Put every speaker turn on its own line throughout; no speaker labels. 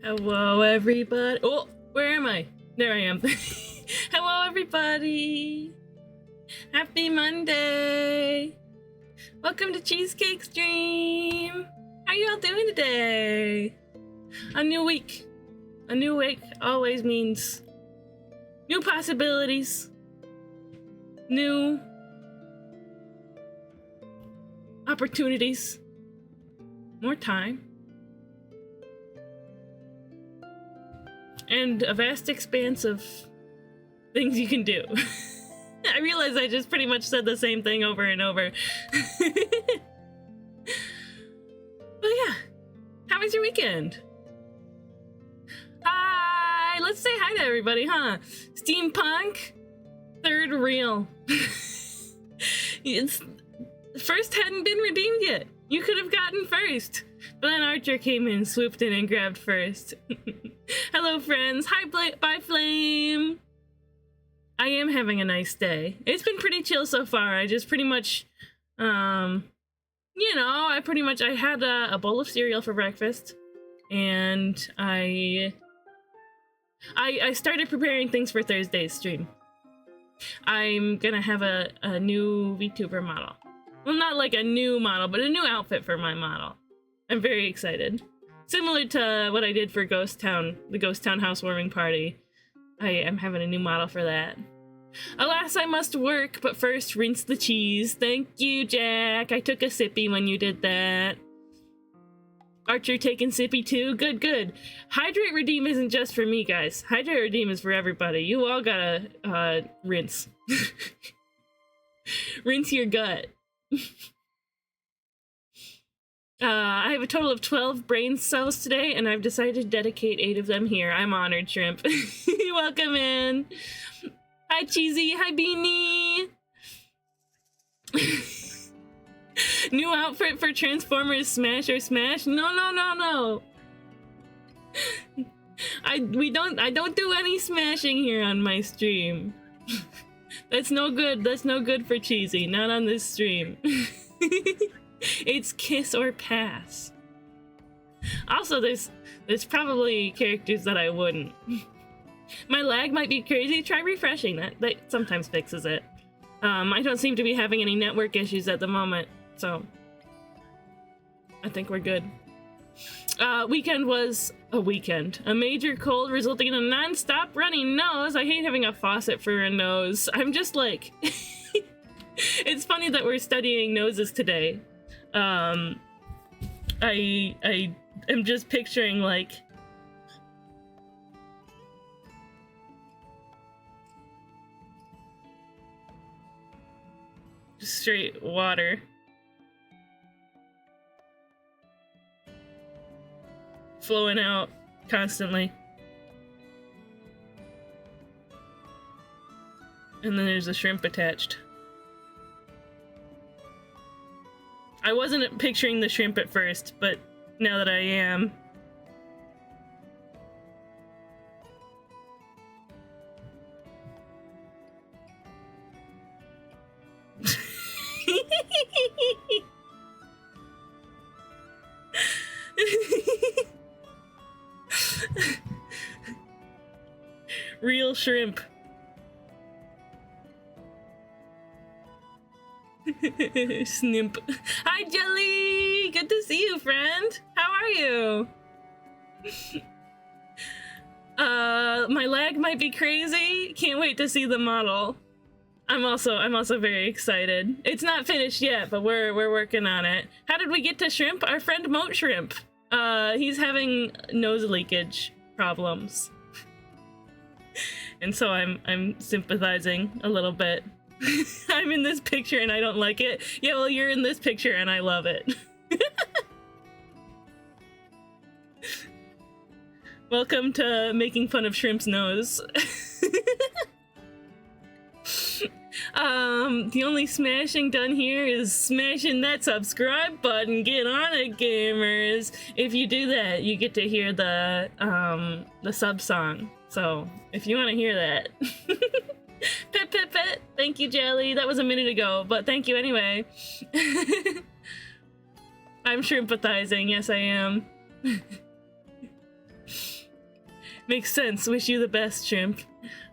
Hello, everybody. Oh, where am I? There I am. Hello, everybody. Happy Monday. Welcome to Cheesecake Stream. How you all doing today? A new week. A new week always means new possibilities, new opportunities, more time, and a vast expanse of things you can do. I realize I just pretty much said the same thing over and over. But yeah, how was your weekend? Hi, let's say hi to everybody, huh? Steampunk, third reel. It's first hadn't been redeemed yet. You could have gotten first, but then Archer came in, swooped in, and grabbed first. Hello, friends. Hi, bye, Flame. I am having a nice day. It's been pretty chill so far. I just pretty much, you know, I had a bowl of cereal for breakfast, and I started preparing things for Thursday's stream. I'm gonna have a new VTuber model. Well, not like a new model, but a new outfit for my model. I'm very excited. Similar to what I did for Ghost Town, the Ghost Town housewarming party. I am having a new model for that. Alas, I must work, but first rinse the cheese. Thank you, Jack. I took a sippy when you did that. Archer taking sippy too? Good, good. Hydrate Redeem isn't just for me, guys. Hydrate Redeem is for everybody. You all gotta, rinse. Rinse your gut. I have a total of 12 brain cells today, and I've decided to dedicate 8 of them here. I'm honored, Shrimp. Welcome in. Hi, Cheesy. Hi, Beanie. New outfit for Transformers Smash or Smash? No. I don't do any smashing here on my stream. That's no good. That's no good for Cheesy. Not on this stream. It's kiss or pass. Also, there's probably characters that I wouldn't. My lag might be crazy. Try refreshing. That sometimes fixes it. I don't seem to be having any network issues at the moment, so I think we're good. Weekend was a weekend. A major cold resulting in a non-stop runny nose. I hate having a faucet for a nose. I'm just like... It's funny that we're studying noses today. I am just picturing, like... straight water. Flowing out constantly. And then there's a shrimp attached. I wasn't picturing the shrimp at first, but now that I am. Real shrimp. Snimp. Hi, Jelly! Good to see you, friend. How are you? My lag might be crazy. Can't wait to see the model. I'm also very excited. It's not finished yet, but we're working on it. How did we get to shrimp? Our friend Moat Shrimp. He's having nose leakage problems. And so I'm sympathizing a little bit. I'm in this picture and I don't like it. Yeah, well, you're in this picture and I love it. Welcome to making fun of Shrimp's nose. The only smashing done here is smashing that subscribe button. Get on it, gamers. If you do that, you get to hear the sub song. So if you want to hear that. Pet, pet, pet. Thank you, Jelly. That was a minute ago, but thank you anyway. I'm shrimpathizing. Yes, I am. Makes sense. Wish you the best, Shrimp.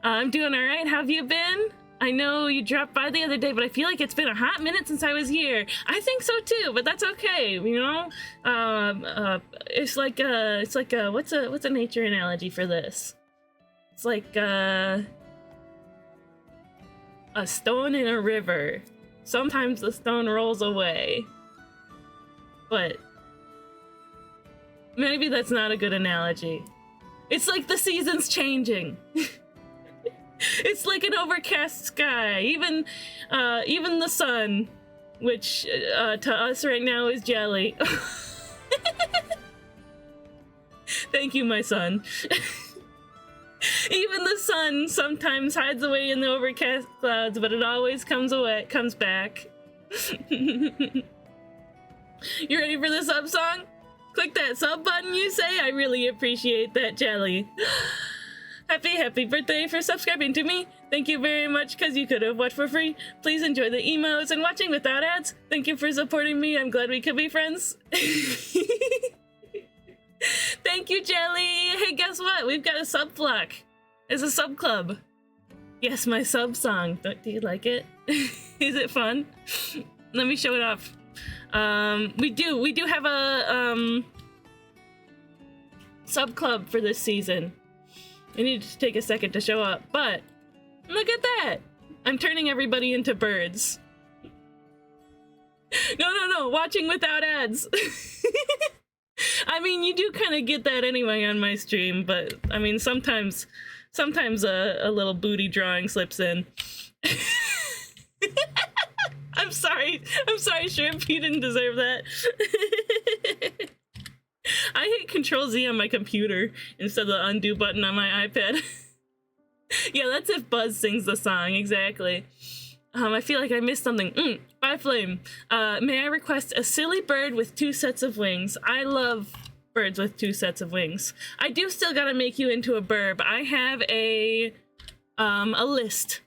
I'm doing all right. How have you been? I know you dropped by the other day, but I feel like it's been a hot minute since I was here. I think so too, but that's okay. You know, it's like what's a nature analogy for this? It's like a stone in a river. Sometimes the stone rolls away, but maybe that's not a good analogy. It's like the seasons changing. It's like an overcast sky. Even the sun, which to us right now is jelly. Thank you, my son. Even the sun sometimes hides away in the overcast clouds, but it always comes back. You ready for the sub song? Click that sub button, you say? I really appreciate that, Jelly. Happy birthday for subscribing to me. Thank you very much, because you could have watched for free. Please enjoy the emotes and watching without ads. Thank you for supporting me. I'm glad we could be friends. Thank you, Jelly. Hey, guess what? We've got a sub flock. It's a sub club. Yes, my sub song. Do you like it? Is it fun? Let me show it off. We do have a sub club for this season. I need to take a second to show up, but look at that! I'm turning everybody into birds. No, watching without ads. I mean, you do kind of get that anyway on my stream, but I mean, sometimes a little booty drawing slips in. I'm sorry, Shrimp, you didn't deserve that. I hit Control Z on my computer instead of the undo button on my iPad. Yeah, that's if Buzz sings the song, exactly. I feel like I missed something. Bye, Flame. May I request a silly bird with 2 sets of wings? I love birds with 2 sets of wings. I do still gotta make you into a burb. I have a list.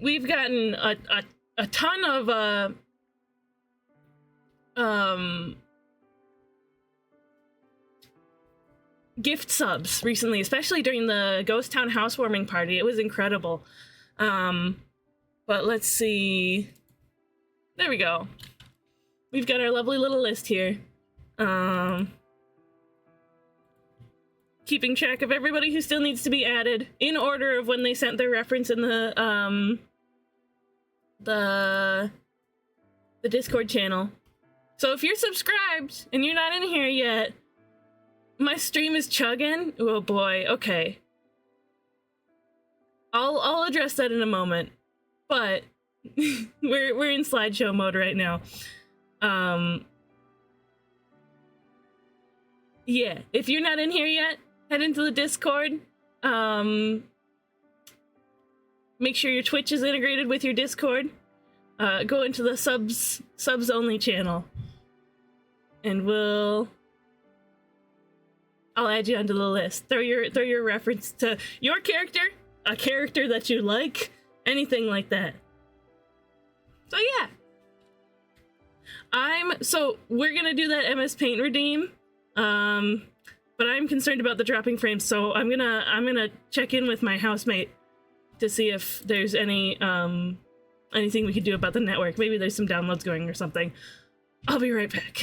We've gotten a ton of gift subs recently, especially during the Ghost Town housewarming party. It was incredible. But let's see. There we go. We've got our lovely little list here. Keeping track of everybody who still needs to be added in order of when they sent their reference in the Discord channel. So if you're subscribed and you're not in here yet, my stream is chugging. Oh boy, okay. I'll address that in a moment, but we're in slideshow mode right now. Yeah, if you're not in here yet, head into the Discord. Make sure your Twitch is integrated with your Discord. Go into the subs only channel, and I'll add you onto the list. Throw your reference to your character, a character that you like, anything like that. So yeah. So we're gonna do that MS Paint redeem. But I'm concerned about the dropping frames, so I'm gonna check in with my housemate to see if there's any anything we could do about the network. Maybe there's some downloads going or something. I'll be right back.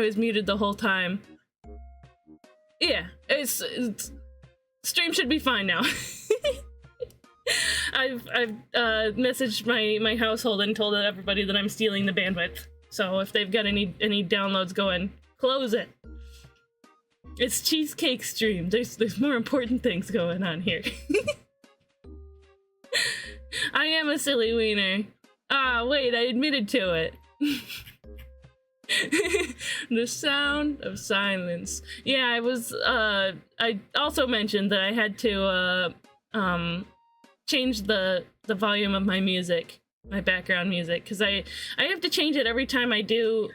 was muted the whole time. Yeah, it's stream should be fine now. I've messaged my household and told everybody that I'm stealing the bandwidth. So if they've got any downloads going, close it. It's cheesecake stream. There's more important things going on here. I am a silly wiener. Ah, wait, I admitted to it. The sound of silence. Yeah, I was, I also mentioned that I had to, change the volume of my music, my background music, because I have to change it every time I do,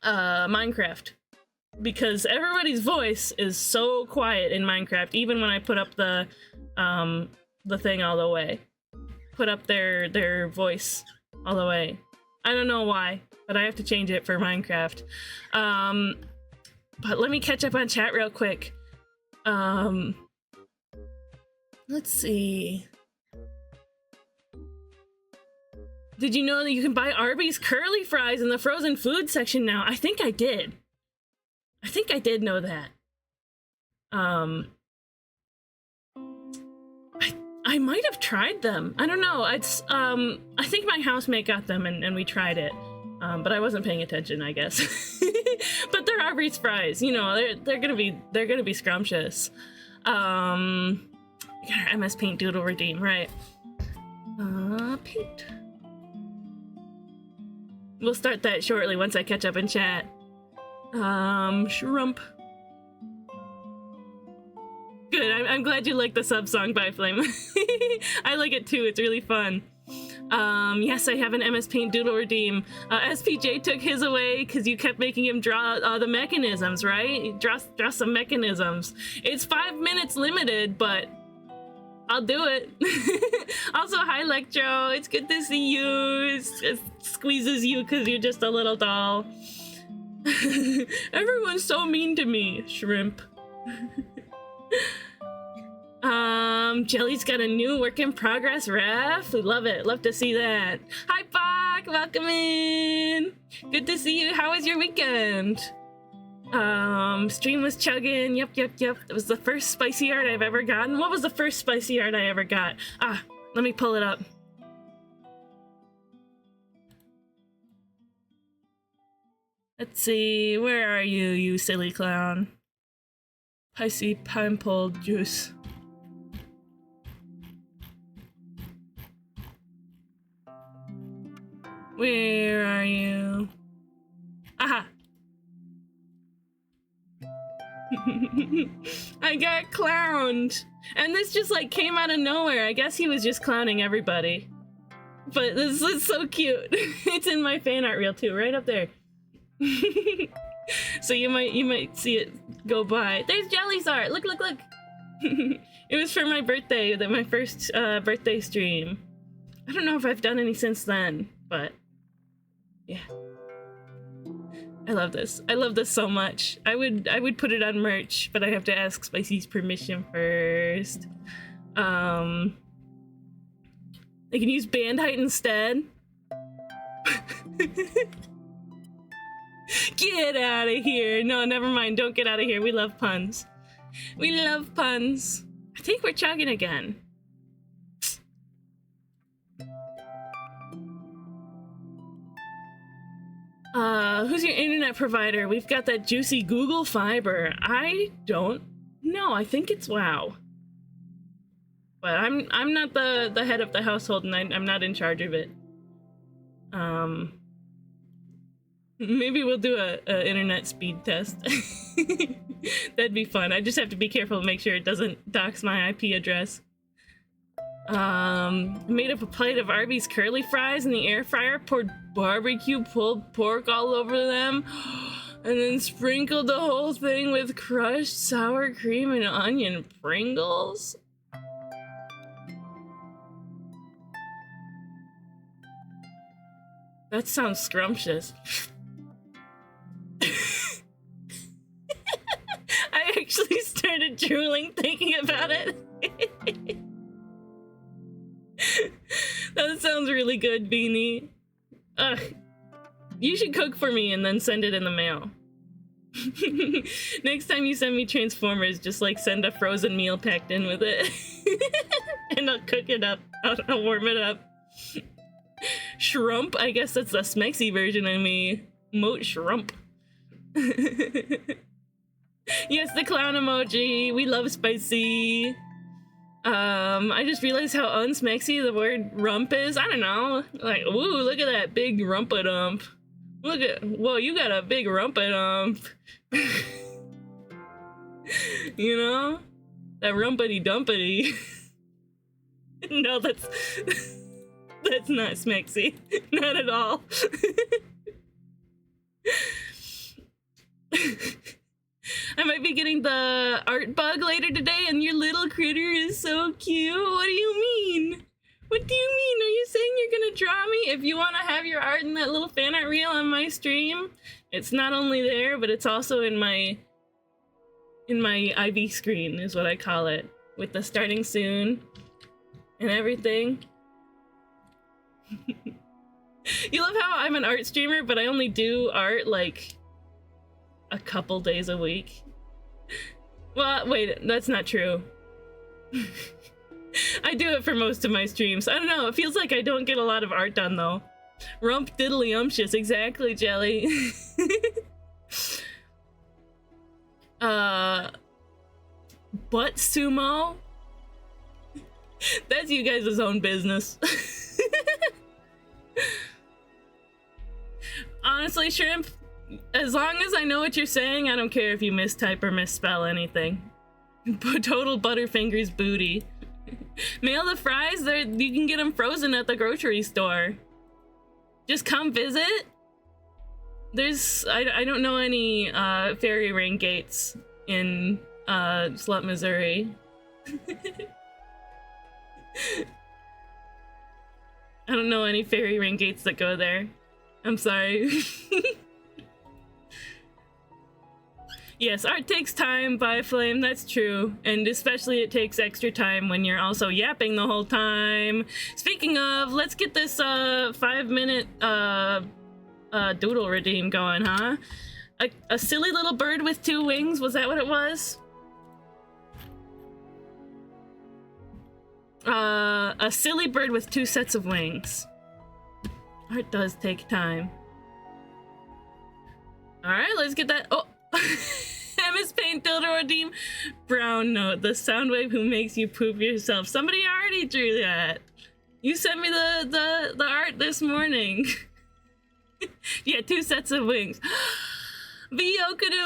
Minecraft. Because everybody's voice is so quiet in Minecraft, even when I put up the thing all the way. Put up their voice all the way. I don't know why, but I have to change it for Minecraft. But let me catch up on chat real quick. Let's see. Did you know that you can buy Arby's curly fries in the frozen food section now? I think I did. I think I did know that. I might have tried them. I don't know. It's I think my housemate got them and we tried it. But I wasn't paying attention, I guess. But they're Arby's fries, you know, they're gonna be scrumptious. We got our MS Paint Doodle redeem, right? Paint. We'll start that shortly once I catch up in chat. Shrump. Good, I'm glad you like the sub song by Flame. I like it too, it's really fun. Yes, I have an MS Paint Doodle redeem. SPJ took his away because you kept making him draw the mechanisms, right? Draw some mechanisms. It's 5 minutes limited, but I'll do it. Also, hi Electro, it's good to see you. It squeezes you because you're just a little doll. Everyone's so mean to me, Shrimp. Jelly's got a new work in progress ref. We love it. Love to see that. Hi, Bach. Welcome in. Good to see you. How was your weekend? Stream was chugging. Yep. It was the first spicy art I've ever gotten. What was the first spicy art I ever got? Ah, let me pull it up. Let's see. Where are you, you silly clown? Spicy pineapple juice. Where are you? Aha! I got clowned! And this just like came out of nowhere. I guess he was just clowning everybody. But this is so cute. It's in my fan art reel too, right up there. So you might see it go by. There's Jelly's art! Look! It was for my birthday, my first birthday stream. I don't know if I've done any since then, but yeah. I love this. I love this so much. I would put it on merch, but I have to ask Spicy's permission first. I can use band height instead. Get out of here. No, never mind. Don't get out of here. We love puns. We love puns. I think we're chugging again. Who's your internet provider? We've got that juicy Google Fiber. I don't know. I think it's WoW. But I'm not the head of the household, and I'm not in charge of it. Maybe we'll do a internet speed test. That'd be fun. I just have to be careful to make sure it doesn't dox my IP address. Made up a plate of Arby's curly fries in the air fryer, poured barbecue pulled pork all over them, and then sprinkled the whole thing with crushed sour cream and onion Pringles. That sounds scrumptious. I actually started drooling thinking about it. That sounds really good, Beanie. Ugh. You should cook for me and then send it in the mail. Next time you send me Transformers, just like send a frozen meal packed in with it. And I'll cook it up. I'll warm it up. Shrump? I guess that's the Smexy version of me. Moat Shrump. Yes, the clown emoji. We love spicy. I just realized how unsmexy the word rump is. I don't know. Like, ooh, look at that big rumpa-dump. Look at, whoa, you got a big rumpa-dump. You know? That rumpity-dumpity. No, that's not smexy. Not at all. I might be getting the art bug later today, and your little critter is so cute. What do you mean? What do you mean? Are you saying you're gonna draw me? If you want to have your art in that little fan art reel on my stream, it's not only there, but it's also in my IV screen, is what I call it, with the starting soon and everything. You love how I'm an art streamer, but I only do art like a couple days a week. Well, wait, that's not true. I do it for most of my streams. I don't know, it feels like I don't get a lot of art done though. Rump diddly umptious, exactly, Jelly. Butt sumo? That's you guys' own business. Honestly, Shrimp, as long as I know what you're saying, I don't care if you mistype or misspell anything. Total Butterfingers booty. Mail the fries, you can get them frozen at the grocery store. Just come visit. I don't know any fairy ring gates in Slut, Missouri. I don't know any fairy ring gates that go there. I'm sorry. Yes, art takes time, Flame, that's true. And especially it takes extra time when you're also yapping the whole time. Speaking of, let's get this 5-minute doodle redeem going, huh? A silly little bird with 2 wings, was that what it was? A silly bird with 2 sets of wings. Art does take time. Alright, let's get that. Oh! MS Paint Dildo Redeem. Brown note. The sound wave who makes you poop yourself. Somebody already drew that. You sent me the art this morning. Yeah, 2 sets of wings. Vyokadu!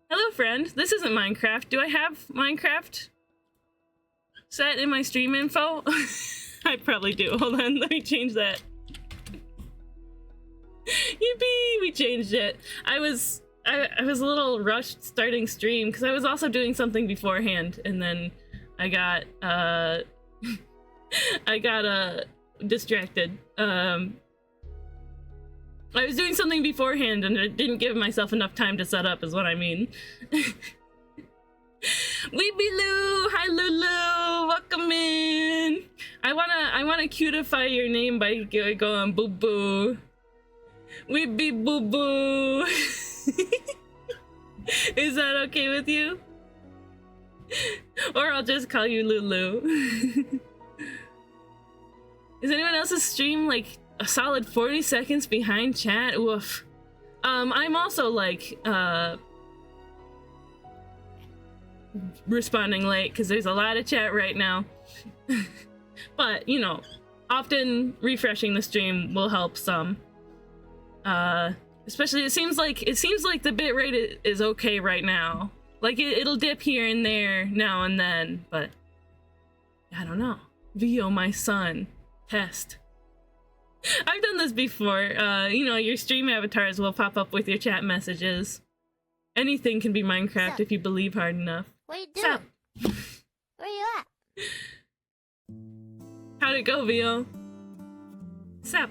Hello, friend. This isn't Minecraft. Do I have Minecraft set in my stream info? I probably do. Hold on, let me change that. Yippee! We changed it. I was a little rushed starting stream because I was also doing something beforehand, and then I got distracted. I was doing something beforehand and I didn't give myself enough time to set up, is what I mean. Weepy Lou! Hi Lulu! Welcome in! I wanna cutify your name by going boo boo. Weepy boo boo! Is that okay with you? Or I'll just call you Lulu. Is anyone else's stream like a solid 40 seconds behind chat? Woof. I'm also like responding late because there's a lot of chat right now. But you know, often refreshing the stream will help some. Especially it seems like the bitrate is okay right now. Like it'll dip here and there now and then, but I don't know. Vio, my son, test. I've done this before. You know, your stream avatars will pop up with your chat messages. Anything can be Minecraft if you believe hard enough.
What are you doing? Where you at?
How'd it go, Vio? Sup?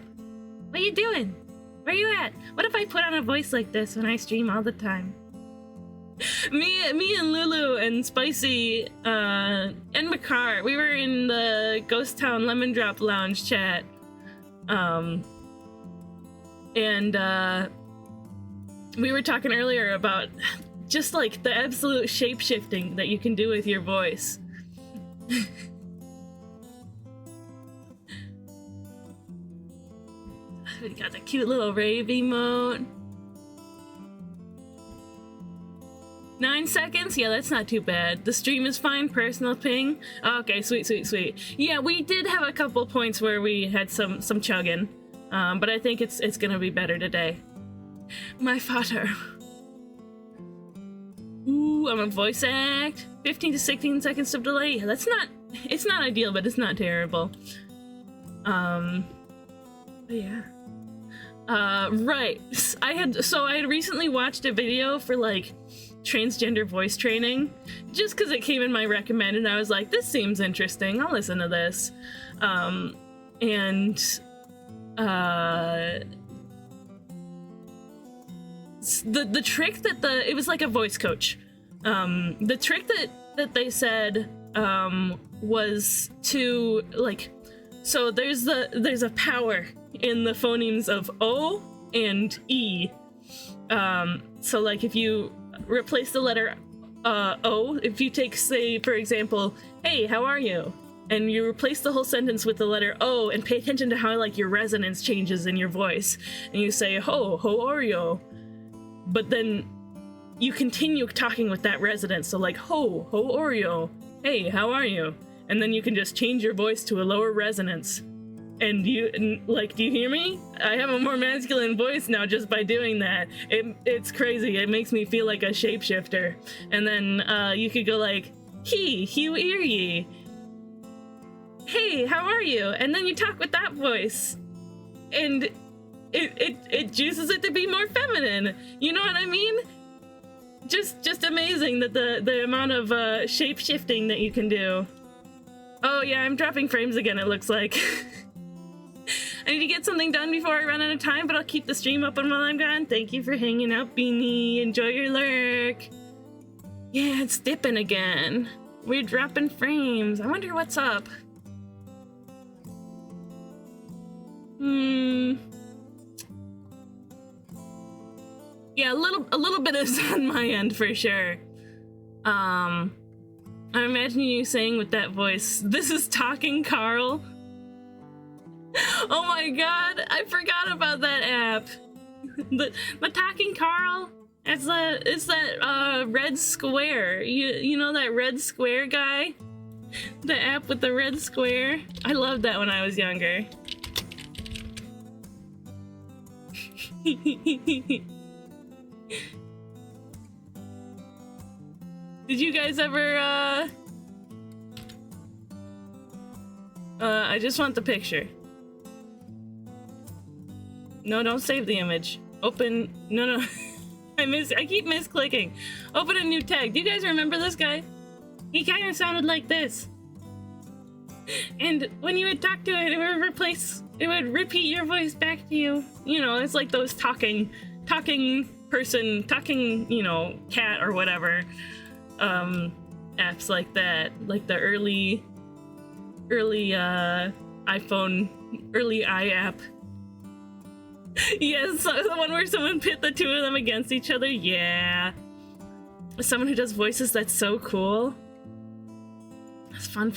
What you doing? Where you at? What if I put on a voice like this when I stream all the time? Me and Lulu and Spicy and Makar, we were in the Ghost Town Lemon Drop Lounge chat. And we were talking earlier about just like the absolute shape-shifting that you can do with your voice. We got the cute little rave emote. 9 seconds? Yeah, that's not too bad. The stream is fine. Personal ping. Okay, sweet, sweet, sweet. Yeah, we did have a couple points where we had some chugging, but I think it's gonna be better today. My father. Ooh, I'm a voice act. 15 to 16 seconds of delay. Yeah, that's not. It's not ideal, but it's not terrible. Yeah. Right. I had recently watched a video for like transgender voice training just because it came in my recommend and I was like, this seems interesting, I'll listen to this. The trick that it was like a voice coach. The trick that they said was to like, so there's a power in the phonemes of O and E. So like if you replace the letter O, if you take, say, for example, hey, how are you? And you replace the whole sentence with the letter O and pay attention to how like your resonance changes in your voice. And you say, ho, how are you? But then you continue talking with that resonance. So like, ho, how are you? Hey, how are you? And then you can just change your voice to a lower resonance. And like, do you hear me? I have a more masculine voice now just by doing that. It's crazy. It makes me feel like a shapeshifter. And then you could go like, hew ear ye. Hey, how are you? And then you talk with that voice. And it juices it to be more feminine. You know what I mean? Just amazing that the amount of shape-shifting that you can do. Oh yeah, I'm dropping frames again, it looks like. I need to get something done before I run out of time, but I'll keep the stream open while I'm gone. Thank you for hanging out, Beanie. Enjoy your lurk. Yeah, it's dipping again. We're dropping frames. I wonder what's up. Yeah, a little bit is on my end for sure. I'm imagining you saying with that voice, "This is Talking Carl." Oh my god, I forgot about that app. The Talking Carl. It's that red square. You know that red square guy? The app with the red square. I loved that when I was younger. Did you guys ever I just want the picture. No, don't save the image. Open. No. I keep misclicking. Open a new tag. Do you guys remember this guy? He kind of sounded like this. And when you would talk to it, it would repeat your voice back to you. You know, it's like those talking person, you know, cat or whatever. Apps like that. Like the early iPhone, early iApp. Yes, the one where someone pit the two of them against each other. Yeah. Someone who does voices, that's so cool. That's fun.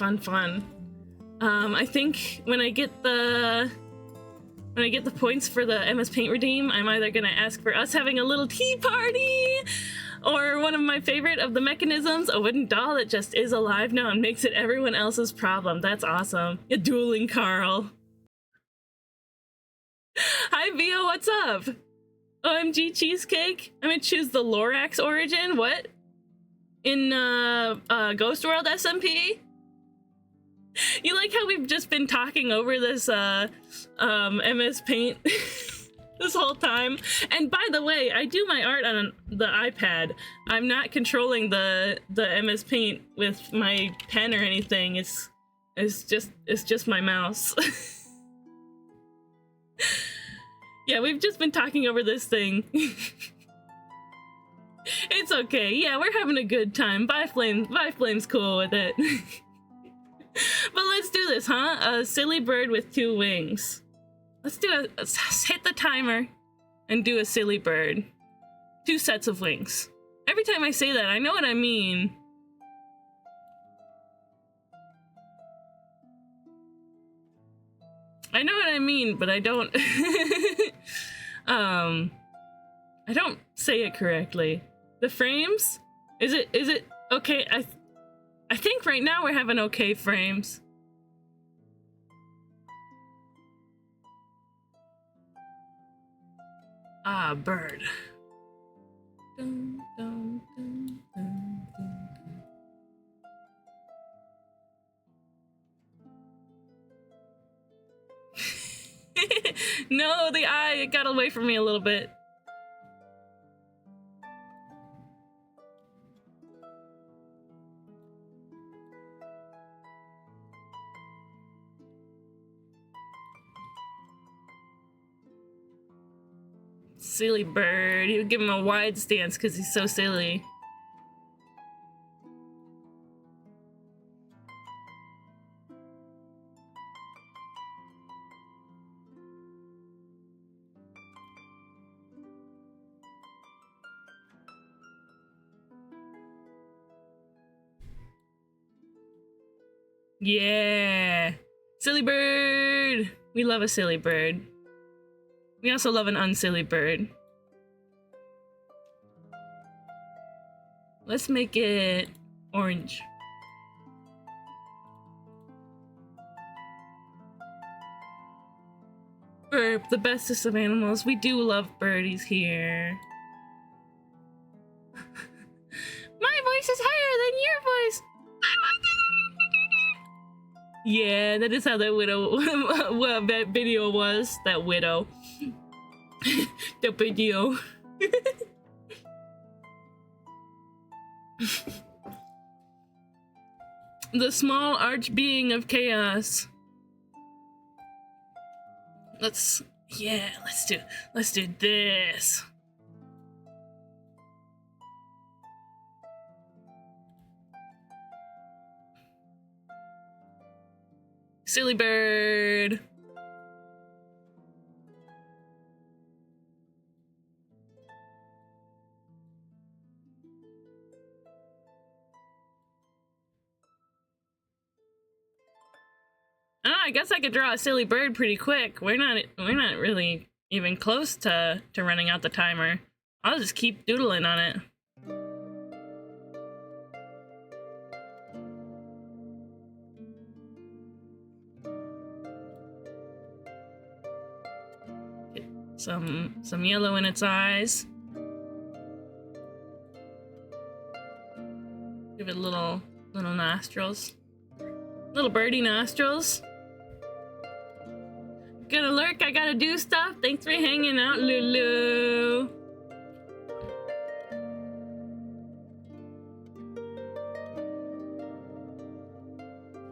I think when I get the points for the MS Paint redeem, I'm either gonna ask for us having a little tea party, or one of my favorite of the mechanisms, a wooden doll that just is alive now and makes it everyone else's problem. That's awesome. You're dueling Carl. Hi Vio, what's up? OMG Cheesecake? I'm gonna choose the Lorax origin. What? In Ghost World SMP? You like how we've just been talking over this MS Paint this whole time? And by the way, I do my art on the iPad. I'm not controlling the MS Paint with my pen or anything. It's just my mouse. Yeah, we've just been talking over this thing. It's okay. Yeah, we're having a good time. Bye, Flame. Bye, Flame's cool with it. But let's do this, huh? A silly bird with 2 wings. Let's hit the timer and do a silly bird. 2 sets of wings. Every time I say that, I know what I mean. I know what I mean, but I don't I don't say it correctly. The frames? Is it okay? I think right now we're having okay frames. Ah, bird. Dun, dun, dun, dun, dun, dun. No, the eye, it got away from me a little bit. Silly bird. He would give him a wide stance because he's so silly. Yeah. Silly bird. We love a silly bird. We also love an unsilly bird. Let's make it orange. Burp, the bestest of animals. We do love birdies here. My voice is higher than your voice. Yeah, that is how that widow that video was. That widow. The video. The small arch being of chaos. Let's do this. Silly bird. Oh, I guess I could draw a silly bird pretty quick. We're not really even close to running out the timer. I'll just keep doodling on it. Some yellow in its eyes. Give it little nostrils. Little birdie nostrils. Gonna lurk, I gotta do stuff. Thanks for hanging out, Lulu.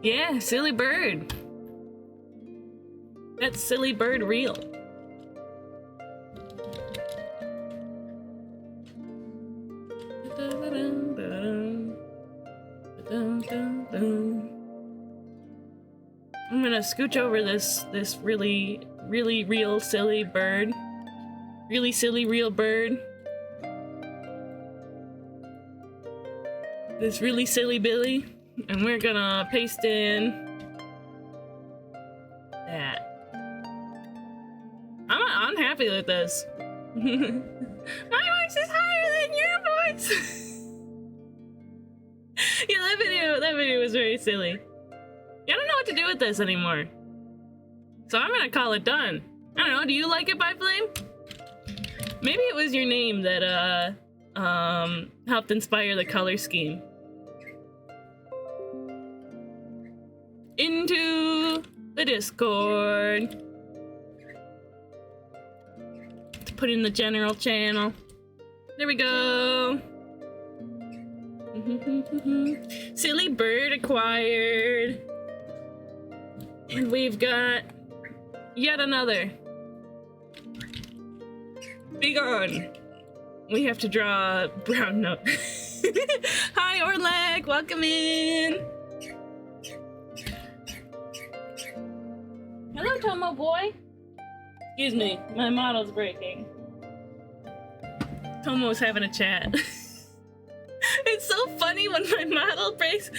Yeah, silly bird. That's silly bird real. I'm gonna scooch over this really real silly bird. Really silly real bird. This really silly Billy. And we're gonna paste in that. I'm happy with this. My voice is higher than your voice. Yeah, that video was very silly. Yeah, I don't know what to do with this anymore. So I'm gonna call it done. I don't know, do you like it, By Flame? Maybe it was your name that helped inspire the color scheme. Into the Discord. To put in the general channel. There we go. Silly bird acquired. And we've got yet another. Be gone. We have to draw a brown note. Hi, Orlag, welcome in. Hello, Tomo boy. Excuse me, my model's breaking. Tomo's having a chat. It's so funny when my model breaks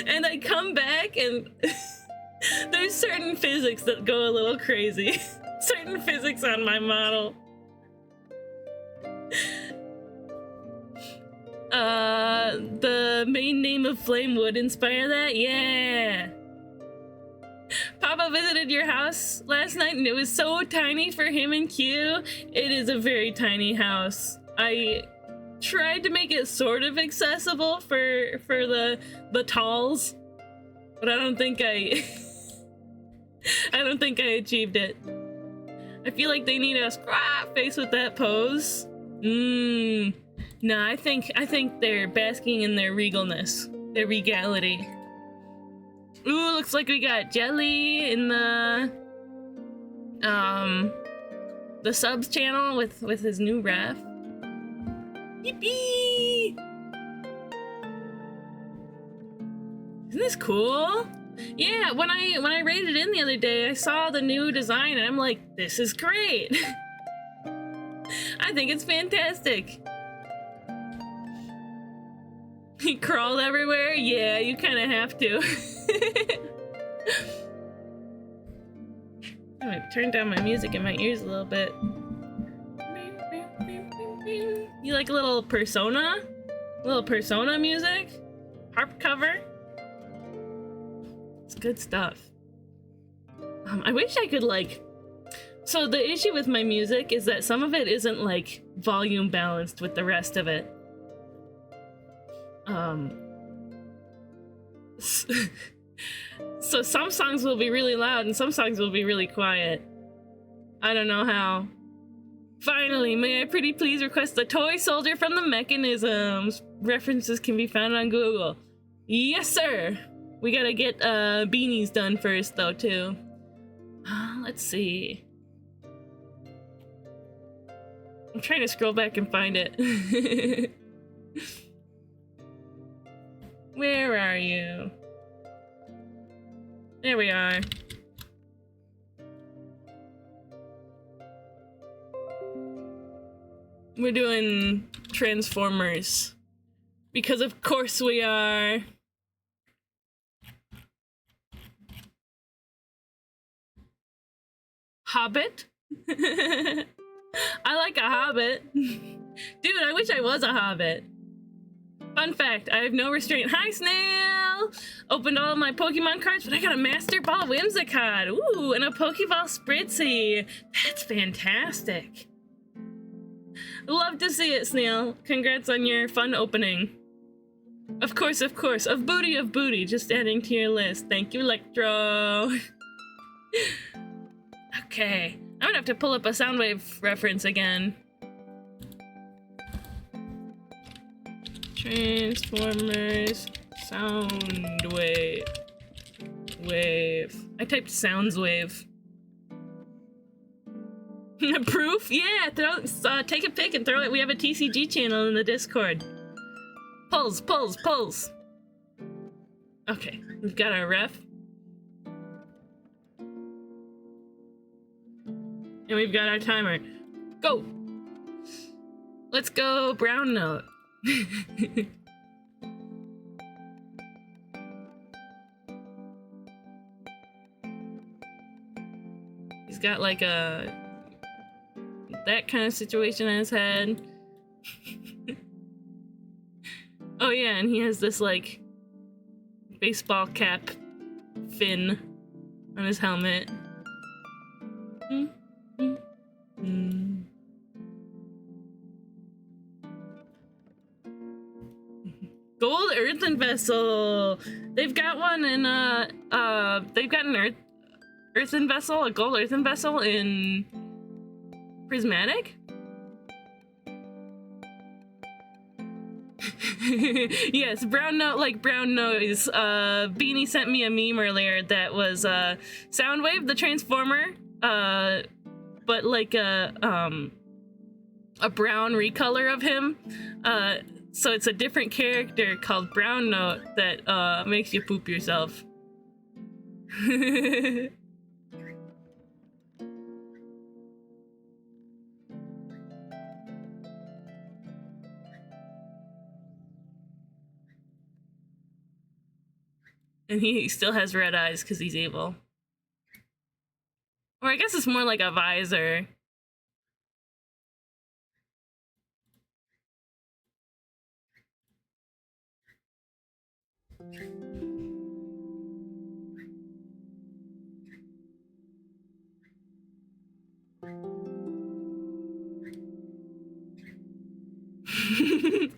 and I come back and there's certain physics that go a little crazy. Certain physics on my model. The main name of Flame would inspire that? Yeah! Papa visited your house last night and it was so tiny for him and Q. It is a very tiny house. I tried to make it sort of accessible for the talls, but I don't think I achieved it. I feel like they need a scrap face with that pose. No, I think they're basking in their regalness, their regality. Ooh, looks like we got Jelly in the subs channel with his new ref. Yippee! Isn't this cool? Yeah, when I raided in the other day, I saw the new design and I'm like, this is great. I think it's fantastic. He crawled everywhere? Yeah, you kind of have to. I'm gonna turn down my music in my ears a little bit. You like a little Persona? A little Persona music? Harp cover? It's good stuff. I wish I could like... So the issue with my music is that some of it isn't like volume balanced with the rest of it. So some songs will be really loud and some songs will be really quiet. I don't know how. Finally, may I pretty please request the toy soldier from the Mechanisms? References can be found on Google. Yes, sir! We gotta get beanies done first, though, too. Let's see. I'm trying to scroll back and find it. Where are you? There we are. We're doing Transformers. Because of course we are. Hobbit? I like a hobbit. Dude, I wish I was a hobbit. Fun fact, I have no restraint. Hi, Snail! Opened all of my Pokemon cards, but I got a Master Ball Whimsicott. Ooh, and a Pokeball Spritzy. That's fantastic. Love to see it, Snail. Congrats on your fun opening. Of course, of course. Of booty. Just adding to your list. Thank you, Electro. Okay. I'm gonna have to pull up a Soundwave reference again. Transformers Soundwave. I typed Soundswave. Proof? Yeah, take a pic and throw it. We have a TCG channel in the Discord. Pulls. Okay, we've got our ref. And we've got our timer. Go! Let's go brown note. He's got like that kind of situation in his head. Oh yeah, and he has this like baseball cap fin on his helmet. Gold earthen vessel. They've got one in they've got an earthen vessel, a gold earthen vessel in Prismatic. Yes, brown note like brown noise. Beanie sent me a meme earlier that was Soundwave the Transformer, but like a brown recolor of him. So it's a different character called Brown Note that makes you poop yourself. And he still has red eyes because he's evil. Or I guess it's more like a visor.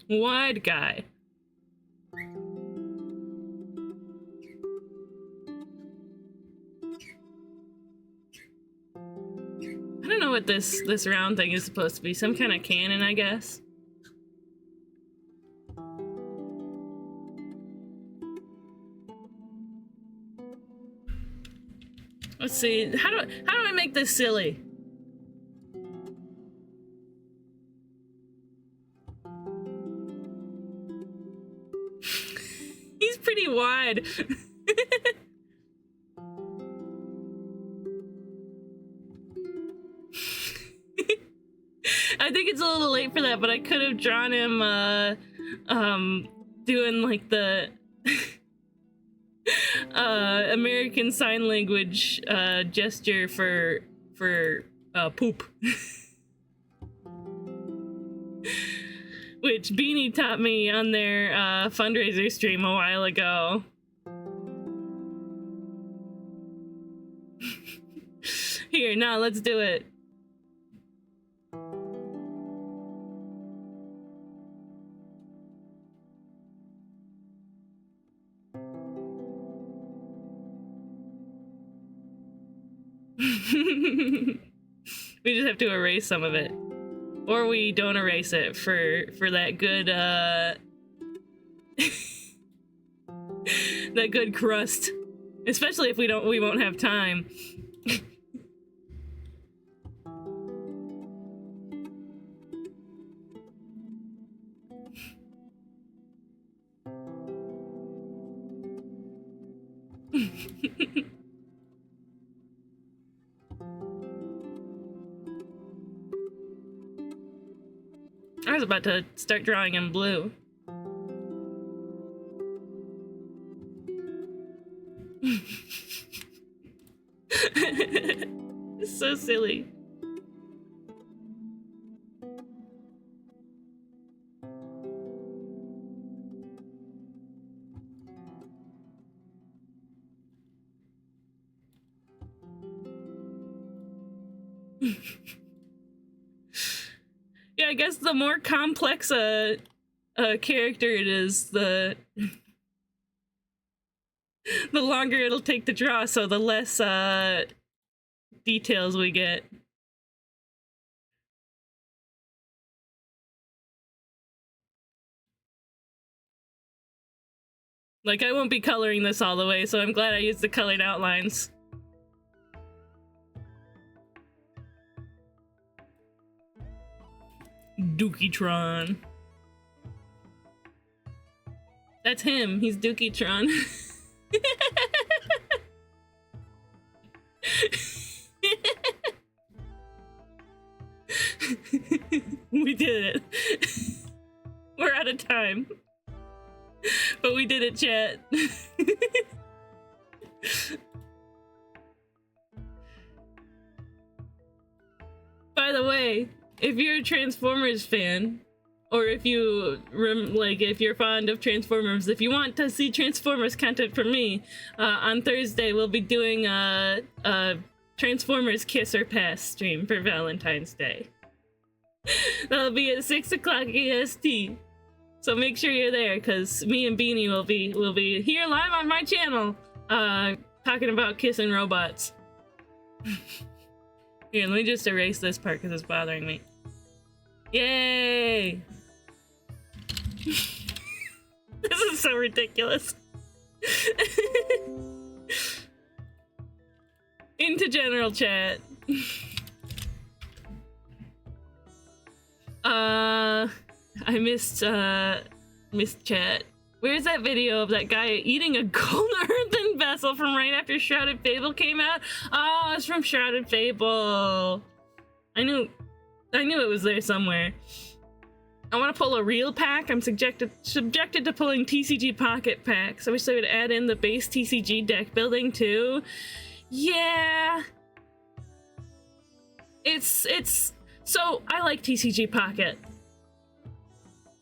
Wide guy. I don't know what this round thing is supposed to be. Some kind of cannon, I guess. Let's see. How do I make this silly? He's pretty wide. I think it's a little late for that, but I could have drawn him doing like the American Sign Language gesture for poop. Which Beanie taught me on their fundraiser stream a while ago. Here, now let's do it. We just have to erase some of it. Or we don't erase it for that good that good crust. Especially if we won't have time. I was about to start drawing in blue. It's so silly. Yeah, I guess the more complex a character it is, the longer it'll take to draw, so the less details we get. Like, I won't be coloring this all the way, so I'm glad I used the colored outlines. Dookie-tron. That's him. He's Dookie-tron. We did it. We're out of time. But we did it, chat. By the way, if you're a Transformers fan, or if you if you're fond of Transformers, if you want to see Transformers content from me, on Thursday we'll be doing a Transformers Kiss or Pass stream for Valentine's Day. That'll be at 6 o'clock EST. So make sure you're there, because me and Beanie will be here live on my channel, talking about kissing robots. Here, let me just erase this part because it's bothering me. Yay! This is so ridiculous. Into general chat. I missed chat. Where's that video of that guy eating a gold earthen vessel from right after Shrouded Fable came out? Oh, it's from Shrouded Fable. I knew it was there somewhere. I want to pull a real pack. I'm subjected to pulling TCG Pocket packs. I wish they would add in the base TCG deck building too. Yeah. It's so I like TCG Pocket.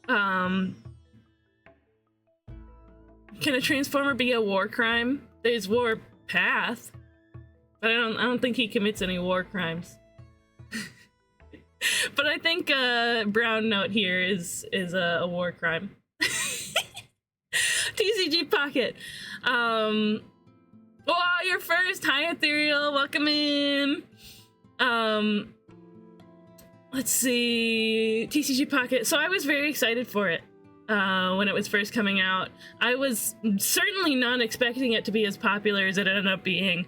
Can a Transformer be a war crime? There's War Path, but I don't think he commits any war crimes. But I think Brown Note here is a war crime. TCG Pocket. Oh, you're first. Hi, Ethereal. Welcome in. Let's see. TCG Pocket. So I was very excited for it when it was first coming out. I was certainly not expecting it to be as popular as it ended up being.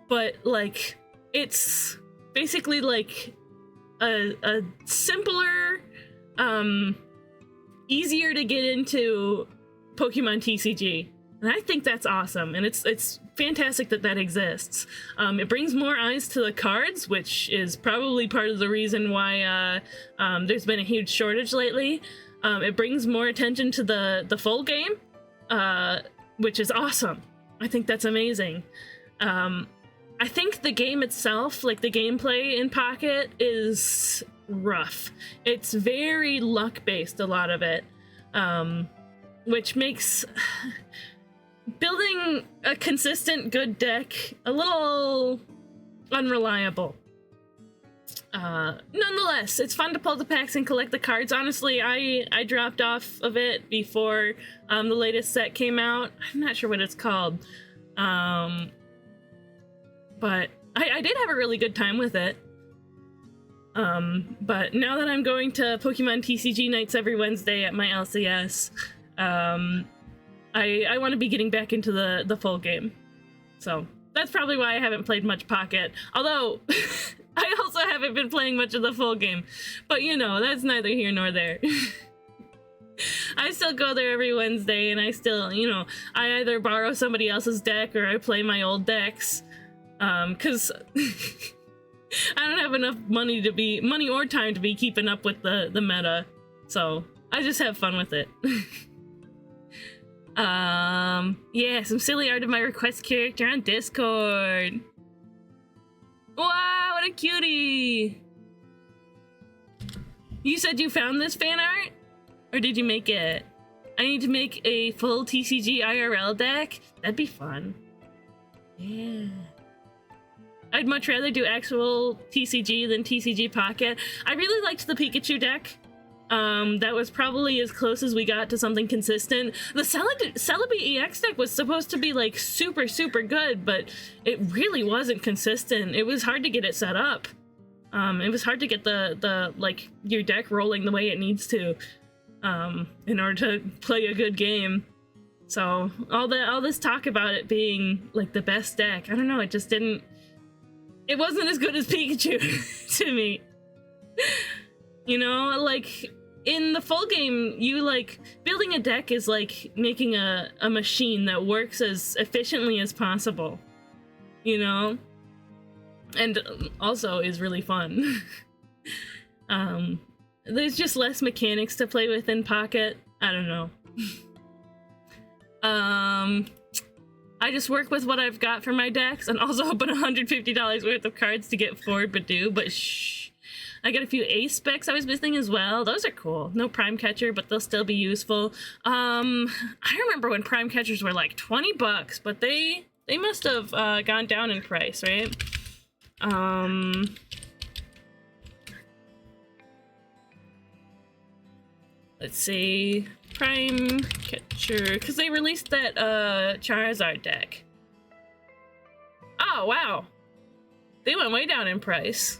But like, it's basically like a simpler, easier to get into Pokemon TCG. And I think that's awesome, and it's fantastic that exists. It brings more eyes to the cards, which is probably part of the reason why there's been a huge shortage lately. It brings more attention to the full game, which is awesome. I think that's amazing. I think the game itself, like the gameplay in Pocket, is rough. It's very luck-based, a lot of it, which makes building a consistent good deck a little unreliable. Nonetheless, it's fun to pull the packs and collect the cards. Honestly, I dropped off of it before the latest set came out. I'm not sure what it's called. But I did have a really good time with it. But now that I'm going to Pokemon TCG nights every Wednesday at my LCS, I want to be getting back into the full game. So that's probably why I haven't played much Pocket. Although, I also haven't been playing much of the full game. But you know, that's neither here nor there. I still go there every Wednesday, and I still, you know, I either borrow somebody else's deck or I play my old decks. Cause I don't have enough money or time to be keeping up with the meta. So I just have fun with it. Yeah, some silly art of my request character on Discord. Wow, what a cutie! You said you found this fan art? Or did you make it? I need to make a full TCG IRL deck? That'd be fun. Yeah. I'd much rather do actual TCG than TCG Pocket. I really liked the Pikachu deck. That was probably as close as we got to something consistent. The Celebi EX deck was supposed to be like super, super good, but it really wasn't consistent. It was hard to get it set up. It was hard to get the like your deck rolling the way it needs to, in order to play a good game. So all this talk about it being like the best deck, I don't know, it wasn't as good as Pikachu to me. You know, like in the full game, you like building a deck is like making a machine that works as efficiently as possible, you know, and also is really fun. There's just less mechanics to play with in Pocket. I don't know. I just work with what I've got for my decks, and also open $150 worth of cards to get forward Badoo, but shh. I got a few ace specs I was missing as well. Those are cool. No prime catcher, but they'll still be useful. I remember when prime catchers were like $20, but they must have gone down in price, right? Let's see. Prime catcher, because they released that Charizard deck. Oh, wow. They went way down in price.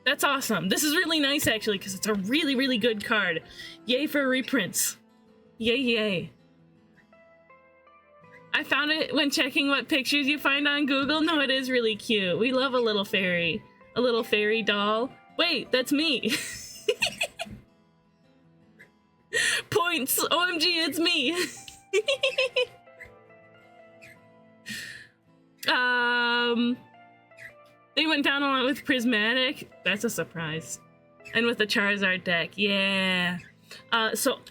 That's awesome. This is really nice, actually, because it's a really, really good card. Yay for reprints. Yay, yay. I found it when checking what pictures you find on Google. No, it is really cute. We love a little fairy doll. Wait, that's me. Points! OMG, it's me! They went down a lot with Prismatic. That's a surprise. And with the Charizard deck, yeah. So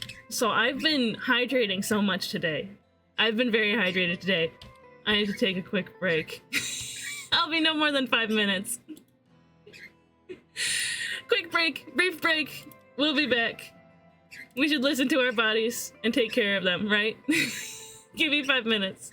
I've been hydrating so much today. I've been very hydrated today. I need to take a quick break. I'll be no more than 5 minutes. Quick break, brief break. We'll be back. We should listen to our bodies and take care of them, right? Give me 5 minutes.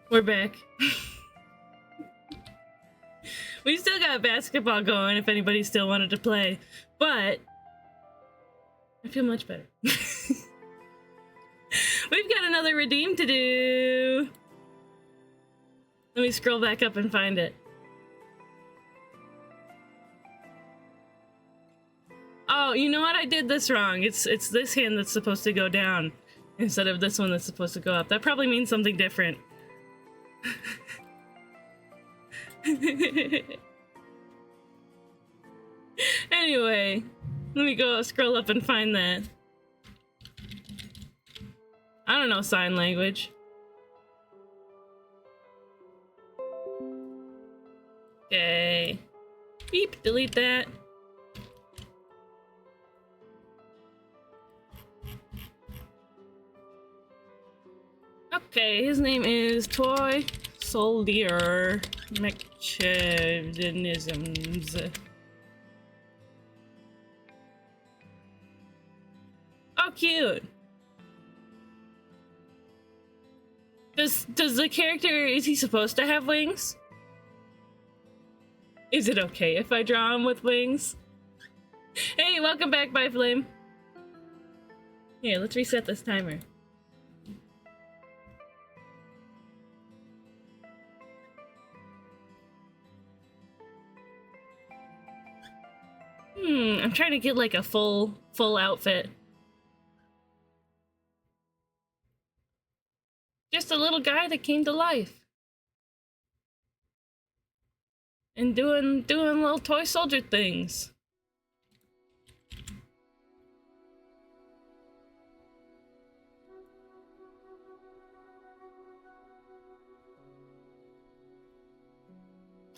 We're back. We still got basketball going if anybody still wanted to play, but I feel much better. We've got another redeem to do. Let me scroll back up and find it. Oh, you know what? I did this wrong. It's this hand that's supposed to go down instead of this one that's supposed to go up. That probably means something different. Anyway, let me go scroll up and find that. I don't know sign language. Okay. Beep, delete that. Okay, his name is Toy Soldier Mechanisms. Oh, cute. Does the character, is he supposed to have wings? Is it okay if I draw him with wings? Hey, welcome back, Byflame. Here, let's reset this timer. I'm trying to get like a full outfit. Just a little guy that came to life. And doing little toy soldier things.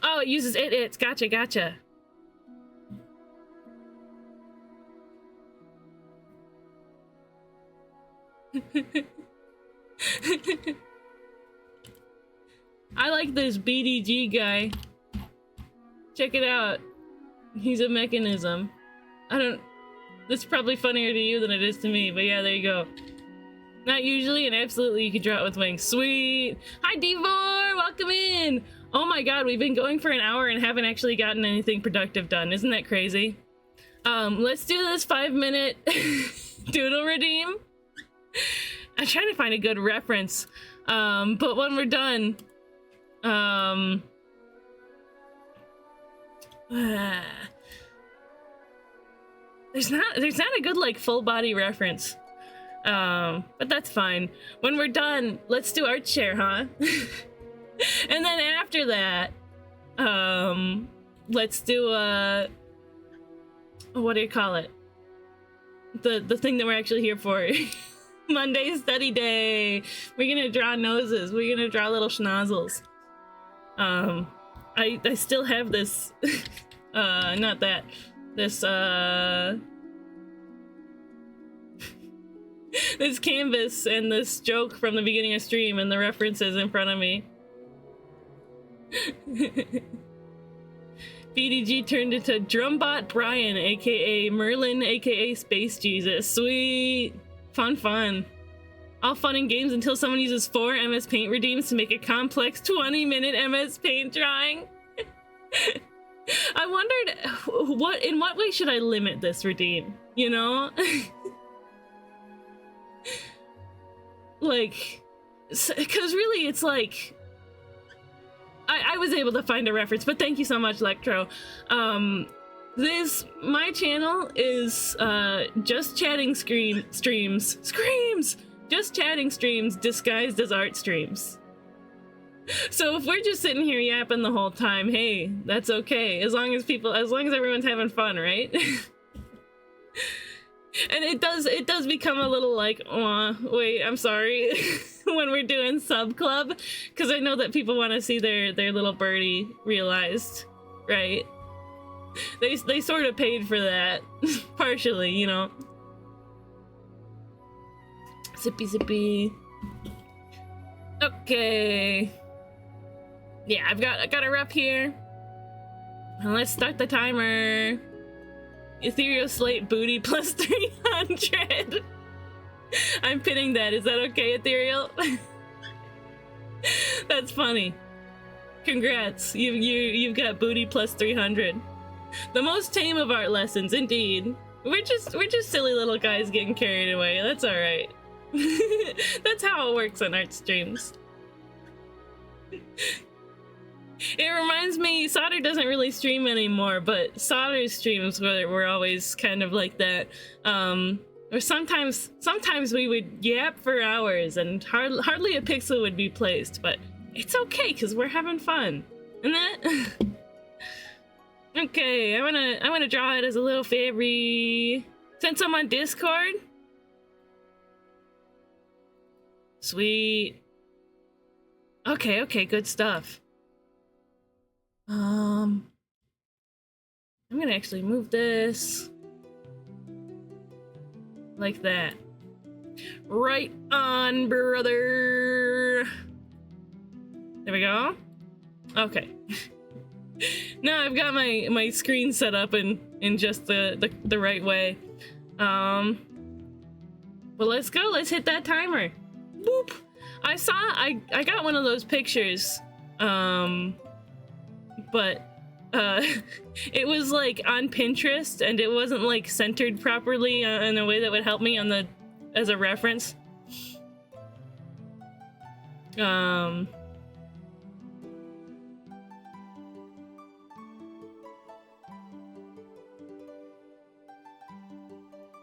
Oh, Oh, it uses it's. Gotcha, gotcha. I like this BDG guy. Check it out. He's a mechanism. That's probably funnier to you than it is to me, but yeah, there you go. Not usually, and absolutely you can draw it with wings. Sweet! Hi, Devor! Welcome in! Oh my god, we've been going for an hour and haven't actually gotten anything productive done. Isn't that crazy? Let's do this 5-minute doodle redeem. I'm trying to find a good reference. But when we're done, there's not a good like full body reference. But that's fine. When we're done, let's do art share, huh? And then after that, let's do what do you call it? The thing that we're actually here for. Monday study day. We're gonna draw noses. We're gonna draw little schnozzles. I still have this not that. This this canvas and this joke from the beginning of stream and the references in front of me. BDG turned into Drumbot Brian, aka Merlin, aka Space Jesus. Sweet! Fun. All fun and games until someone uses 4 MS Paint redeems to make a complex 20-minute MS Paint drawing. I wondered, in what way should I limit this redeem? You know? Like, because really it's like, I was able to find a reference, but thank you so much, Electro. My channel is just chatting streams just chatting streams disguised as art streams. So if we're just sitting here yapping the whole time, hey, that's okay, as long as everyone's having fun, right? And it does become a little like, wait, I'm sorry, when we're doing sub club, because I know that people want to see their little birdie realized, right? They sort of paid for that, partially, you know. Zippy. Okay. Yeah, I got a rep here. And let's start the timer. Ethereal Slate booty plus 300. I'm pinning that. Is that okay, Ethereal? That's funny. Congrats. You've got booty plus 300. The most tame of art lessons, indeed. We're just silly little guys getting carried away. That's all right. That's how it works on art streams. It reminds me, Solder doesn't really stream anymore, but Solder's streams were always kind of like that. Or sometimes we would yap for hours and hardly a pixel would be placed, but it's okay because we're having fun. And that. Okay, I wanna draw it as a little fairy. Since I'm on Discord. Sweet. Okay, good stuff. I'm gonna actually move this like that. Right on, brother. There we go. Okay. Now I've got my screen set up in just the right way. Well, let's go. Let's hit that timer. Boop. I got one of those pictures. But it was like on Pinterest and it wasn't like centered properly in a way that would help me on as a reference.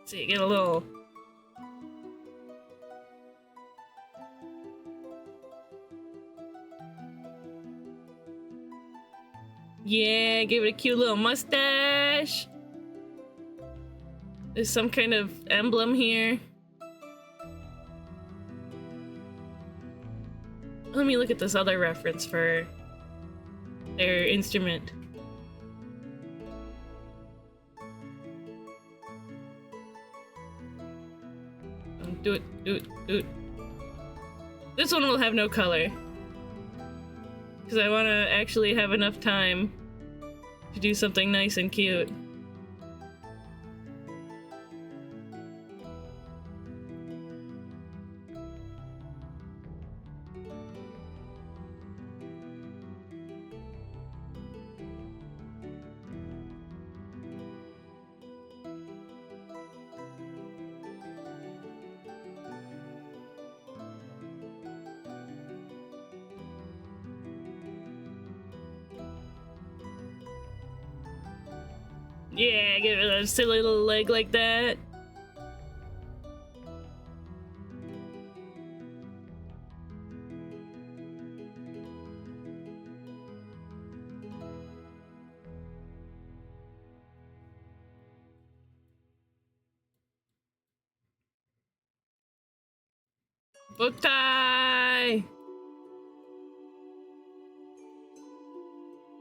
So you get a little. Yeah, give it a cute little mustache. There's some kind of emblem here. Let me look at this other reference for their instrument. Do it, do it, do it. This one will have no color. Because I want to actually have enough time to do something nice and cute. Yeah, give it a silly little leg like that. Book tie!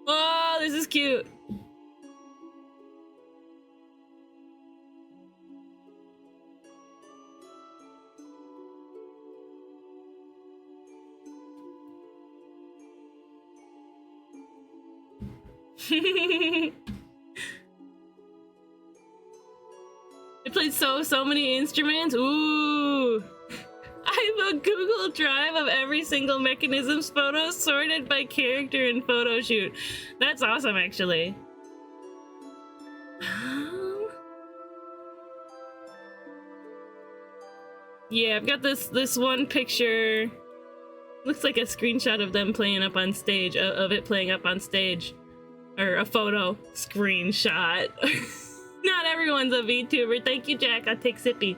Oh, this is cute. I played so many instruments. Ooh. I have a Google Drive of every single Mechanisms photo sorted by character and photo shoot. That's awesome, actually. Yeah, I've got this one picture. Looks like a screenshot of them playing up on stage, of it playing up on stage. Or a photo screenshot. Not everyone's a VTuber. Thank you, Jack. I'll take Sippy.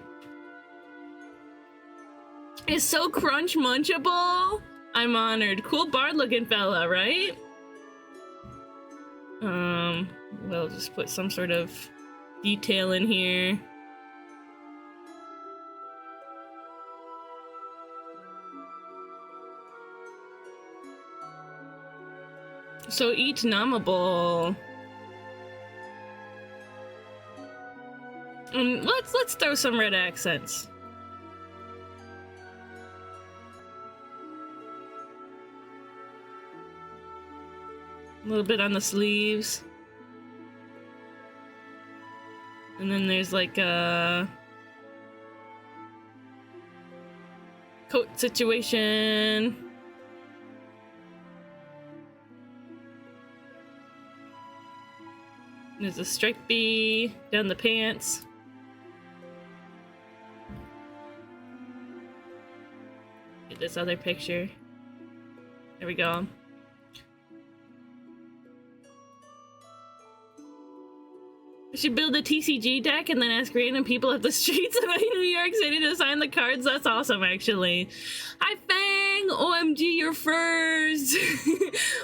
It's so crunch munchable. I'm honored. Cool bard looking fella, right? We'll just put some sort of detail in here. So eat nommable. Let's throw some red accents. A little bit on the sleeves. And then there's like a coat situation. There's a stripey down the pants. Get this other picture. There we go. I should build a TCG deck and then ask random people at the streets of New York City to sign the cards. That's awesome, actually. Hi, Fang! OMG, you're first!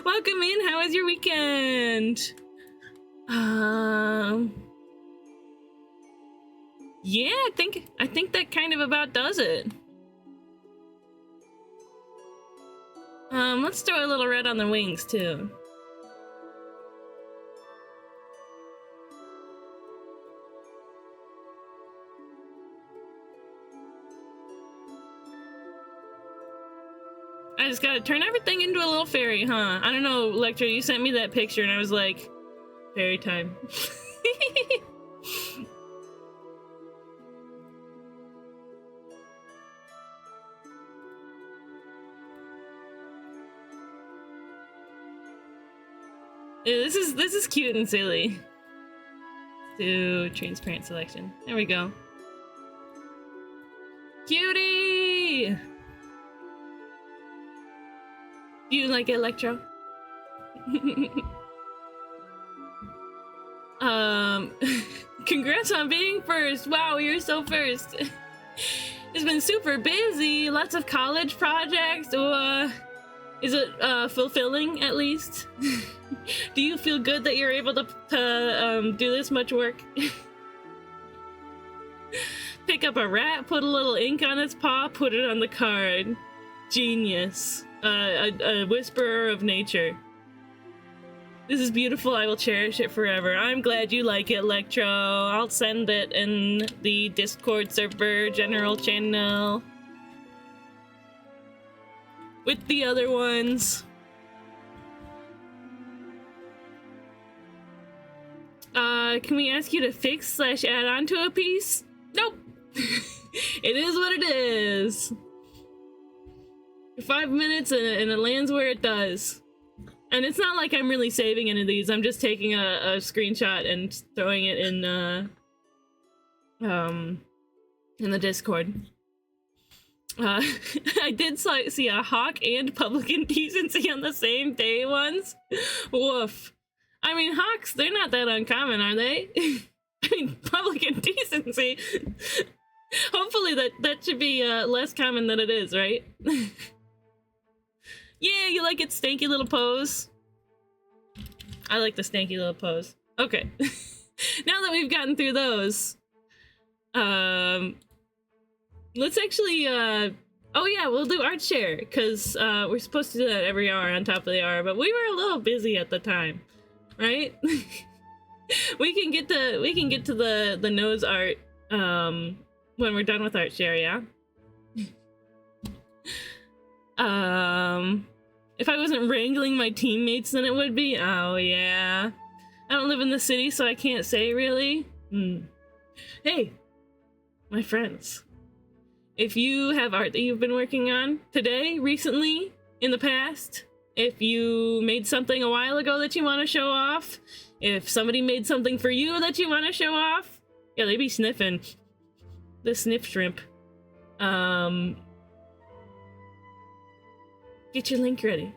Welcome in. How was your weekend? Yeah, I think that kind of about does it. Let's throw a little red on the wings, too. I just gotta turn everything into a little fairy, huh? I don't know, Electra, you sent me that picture and I was like, fairy time. Yeah, this is cute and silly. Do transparent selection. There we go. Cutie! Do you like Electro? Congrats on being first. Wow, you're so first. It's been super busy. Lots of college projects. Is it fulfilling at least? Do you feel good that you're able to do this much work? Pick up a rat, put a little ink on its paw, put it on the card. Genius. A whisperer of nature. This is beautiful. I will cherish it forever. I'm glad you like it, Electro. I'll send it in the Discord server general channel with the other ones. Can we ask you to fix / add on to a piece? Nope. It is what it is. 5 minutes and it lands where it does. And it's not like I'm really saving any of these. I'm just taking a screenshot and throwing it in the Discord. I did see a Hawk and Public Indecency on the same day once. Woof. I mean, Hawks, they're not that uncommon, are they? I mean, Public Indecency. Hopefully that should be less common than it is, right? Yeah, you like its stanky little pose? I like the stanky little pose. Okay. Now that we've gotten through those, let's actually, oh yeah, we'll do art share, because we're supposed to do that every hour on top of the hour, but we were a little busy at the time, right? we can get to the nose art when we're done with art share, yeah? If I wasn't wrangling my teammates, then it would be. Oh yeah, I don't live in the city, so I can't say really. Hey, my friends, if you have art that you've been working on today, recently, in the past, if you made something a while ago that you want to show off, if somebody made something for you that you want to show off, yeah, they be sniffing. The sniff shrimp. Get your link ready.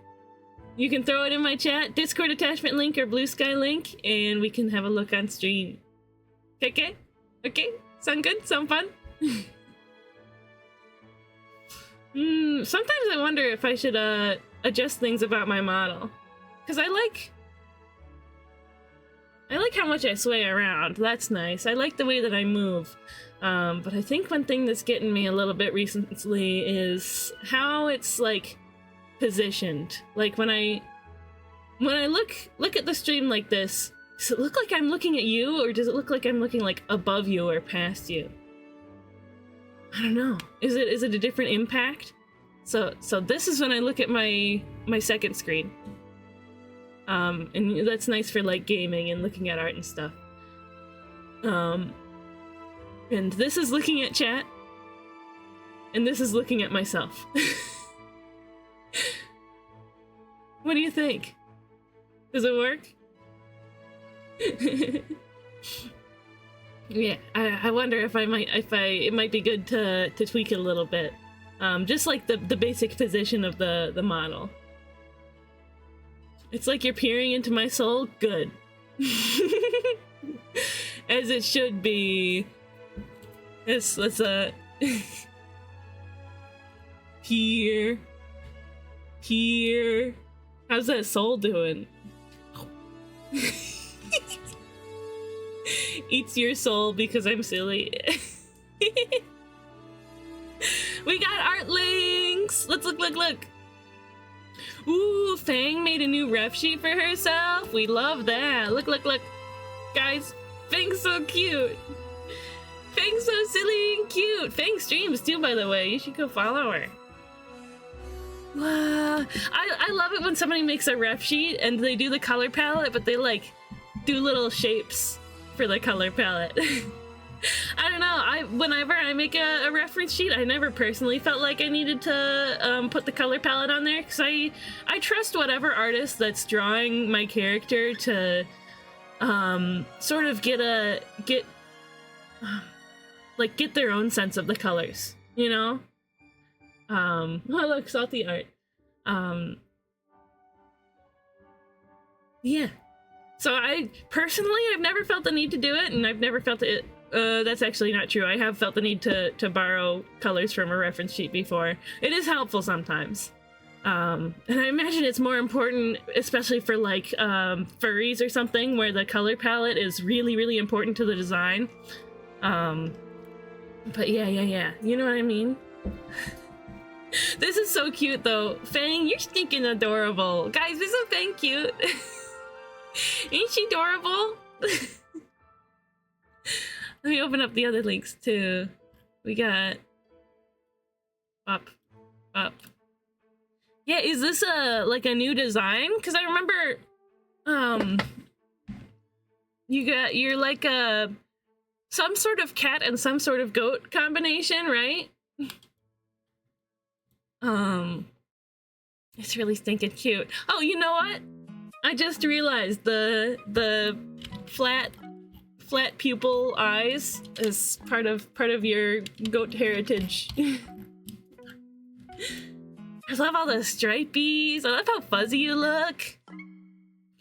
You can throw it in my chat, Discord attachment link or Blue Sky link, and we can have a look on stream. Okay? Okay? Sound good? Sound fun? Sometimes I wonder if I should adjust things about my model. Because I like how much I sway around. That's nice. I like the way that I move. But I think one thing that's getting me a little bit recently is how it's like positioned. Like when I look at the stream like this, does it look like I'm looking at you, or does it look like I'm looking like above you or past you? I don't know. Is it a different impact? So this is when I look at my second screen. And that's nice for like gaming and looking at art and stuff. And this is looking at chat. And this is looking at myself. What do you think? Does it work? Yeah, I wonder if it might be good to tweak it a little bit. Just like the basic position of the model. It's like you're peering into my soul. Good. As it should be. Let's here. How's that soul doing? Eats your soul because I'm silly. We got art links. Let's look. Ooh, Fang made a new ref sheet for herself. We love that. Look. Guys, Fang's so cute. Fang's so silly and cute. Fang streams too, by the way. You should go follow her. Wow. I love it when somebody makes a ref sheet and they do the color palette, but they like do little shapes for the color palette. I don't know. Whenever I make a reference sheet, I never personally felt like I needed to put the color palette on there, because I trust whatever artist that's drawing my character to sort of get their own sense of the colors, you know? Oh look, salty art. Yeah. So I've never felt the need to do it, and I've never felt it. That's actually not true. I have felt the need to borrow colors from a reference sheet before. It is helpful sometimes. And I imagine it's more important, especially for like furries or something, where the color palette is really, really important to the design. But yeah. You know what I mean? This is so cute though. Fang, you're stinking adorable. Guys, isn't Fang cute? Ain't she adorable? Let me open up the other links too. We got up. Yeah, is this like a new design? Because I remember you're like some sort of cat and some sort of goat combination, right? It's really stinking cute. Oh, you know what? I just realized the flat pupil eyes is part of your goat heritage. I love all the stripies. I love how fuzzy you look.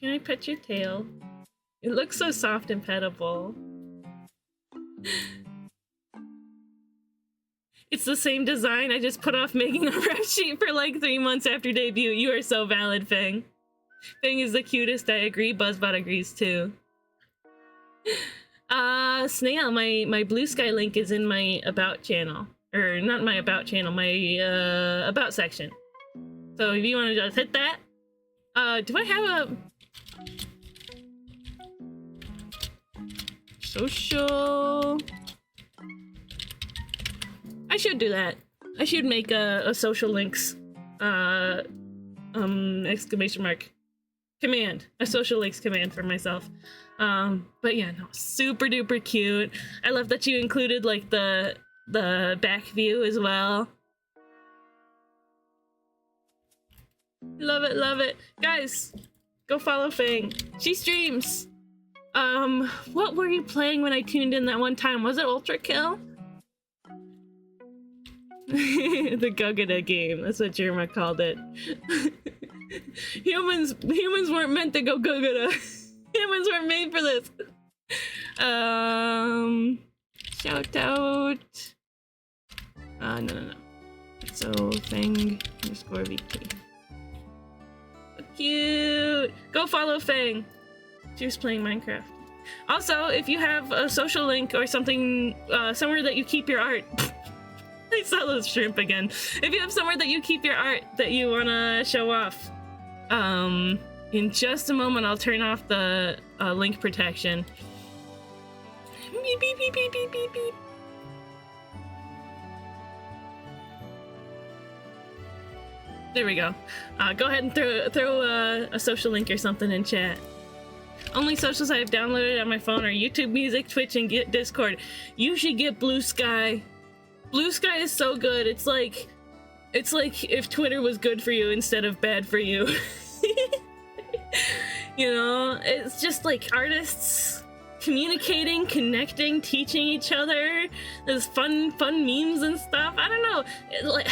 Can I pet your tail? It looks so soft and petable. It's the same design. I just put off making a ref sheet for like 3 months after debut. You are so valid, Fang. Fang is the cutest, I agree. Buzzbot agrees too. Snail, my Blue Sky link is in my About channel. Or not my About channel, my About section. So if you want to just hit that. Do I have a... social... I should do that. I should make a social links exclamation mark command, a social links command for myself. But yeah, no, super duper cute. I love that you included like the back view as well. Love it. Guys, go follow Fang. She streams. What were you playing when I tuned in that one time? Was it Ultra Kill? The Gugada game, that's what Jerma called it. humans weren't meant to go Gugada. Humans weren't made for this. Shout out. No. So Fang _VK. Cute. Go follow Fang. She was playing Minecraft. Also, if you have a social link or something, somewhere that you keep your art. I saw those shrimp again. If you have somewhere that you keep your art that you want to show off, in just a moment I'll turn off the link protection. Beep, beep, beep, beep, beep, beep, beep. There we go. Go ahead and throw a social link or something in chat. Only socials I have downloaded on my phone are YouTube Music, Twitch, and Discord. You should get Blue Sky. Blue Sky is so good. It's like if Twitter was good for you instead of bad for you. You know, it's just like artists communicating, connecting, teaching each other. There's fun memes and stuff. I don't know. Like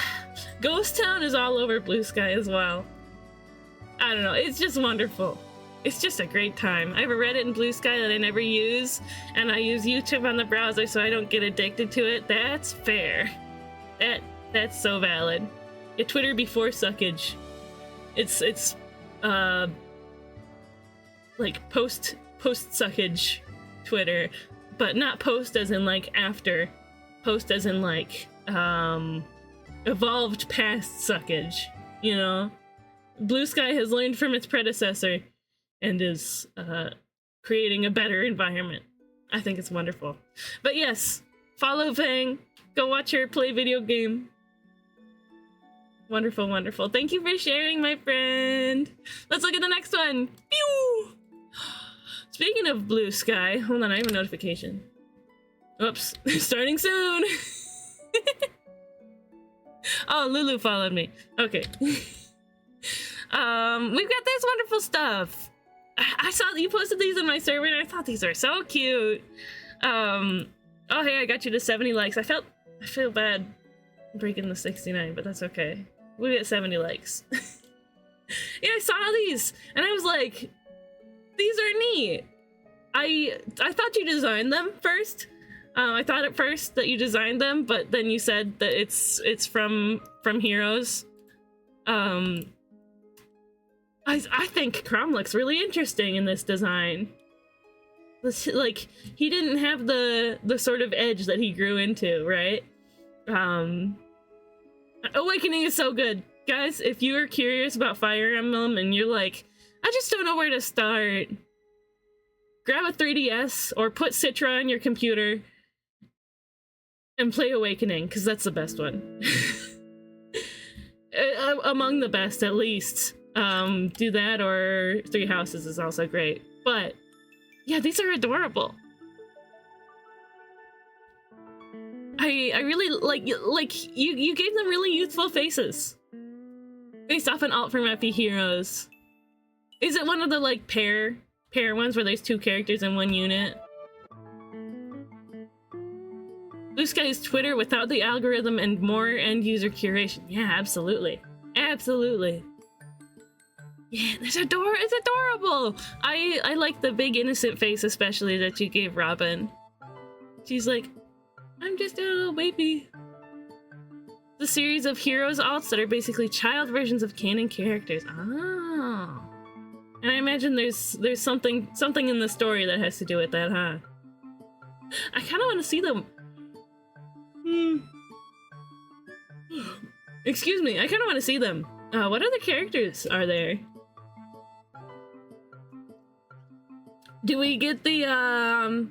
Ghost Town is all over Blue Sky as well. I don't know. It's just wonderful. It's just a great time. I have a Reddit and Blue Sky that I never use, and I use YouTube on the browser so I don't get addicted to it. That's fair. That's so valid. Yeah, Twitter before suckage. It's like post suckage Twitter, but not post as in like after. Post as in like evolved past suckage, you know? Blue Sky has learned from its predecessor and is creating a better environment. I think it's wonderful. But yes, follow Fang. Go watch her play video game. Wonderful, wonderful. Thank you for sharing, my friend. Let's look at the next one. Pew! Speaking of Blue Sky, hold on, I have a notification. Oops, starting soon. Oh, Lulu followed me. Okay. We've got this wonderful stuff. I saw that you posted these in my server and I thought these are so cute. Oh hey, I got you to 70 likes. I feel bad breaking the 69, but that's okay. We get 70 likes. Yeah, I saw these and I was like, these are neat. I thought you designed them first. I thought at first that you designed them, but then you said that it's from Heroes. I think Crom looks really interesting in this design. Like, he didn't have the sort of edge that he grew into, right? Awakening is so good. Guys, if you are curious about Fire Emblem and you're like, I just don't know where to start, grab a 3DS or put Citra on your computer and play Awakening, because that's the best one. Among the best, at least. Do that, or Three Houses is also great. But yeah, these are adorable. I really like you gave them really youthful faces. Based off an alt from Epi Heroes. Is it one of the like pair ones where there's two characters in one unit? Blue Sky's Twitter without the algorithm and more end user curation. Yeah, absolutely. Absolutely. Yeah, it's adorable. I like the big innocent face especially that you gave Robin. She's like, I'm just a little baby. The series of heroes alts that are basically child versions of canon characters. Oh. And I imagine there's something in the story that has to do with that, huh? I kind of want to see them. Excuse me, I kind of want to see them. What other characters are there? Do we get the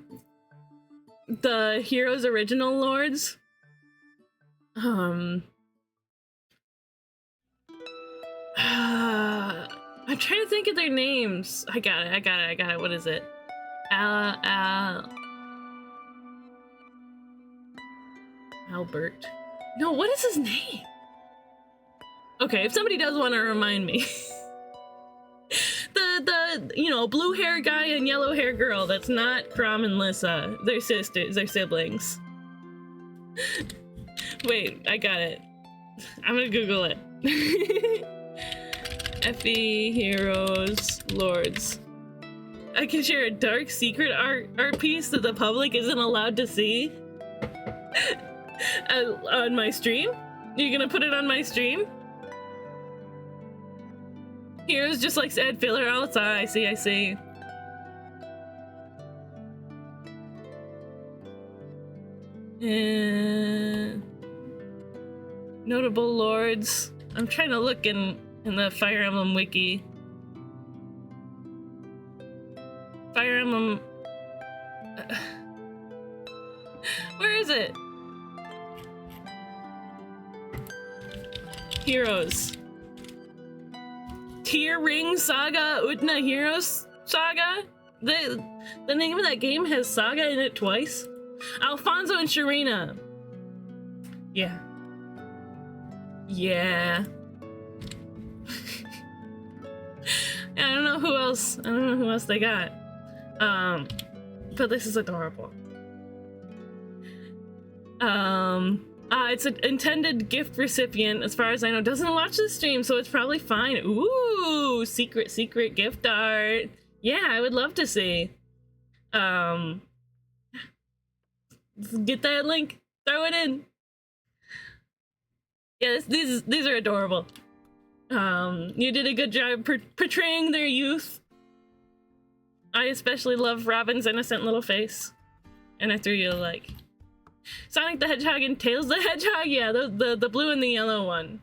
Heroes original lords? I'm trying to think of their names. I got it. What is it? Albert. No, what is his name? Okay, if somebody does want to remind me. the blue hair guy and yellow hair girl, that's not Crom and Lissa. They're sisters, they're siblings. Wait, I got it. I'm gonna Google it. Epi Heroes Lords. I can share a dark secret art piece that the public isn't allowed to see on my stream? You're gonna put it on my stream? Heroes just like sad filler all the time. I see. Notable lords. I'm trying to look in the Fire Emblem wiki. Fire Emblem. Where is it? Heroes. Tear Ring Saga Utna Heroes Saga? The name of that game has saga in it twice. Alfonso and Sharina. Yeah. Yeah. I don't know who else they got. But this is adorable. It's an intended gift recipient, as far as I know, doesn't watch the stream, so it's probably fine. Ooh, secret gift art. Yeah, I would love to see. Get that link, throw it in. Yeah, these are adorable. You did a good job portraying their youth. I especially love Robin's innocent little face. And I threw you a like. Sonic the Hedgehog and Tails the Hedgehog? Yeah, the blue and the yellow one.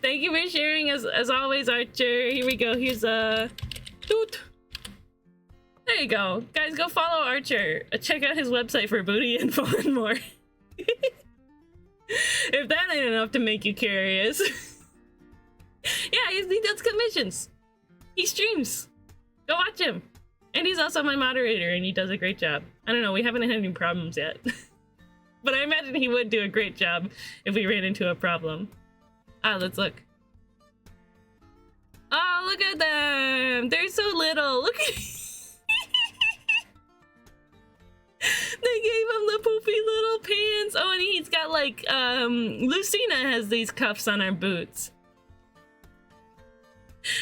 Thank you for sharing as always, Archer. Here we go. Here's a doot. There you go. Guys, go follow Archer. Check out his website for booty info and more. If that ain't enough to make you curious. Yeah, he does commissions. He streams. Go watch him. And he's also my moderator, and he does a great job. I don't know, we haven't had any problems yet. But I imagine he would do a great job if we ran into a problem. Let's look. Oh, look at them! They're so little! Look at They gave him the poofy little pants! Oh, and he's got like, Lucina has these cuffs on her boots.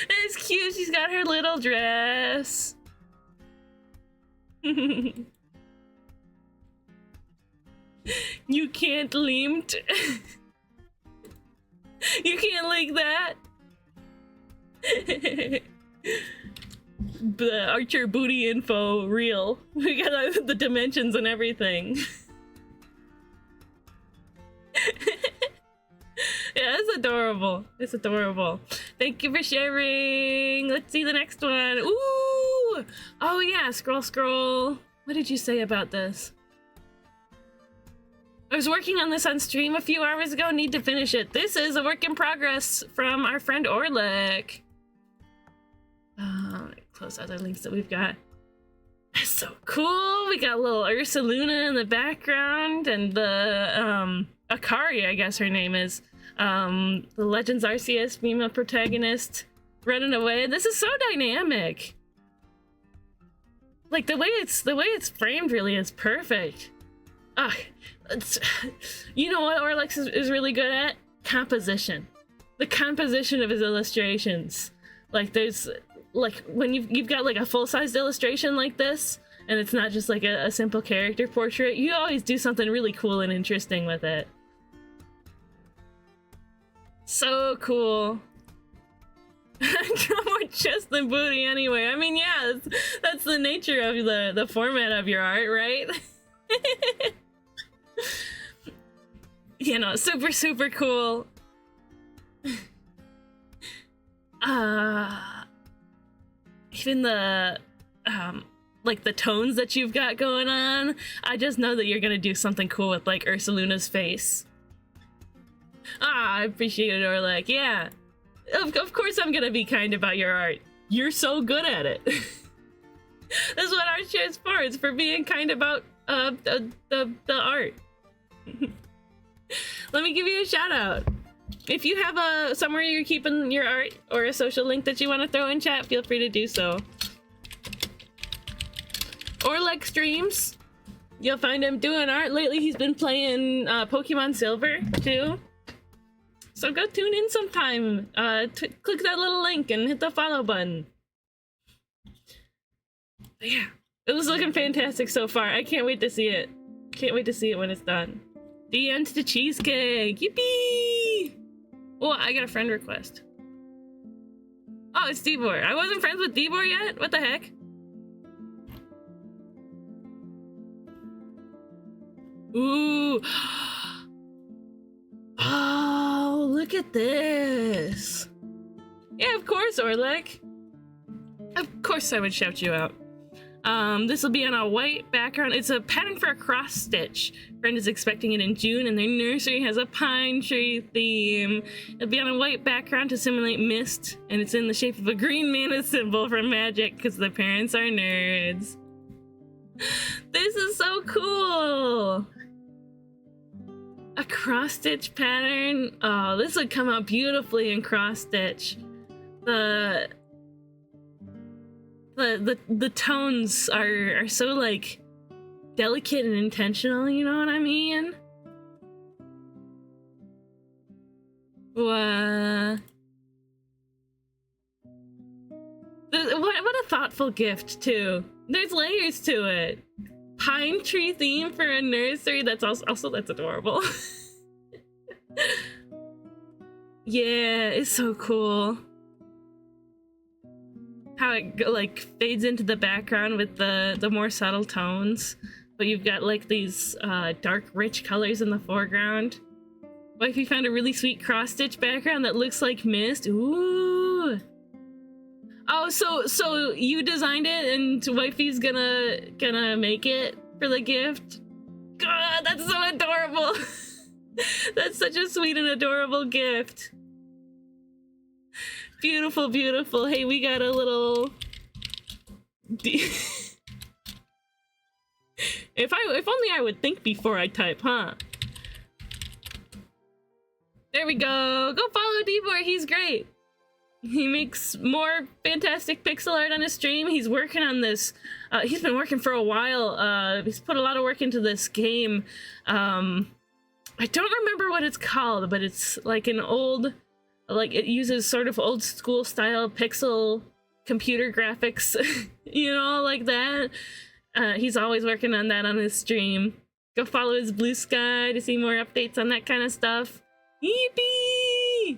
It's cute, she's got her little dress. You can't limt. You can't like that. The Archer booty info real. We got the dimensions and everything. Yeah, it's adorable. It's adorable. Thank you for sharing. Let's see the next one. Ooh! Ooh! Oh yeah, scroll. What did you say about this? I was working on this on stream a few hours ago, need to finish it. This is a work in progress from our friend Orlick. Close other links that we've got. That's so cool. We got little Ursaluna in the background and the Akari, I guess her name is. The Legends Arceus female protagonist running away. This is so dynamic. Like the way it's framed really is perfect. You know what Orlex is really good at? Composition. The composition of his illustrations. Like there's like when you've got like a full-sized illustration like this, and it's not just like a simple character portrait, you always do something really cool and interesting with it. So cool. Draw more chest than booty anyway. I mean, yeah, that's the nature of the format of your art, right? You know, super cool. Even the like the tones that you've got going on, I just know that you're gonna do something cool with like Ursaluna's face. I appreciate it, Orlick. Yeah, of course I'm gonna be kind about your art. You're so good at it. That's what art share is for. It's for being kind about the art. Let me give you a shout out. If you have somewhere you're keeping your art or a social link that you want to throw in chat, feel free to do so. Or like streams, you'll find him doing art. Lately he's been playing Pokemon Silver too. So go tune in sometime. Click that little link and hit the follow button. But yeah, it was looking fantastic so far. I can't wait to see it. Can't wait to see it when it's done. The end to cheesecake. Yippee! Oh, I got a friend request. Oh, it's Debor. I wasn't friends with Debor yet? What the heck? Ooh. Oh, look at this. Yeah, of course, Orlick. Of course I would shout you out. This will be on a white background. It's a pattern for a cross stitch. Friend is expecting it in June, and their nursery has a pine tree theme. It'll be on a white background to simulate mist, and it's in the shape of a green mana symbol from Magic because the parents are nerds. This is so cool. A cross stitch pattern. Oh, this would come out beautifully in cross stitch. The tones are so like delicate and intentional, you know what I mean? What a thoughtful gift too. There's layers to it. Pine tree theme for a nursery. That's also that's adorable. Yeah, it's so cool. How it like fades into the background with the more subtle tones, but you've got like these dark rich colors in the foreground. Wifey found a really sweet cross stitch background that looks like mist. Ooh. Oh, so you designed it and Wifey's gonna make it for the gift? God, that's so adorable. That's such a sweet and adorable gift. Beautiful, beautiful. Hey, we got a little... If only I would think before I type, huh? There we go. Go follow Debor. He's great. He makes more fantastic pixel art on his stream. He's working on this. He's been working for a while. He's put a lot of work into this game. I don't remember what it's called, but it's like an old... Like, it uses sort of old school style pixel computer graphics, you know, like that. He's always working on that on his stream. Go follow his Blue Sky to see more updates on that kind of stuff. Yippee!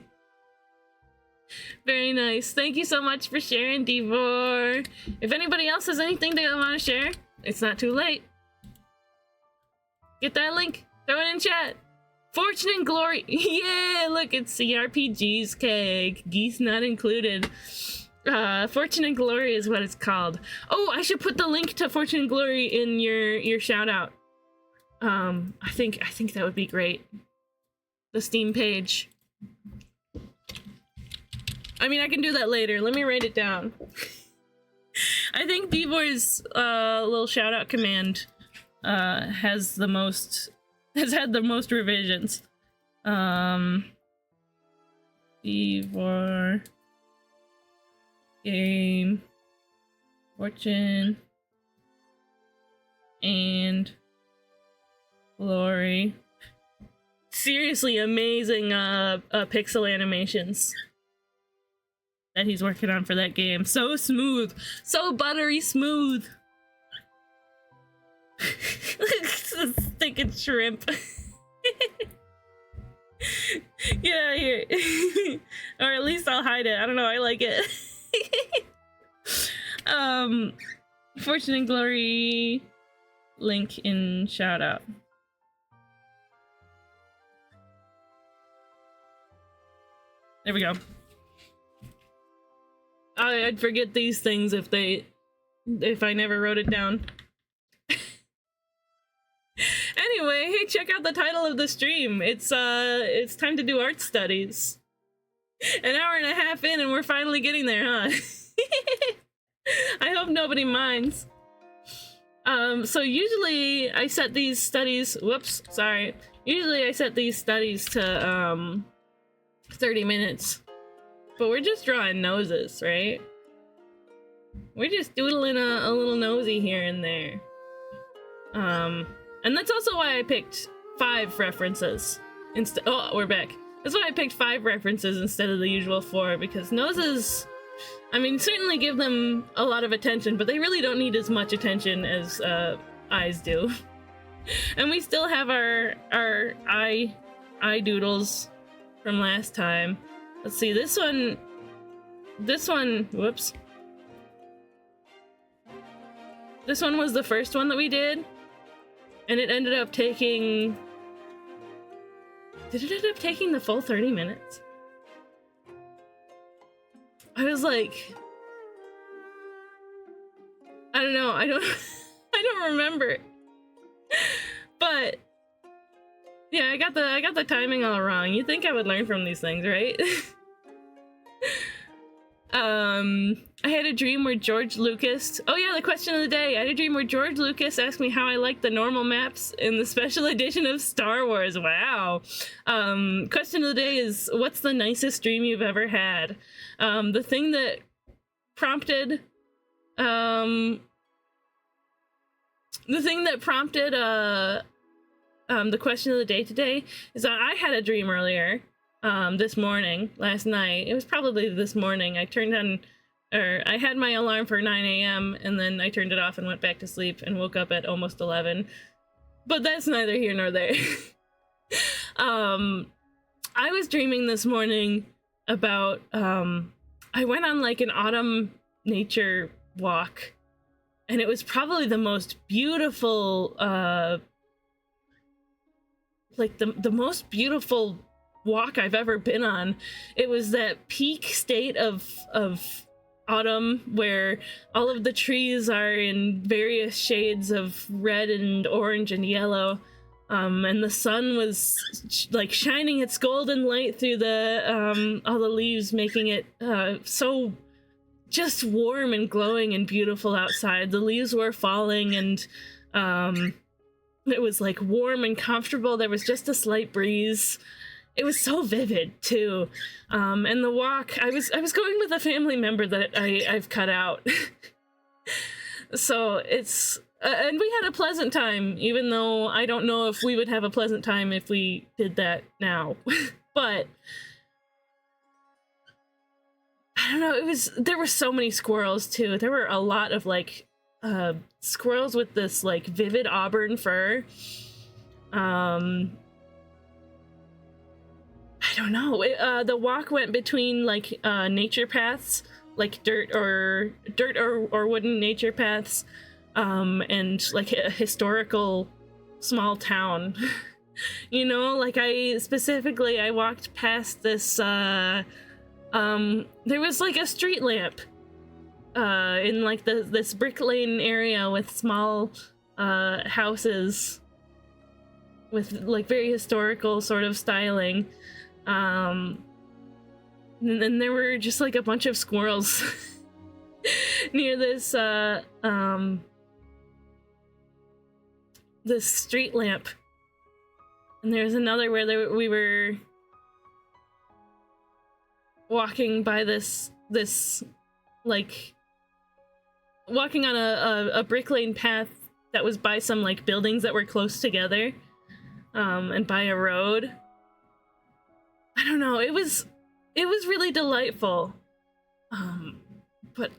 Very nice. Thank you so much for sharing, Debor. If anybody else has anything they want to share, it's not too late. Get that link. Throw it in chat. Fortune and Glory. Yeah, look, it's CRPG's cake. Geese not included. Fortune and Glory is what it's called. Oh, I should put the link to Fortune and Glory in your shout out. I think that would be great. The Steam page. I mean, I can do that later. Let me write it down. I think Beevor's little shout out command has had the most revisions. Beevor game Fortune and Glory. Seriously amazing pixel animations that he's working on for that game. So smooth, so buttery smooth. Stinking shrimp. Yeah, here. Or at least I'll hide it. I don't know, I like it. Fortune and Glory link in shout out. There we go. I'd forget these things if I never wrote it down. Anyway, hey, check out the title of the stream. It's time to do art studies. An hour and a half in and we're finally getting there, huh? I hope nobody minds. So usually I set these studies, usually I set these studies to 30 minutes. But we're just drawing noses, right? We're just doodling a little nosy here and there. And that's also why I picked 5 references instead. Oh, we're back. That's why I picked 5 references instead of the usual 4, because noses, I mean, certainly give them a lot of attention, but they really don't need as much attention as eyes do. And we still have our eye doodles from last time. Let's see, this one, whoops. This one was the first one that we did, and it ended up taking... Did it end up taking the full 30 minutes? I was like... I don't know, I don't remember. But... yeah, I got the timing all wrong. You'd think I would learn from these things, right? I had a dream where George Lucas... Oh yeah, the question of the day. I had a dream where George Lucas asked me how I liked the normal maps in the special edition of Star Wars. Wow. Question of the day is, what's the nicest dream you've ever had? The thing that prompted... the question of the day today is that I had a dream earlier, this morning, last night. It was probably this morning. I had my alarm for 9 a.m. and then I turned it off and went back to sleep and woke up at almost 11. But that's neither here nor there. I was dreaming this morning about, I went on like an autumn nature walk, and it was probably the most beautiful, like the most beautiful walk I've ever been on. It was that peak state of autumn where all of the trees are in various shades of red and orange and yellow, and the sun was like shining its golden light through the all the leaves, making it so just warm and glowing and beautiful outside. The leaves were falling, and it was like warm and comfortable. There was just a slight breeze. It was so vivid too. And the walk, I was going with a family member that I've cut out. So it's and we had a pleasant time, even though I don't know if we would have a pleasant time if we did that now. But I don't know, there were so many squirrels too. There were a lot of like squirrels with this like vivid auburn fur. I don't know. The walk went between like nature paths, like dirt or wooden nature paths, and like a historical small town. You know, like I walked past this there was like a street lamp in like this brick lane area with small houses with like very historical sort of styling. And then there were just like a bunch of squirrels near this this street lamp. And there's another where we were walking by this like walking on a brick lane path that was by some like buildings that were close together, and by a road. I don't know, it was really delightful, but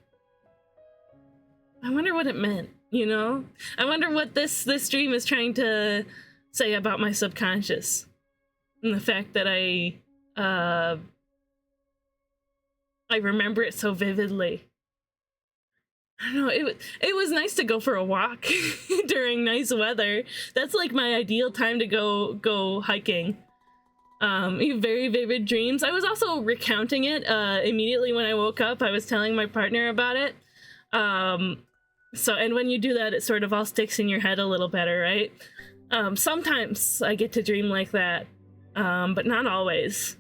I wonder what it meant, you know? I wonder what this dream is trying to say about my subconscious and the fact that I remember it so vividly. I don't know, it was nice to go for a walk during nice weather. That's like my ideal time to go hiking. Very vivid dreams. I was also recounting it immediately when I woke up. I was telling my partner about it. So, and when you do that, it sort of all sticks in your head a little better, right? Sometimes I get to dream like that, but not always.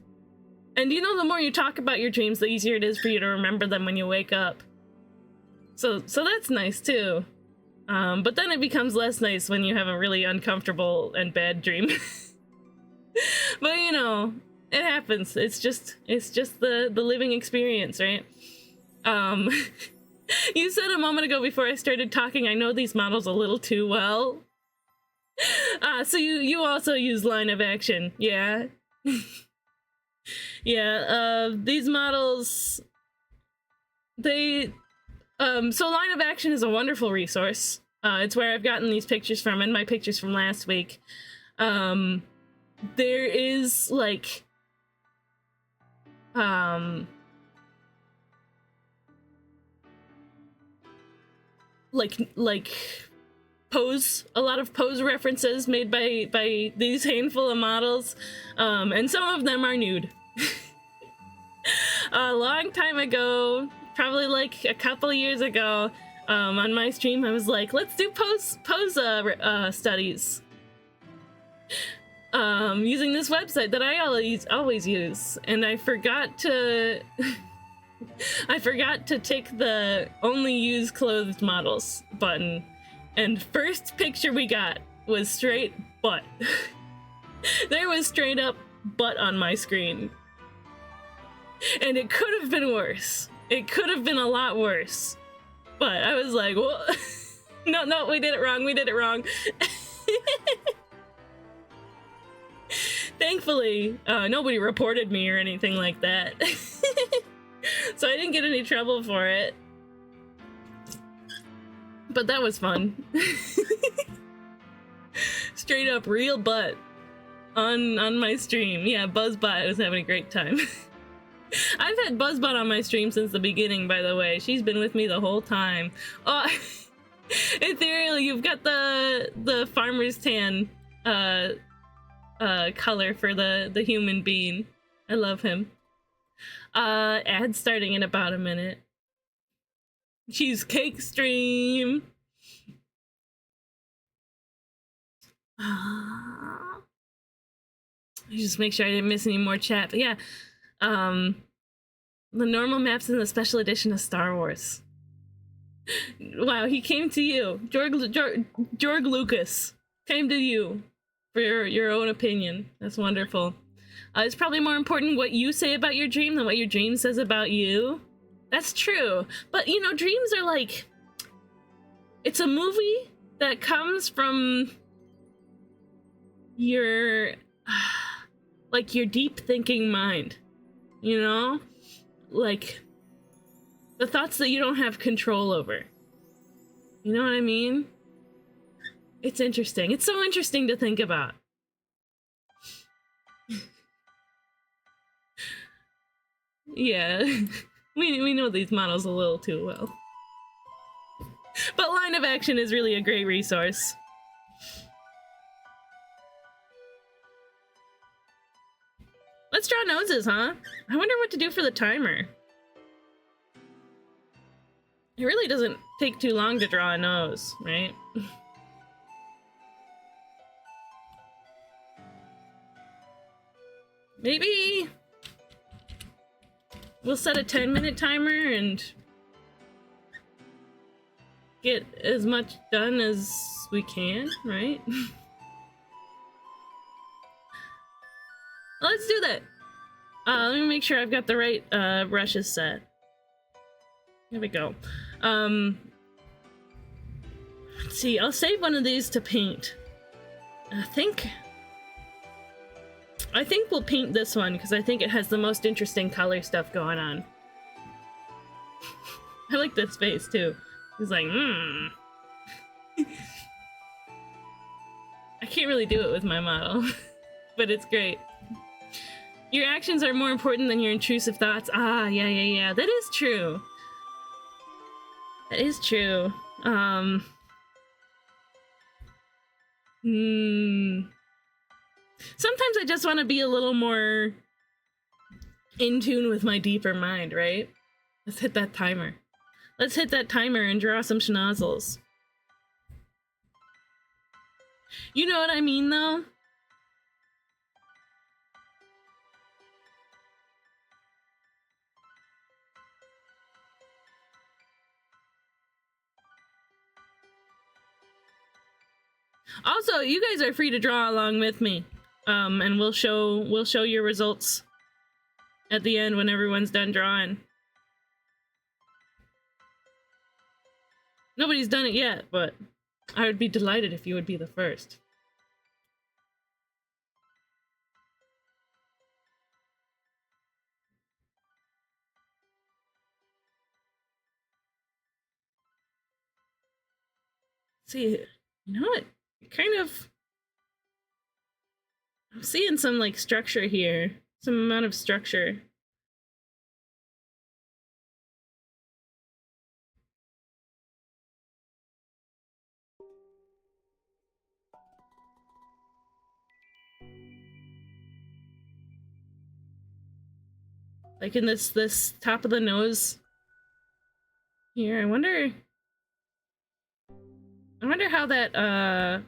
And you know, the more you talk about your dreams, the easier it is for you to remember them when you wake up. So that's nice too. But then it becomes less nice when you have a really uncomfortable and bad dream. But you know, it happens. It's just the living experience, right? You said a moment ago before I started talking, I know these models a little too well. So you also use line of action, yeah? Yeah, these models, they, so line of action is a wonderful resource. It's where I've gotten these pictures from, and my pictures from last week. There is, like, pose, a lot of pose references made by these handful of models, and some of them are nude. A long time ago, probably like a couple years ago, on my stream I was like, let's do pose studies, using this website that I always use, and I forgot to I forgot to tick the only use clothed models button, and first picture we got was straight butt. There was straight up butt on my screen. And it could have been worse. It could have been a lot worse. But I was like, well, no, we did it wrong. Thankfully, nobody reported me or anything like that. So I didn't get any trouble for it. But that was fun. Straight up real butt on my stream. Yeah, Buzzbot was having a great time. I've had Buzzbot on my stream since the beginning, by the way. She's been with me the whole time. Oh, Ethereal, you've got the farmer's tan color for the human being. I love him. Ad starting in about a minute. Cheesecake stream. Just make sure I didn't miss any more chat. But yeah, the normal maps in the special edition of Star Wars. Wow, he came to you. George Lucas came to you for your own opinion. That's wonderful. It's probably more important what you say about your dream than what your dream says about you. That's true. But, you know, dreams are like... It's a movie that comes from your... like, your deep thinking mind. You know? Like, the thoughts that you don't have control over. You know what I mean? It's interesting. It's so interesting to think about. Yeah, we know these models a little too well. But line of action is really a great resource. Let's draw noses, huh? I wonder what to do for the timer. It really doesn't take too long to draw a nose, right? Maybe we'll set a 10-minute timer and get as much done as we can, right? Let's do that. Let me make sure I've got the right brushes set. Here we go. Let's see, I'll save one of these to paint. I think we'll paint this one because I think it has the most interesting color stuff going on. I like this face too. He's like, I can't really do it with my model, but it's great. Your actions are more important than your intrusive thoughts. Ah, yeah. That is true. That is true. Sometimes I just want to be a little more in tune with my deeper mind, right? Let's hit that timer. Let's hit that timer and draw some schnozzles. You know what I mean, though? Also, you guys are free to draw along with me, and we'll show your results at the end when everyone's done drawing. Nobody's done it yet, but I would be delighted if you would be the first. See, you know what? Kind of, I'm seeing some like structure here, some amount of structure. Like in this top of the nose here. I wonder how that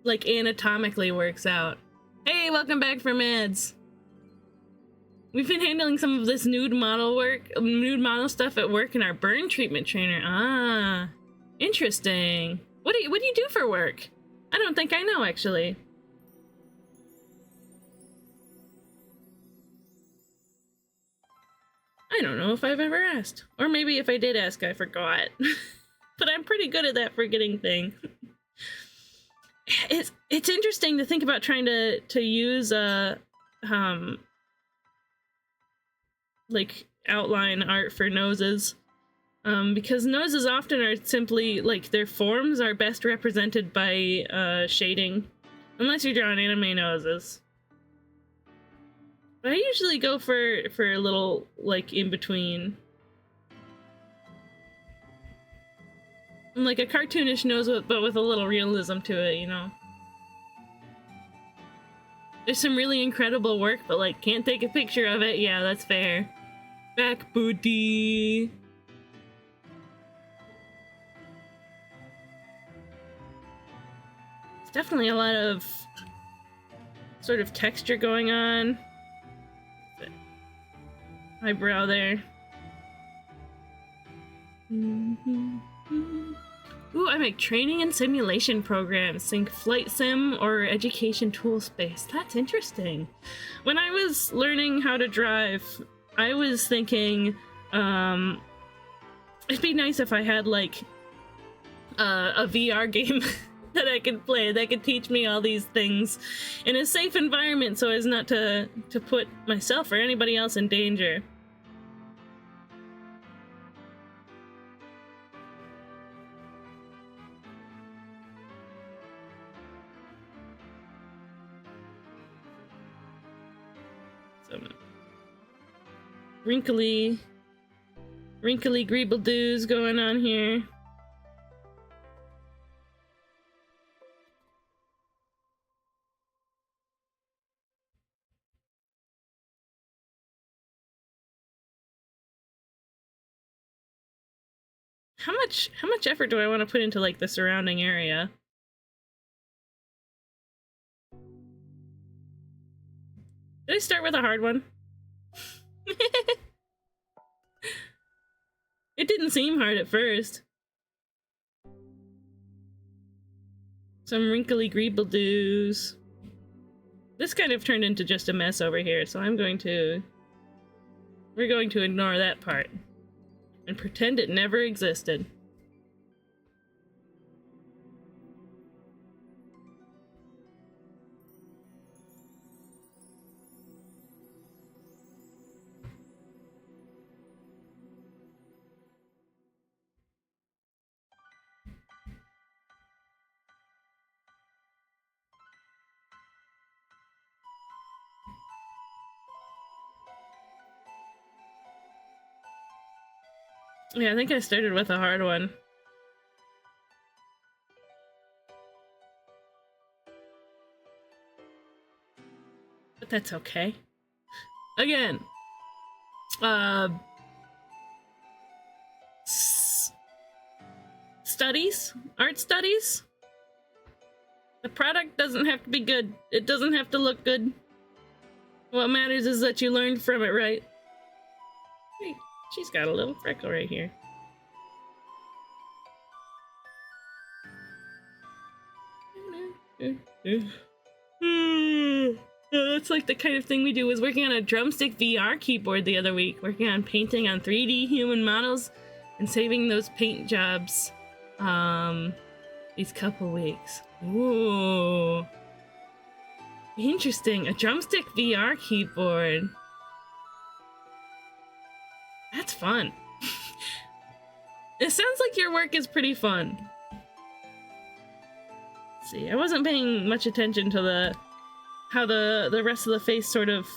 like anatomically works out. Hey, welcome back from ads. We've been handling some of this nude model stuff at work in our burn treatment trainer. Ah, interesting. What do you do for work? I don't think I know, actually. I don't know if I've ever asked. Or maybe if I did ask, I forgot. But I'm pretty good at that forgetting thing. It's interesting to think about trying to use like outline art for noses. Because noses often are simply, like, their forms are best represented by shading. Unless you're drawing anime noses. But I usually go for a little, like, in between. Like a cartoonish nose, but with a little realism to it, you know? There's some really incredible work, but, like, can't take a picture of it. Yeah, that's fair. Back booty. It's definitely a lot of sort of texture going on. Eyebrow there. Ooh, I make training and simulation programs. Think flight sim or education tool space. That's interesting. When I was learning how to drive, I was thinking it'd be nice if I had like a VR game that I could play that could teach me all these things in a safe environment so as not to put myself or anybody else in danger. Some wrinkly greeble-doos going on here. how much effort do I want to put into like the surrounding area? Did I start with a hard one? It didn't seem hard at first. Some wrinkly greeble-doos. This kind of turned into just a mess over here, so we're going to ignore that part and pretend it never existed. Yeah, I think I started with a hard one. But that's okay. Again, art studies. The product doesn't have to be good. It doesn't have to look good. What matters is that you learned from it, right? Hey, she's got a little freckle right here. That's like the kind of thing we do. Was working on a drumstick VR keyboard the other week, working on painting on 3D human models and saving those paint jobs these couple weeks. Ooh, interesting. A drumstick VR keyboard. That's fun. It sounds like your work is pretty fun. Let's see, I wasn't paying much attention to how the rest of the face sort of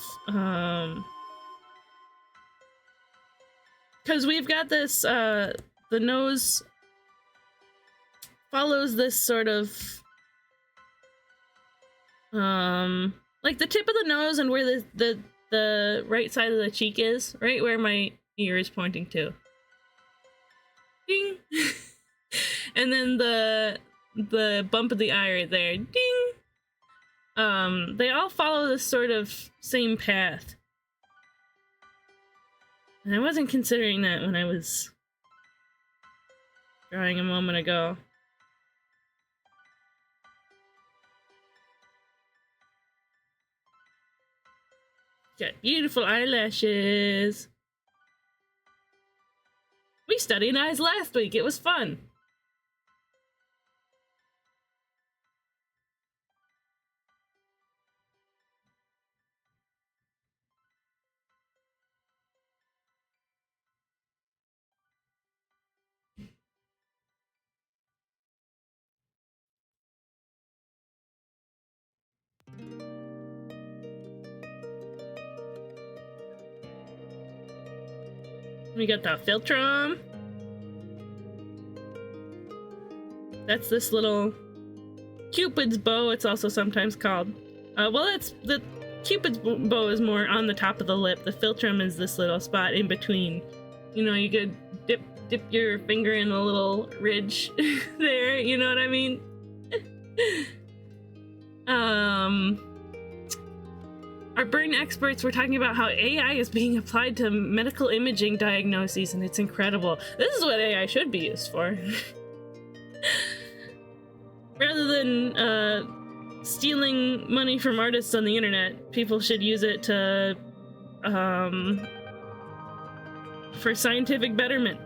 because we've got this the nose follows this sort of like the tip of the nose and where the right side of the cheek is, right where my ear is pointing to. Ding. And then the bump of the eye right there. Ding. They all follow this sort of same path. And I wasn't considering that when I was drawing a moment ago. Got beautiful eyelashes. We studied eyes last week. It was fun. We got the philtrum. That's this little Cupid's bow, it's also sometimes called. Well, that's the Cupid's bow is more on the top of the lip. The philtrum is this little spot in between. You know, you could dip your finger in a little ridge there, you know what I mean? Our brain experts were talking about how AI is being applied to medical imaging diagnoses, and it's incredible. This is what AI should be used for. Rather than stealing money from artists on the internet, people should use it to for scientific betterment.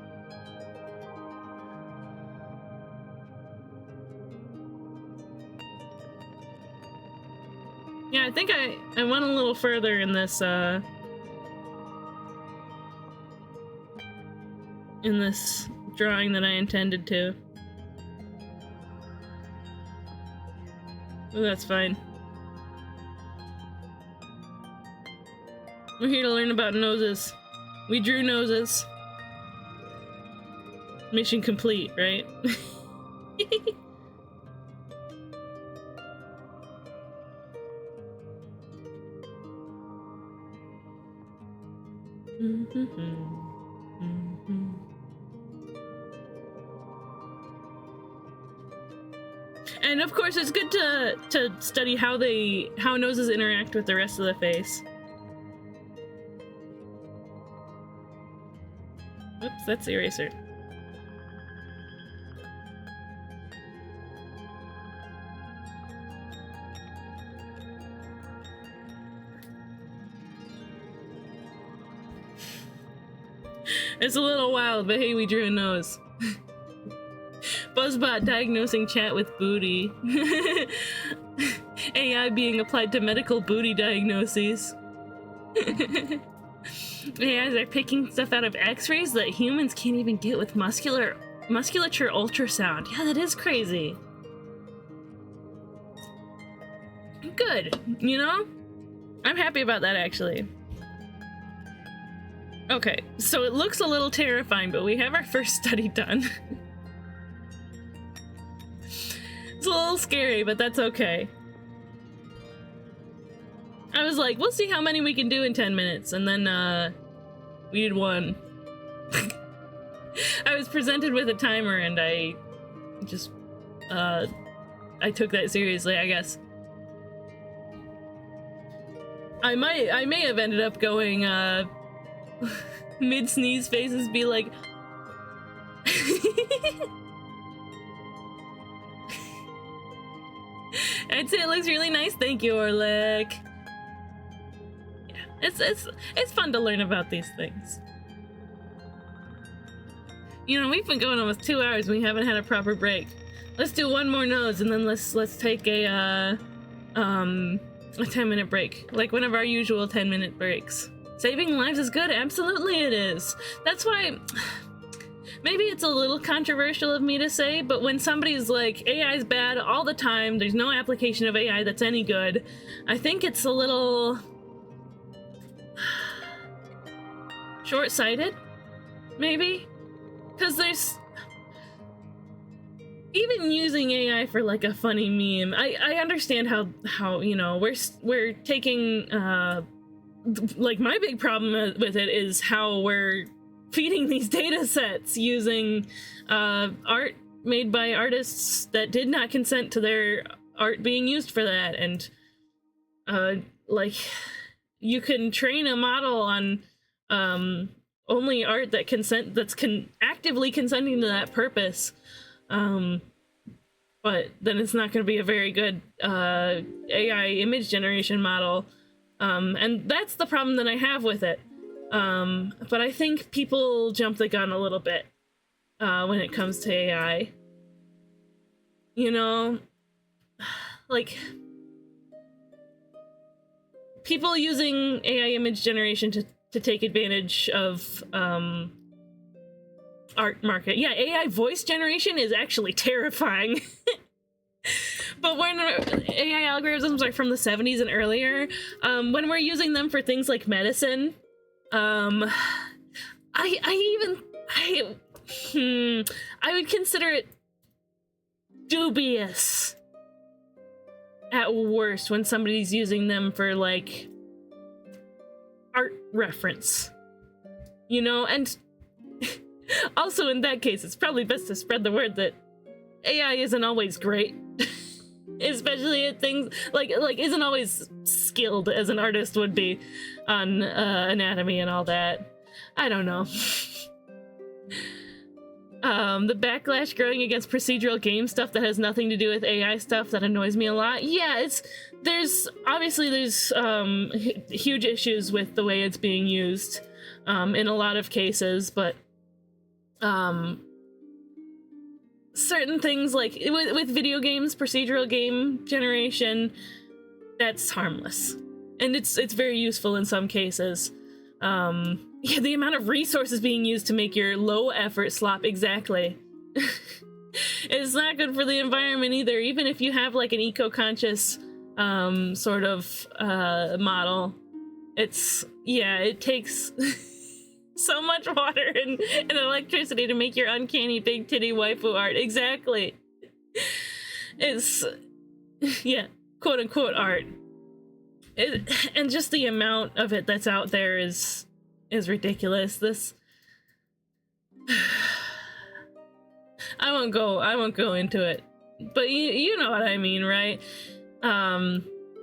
Yeah, I think I went a little further in this drawing than I intended to. Well, that's fine. We're here to learn about noses. We drew noses. Mission complete, right? And of course, it's good to study how noses interact with the rest of the face. Oops, that's the eraser. It's a little wild, but hey, we drew a nose. Buzzbot diagnosing chat with booty. AI being applied to medical booty diagnoses. AIs are picking stuff out of x-rays that humans can't even get with musculature ultrasound. Yeah, that is crazy. Good, you know? I'm happy about that, actually. Okay, so it looks a little terrifying, but we have our first study done. It's a little scary, but that's okay. I was like, we'll see how many we can do in 10 minutes, and then, we did one. I was presented with a timer, and I just, I took that seriously, I guess. I may have ended up going, mid-sneeze faces be like... I'd say it looks really nice, thank you, Orlick. Yeah, it's fun to learn about these things. You know, we've been going almost 2 hours and we haven't had a proper break. Let's do one more nose and then let's take a 10-minute break, like one of our usual 10-minute breaks. Saving lives is good, absolutely it is. That's why, maybe it's a little controversial of me to say, but when somebody's like, AI's bad all the time, there's no application of AI that's any good, I think it's a little short-sighted, maybe? Because there's, even using AI for like a funny meme, I understand how you know, we're taking, like my big problem with it is how we're feeding these data sets using art made by artists that did not consent to their art being used for that, and like you can train a model on only art that's actively consenting to that purpose, but then it's not going to be a very good AI image generation model. And that's the problem that I have with it. But I think people jump the gun a little bit when it comes to AI. You know, like, people using AI image generation to take advantage of art market. Yeah, AI voice generation is actually terrifying. But when AI algorithms are from the 70s and earlier, when we're using them for things like medicine, I would consider it dubious at worst when somebody's using them for like art reference, you know. And also in that case, it's probably best to spread the word that AI isn't always great. Especially at things like isn't always skilled as an artist would be on anatomy and all that. I don't know. The backlash growing against procedural game stuff that has nothing to do with AI stuff, that annoys me a lot. Yeah, there's huge issues with the way it's being used in a lot of cases, but certain things like with video games, procedural game generation, that's harmless, and it's very useful in some cases. Yeah, the amount of resources being used to make your low effort slop, exactly. It's not good for the environment either, even if you have like an eco-conscious sort of model. It takes so much water and electricity to make your uncanny big titty waifu art. Exactly. It's, yeah, quote unquote art. And just the amount of it that's out there is ridiculous. This, I won't go into it. but you know what I mean, right?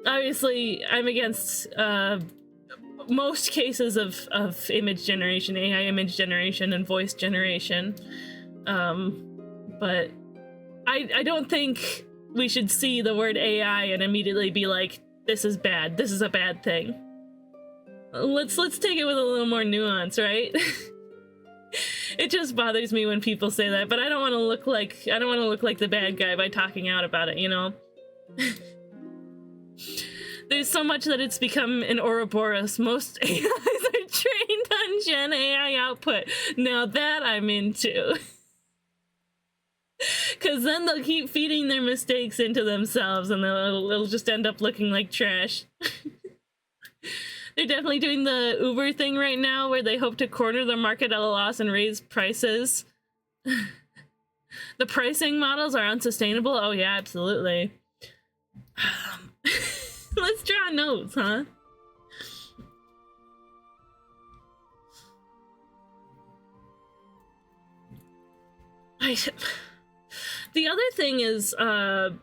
Obviously, I'm against most cases of image generation, AI image generation, and voice generation. But I don't think we should see the word AI and immediately be like, this is bad, this is a bad thing. Let's take it with a little more nuance, right? It just bothers me when people say that, but I don't want to look like the bad guy by talking out about it, you know? There's so much that it's become an Ouroboros. Most AIs are trained on Gen AI output. Now that I'm into. Because then they'll keep feeding their mistakes into themselves and it'll just end up looking like trash. They're definitely doing the Uber thing right now where they hope to corner the market at a loss and raise prices. The pricing models are unsustainable. Oh yeah, absolutely. Let's draw notes, huh? The other thing is, and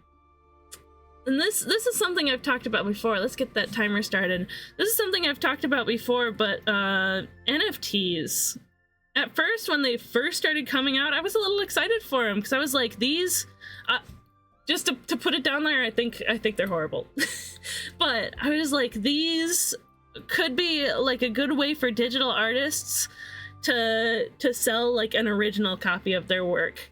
this is something I've talked about before. Let's get that timer started. This is something I've talked about before, but NFTs. At first, when they first started coming out, I was a little excited for them because I was like, these, just to put it down there, I think they're horrible. But I was like, these could be like a good way for digital artists to sell like an original copy of their work.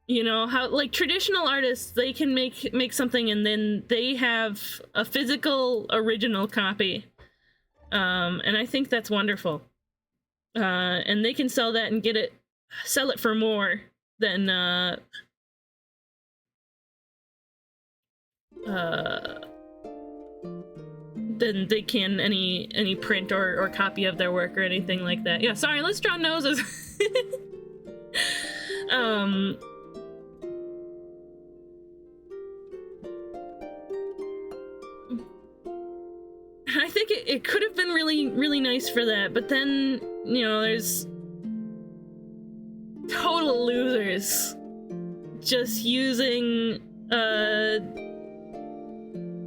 You know, how like traditional artists, they can make something and then they have a physical original copy. And I think that's wonderful. And they can sell that and sell it for more than they can any print or copy of their work or anything like that. Yeah, sorry, let's draw noses. I think it could have been really, really nice for that, but then, you know, there's total losers just using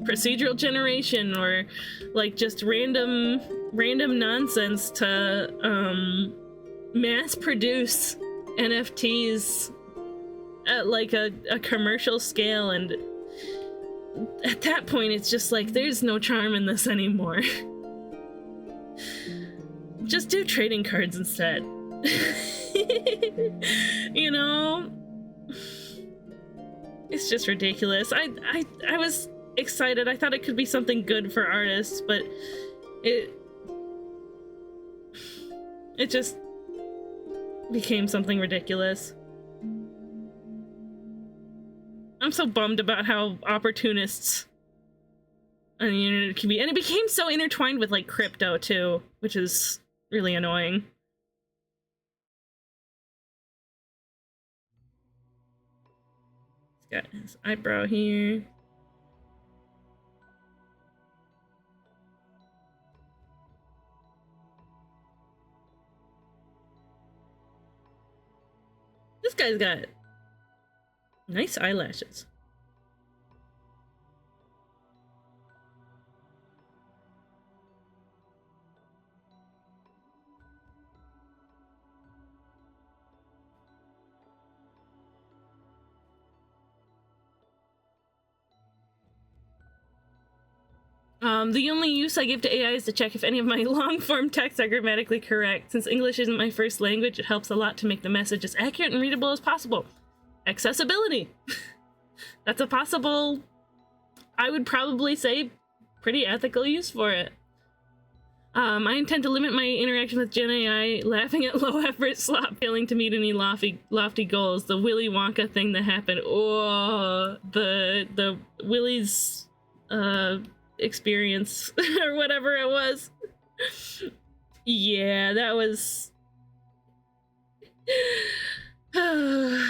procedural generation or like just random nonsense to mass produce NFTs at like a commercial scale, and at that point it's just like there's no charm in this anymore. Just do trading cards instead. You know, it's just ridiculous. I was excited. I thought it could be something good for artists, but it just became something ridiculous. I'm so bummed about how opportunists on the internet can be, and it became so intertwined with like crypto too, which is really annoying. He's got his eyebrow here. This guy's got nice eyelashes. The only use I give to AI is to check if any of my long-form texts are grammatically correct. Since English isn't my first language, it helps a lot to make the message as accurate and readable as possible. Accessibility. That's a possible, I would probably say, pretty ethical use for it. I intend to limit my interaction with Gen AI, laughing at low-effort slop, failing to meet any lofty goals. The Willy Wonka thing that happened. Oh, the Willy's experience or whatever it was. Yeah, that was an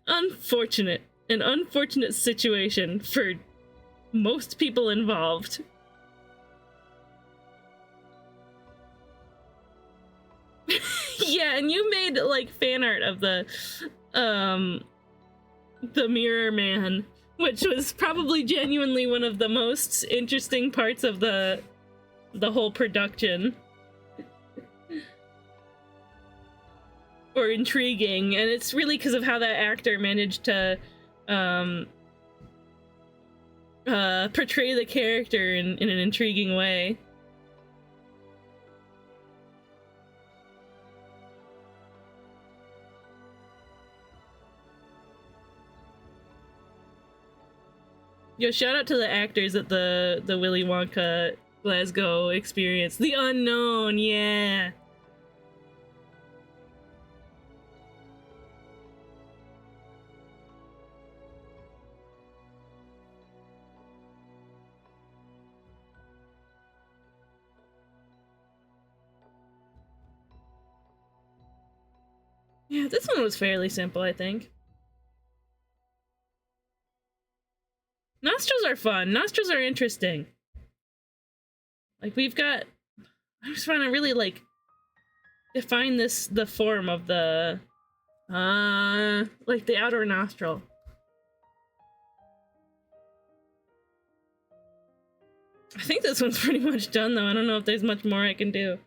unfortunate situation for most people involved. Yeah, yeah, and you made like fan art of the Mirror Man, which was probably genuinely one of the most interesting parts of the whole production. Or intriguing, and it's really because of how that actor managed to portray the character in an intriguing way. Yo, shout out to the actors at the Willy Wonka Glasgow experience. The Unknown, yeah. Yeah, this one was fairly simple, I think. Nostrils are fun. Nostrils are interesting. Like, we've got... I just want to really, like, define the form of the... like, the outer nostril. I think this one's pretty much done, though. I don't know if there's much more I can do.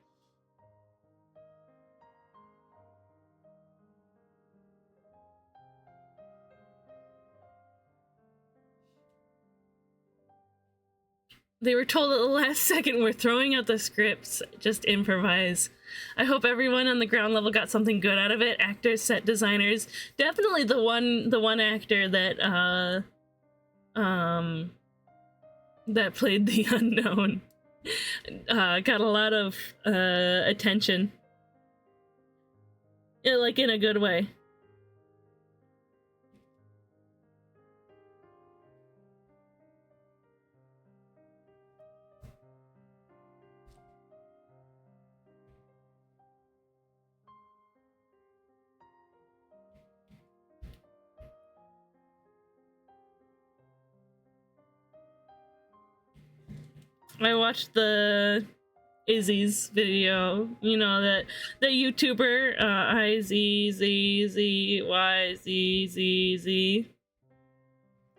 They were told at the last second, we're throwing out the scripts, just improvise. I hope everyone on the ground level got something good out of it. Actors, set designers. Definitely the one actor that that played the Unknown got a lot of attention. Yeah, like in a good way. I watched the Izzy's video, you know, that the YouTuber IZZZYZZZ.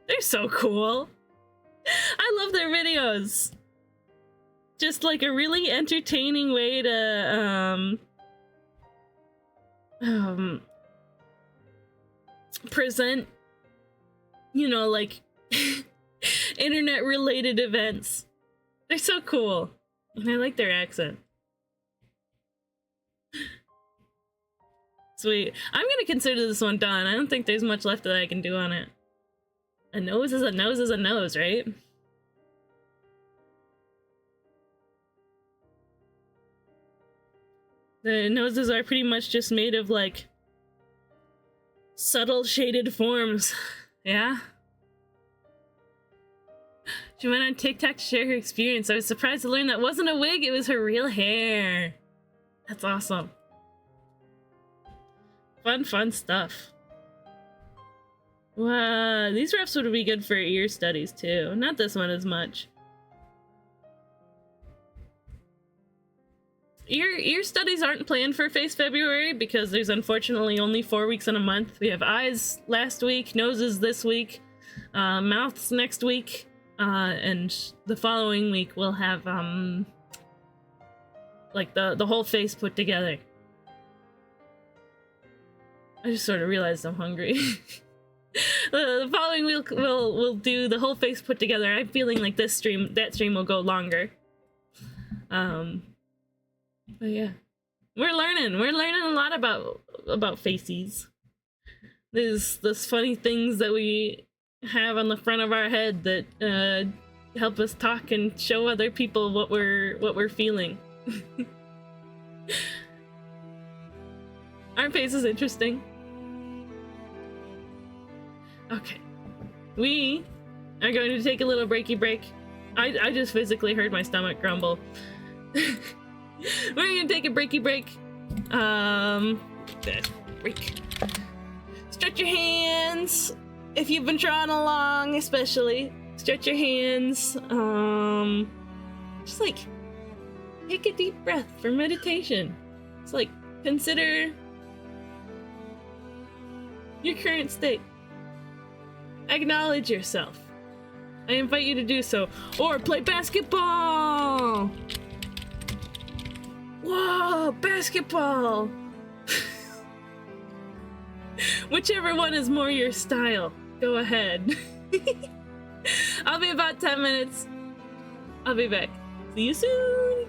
They're so cool. I love their videos. Just like a really entertaining way to present, you know, like internet related events. They're so cool, and I like their accent. Sweet. I'm gonna consider this one done. I don't think there's much left that I can do on it. A nose is a nose is a nose, right? The noses are pretty much just made of, like, subtle shaded forms. Yeah? She went on TikTok to share her experience. I was surprised to learn that wasn't a wig, it was her real hair. That's awesome. Fun stuff. Wow, these refs would be good for ear studies too. Not this one as much. Ear studies aren't planned for Face February because there's unfortunately only 4 weeks in a month. We have eyes last week, noses this week, mouths next week. And the following week we'll have, like the whole face put together. I just sort of realized I'm hungry. The following week we'll do the whole face put together. I'm feeling like that stream will go longer. But yeah. We're learning a lot about faces. There's funny things that we have on the front of our head that help us talk and show other people what we're feeling. Our face is interesting. Okay, we are going to take a little breaky break. I just physically heard my stomach grumble. We're gonna take a breaky break. Break. Stretch your hands. If you've been drawing along, especially, stretch your hands. Just like take a deep breath for meditation. It's like consider your current state. Acknowledge yourself. I invite you to do so. Or play basketball! Whoa, basketball! Whichever one is more your style. Go ahead. I'll be about 10 minutes. I'll be back. See you soon!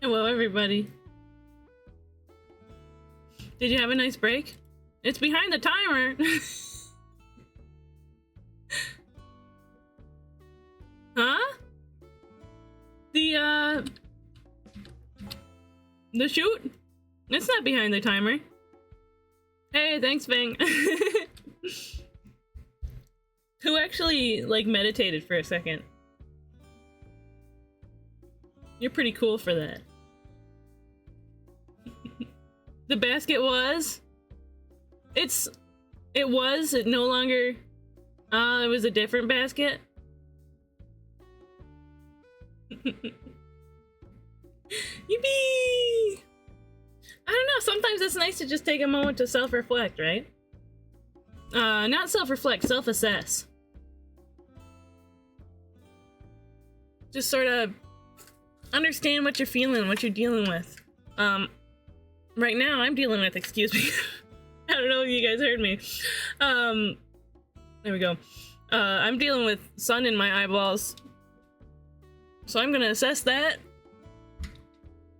Hello, everybody. Did you have a nice break? It's behind the timer. Huh? The shoot? It's not behind the timer. Hey, thanks, Bang. Who actually, like, meditated for a second? You're pretty cool for that. The basket was? It no longer, it was a different basket? Yippee! I don't know, sometimes it's nice to just take a moment to self-reflect, right? Not self-reflect, self-assess. Just sort of understand what you're feeling, what you're dealing with. Right now I'm dealing with, excuse me. I don't know if you guys heard me. There we go. I'm dealing with sun in my eyeballs. So I'm gonna assess that.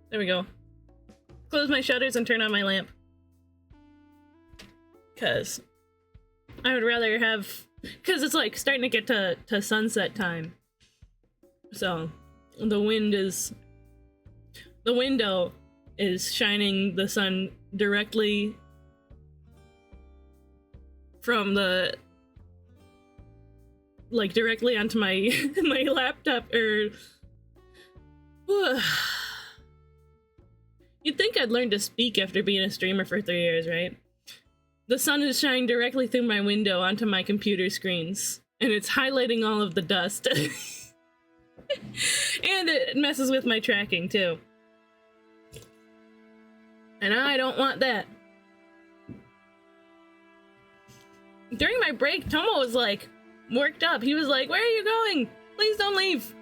There we go. Close my shutters and turn on my lamp. Cause I would rather have, cause it's like starting to get to sunset time. So the window is shining the sun directly from the, like, directly onto my my laptop, or you'd think I'd learn to speak after being a streamer for 3 years, right? The sun is shining directly through my window onto my computer screens, and it's highlighting all of the dust. And it messes with my tracking too. And I don't want that. During my break, Tomo was like worked up. He was like, "Where are you going? Please don't leave."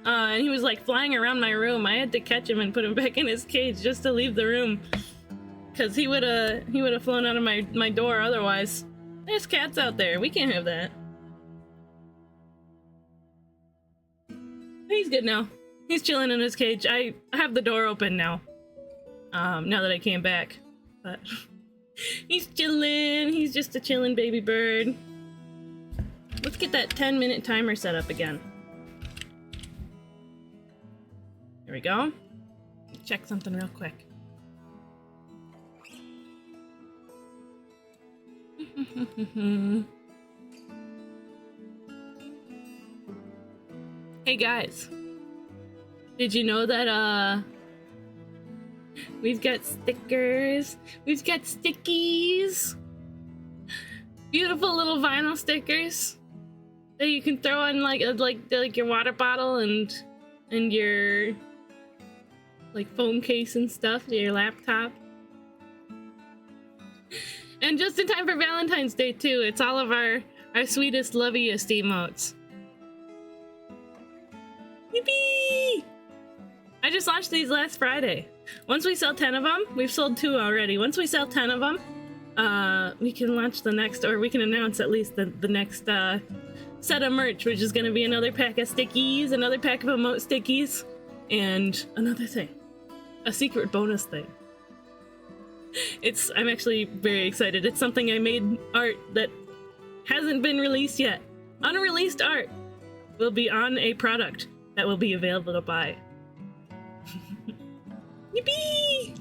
And he was like flying around my room. I had to catch him and put him back in his cage just to leave the room, cause he would have flown out of my door otherwise. There's cats out there. We can't have that. He's good now. He's chilling in his cage. I have the door open now. Now that I came back. But he's chilling. He's just a chilling baby bird. Let's get that 10-minute timer set up again. Here we go. Check something real quick. Hey guys. Did you know that we've got stickers? We've got stickies. Beautiful little vinyl stickers that you can throw on like your water bottle and your like phone case and stuff, your laptop. And just in time for Valentine's Day too. It's all of our sweetest, loviest emotes. Yippee! I just launched these last Friday. Once we sell 10 of them, we've sold 2 already. Once we sell 10 of them, we can launch the next, or we can announce at least the next set of merch, which is going to be another pack of stickies, another pack of emote stickies, and another thing. A secret bonus thing. I'm actually very excited. It's something I made art that hasn't been released yet. Unreleased art will be on a product that will be available to buy. Yippee!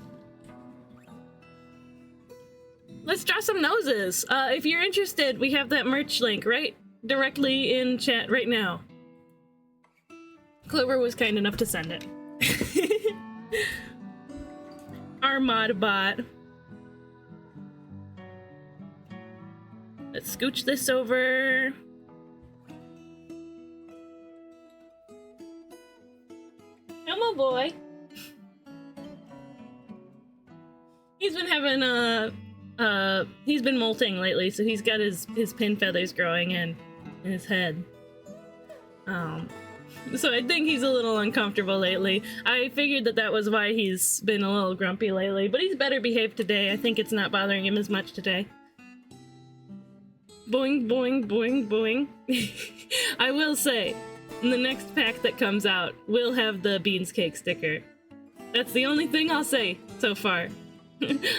Let's draw some noses. If you're interested, we have that merch link right directly in chat right now. Clover was kind enough to send it. Our mod bot. Let's scooch this over. Elmo boy. He's been having he's been molting lately, so he's got his pin feathers growing in his head. So I think he's a little uncomfortable lately. I figured that was why he's been a little grumpy lately, but he's better behaved today. I think it's not bothering him as much today. Boing, boing, boing, boing. I will say, in the next pack that comes out, we'll have the Beans Cake sticker. That's the only thing I'll say so far.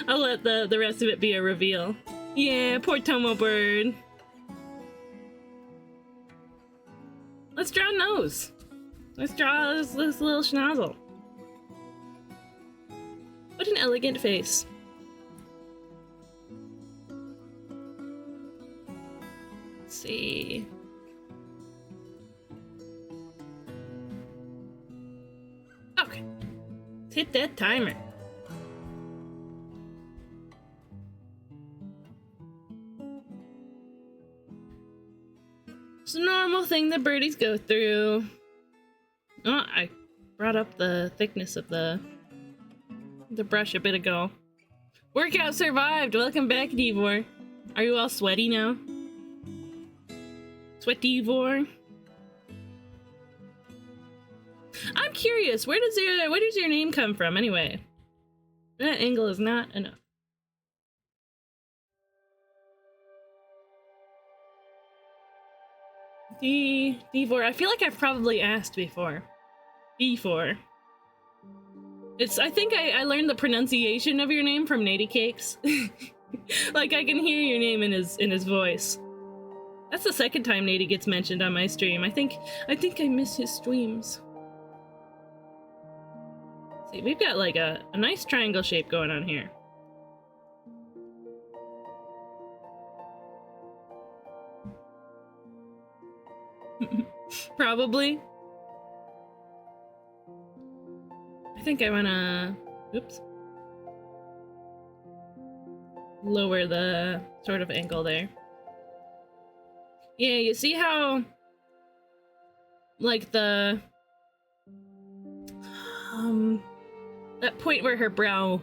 I'll let the rest of it be a reveal. Yeah, poor Tomo bird. Let's draw a nose. Let's draw this little schnozzle. What an elegant face. Let's see. Okay. Let's hit that timer. It's a normal thing that birdies go through. Oh, I brought up the thickness of the brush a bit ago. Workout survived! Welcome back, Devor. Are you all sweaty now? Sweat Devor? I'm curious, where does your name come from anyway? That angle is not enough. Devor. I feel like I've probably asked before. Before. I think I learned the pronunciation of your name from Nady Cakes. Like I can hear your name in his voice. That's the second time Nady gets mentioned on my stream. I think I miss his streams. See, we've got like a nice triangle shape going on here. Probably. I think I wanna... Oops. Lower the sort of angle there. Yeah, you see how... Like the... that point where her brow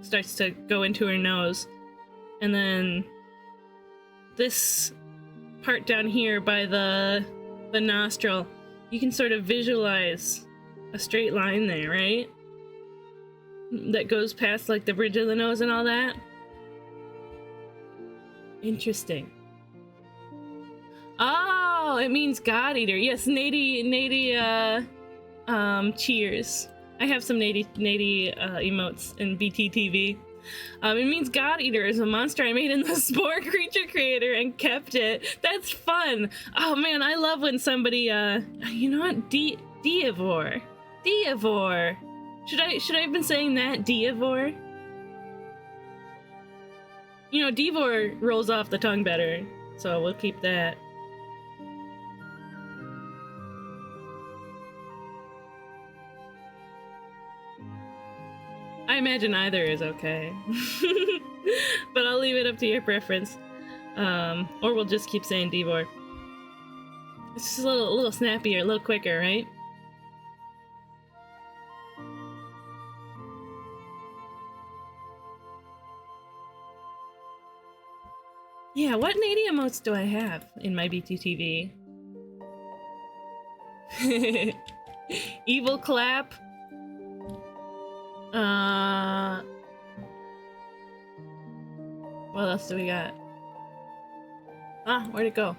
starts to go into her nose. And then... this part down here by the nostril, you can sort of visualize a straight line there, right? That goes past like the bridge of the nose and all that. Interesting. Oh, it means God Eater. Yes, Nady cheers. I have some Nady emotes in BTTV. It means God Eater is a monster I made in the Spore Creature Creator and kept it. That's fun. Oh man, I love when somebody, you know what? Diavore. Diavore. Should I have been saying that? Diavore? You know, Divor rolls off the tongue better, so we'll keep that. I imagine either is okay. But I'll leave it up to your preference. Or we'll just keep saying Divor. It's just a little snappier, a little quicker, right? Yeah, what Nady emotes do I have in my BTTV? Evil clap. What else do we got? Ah, where'd it go?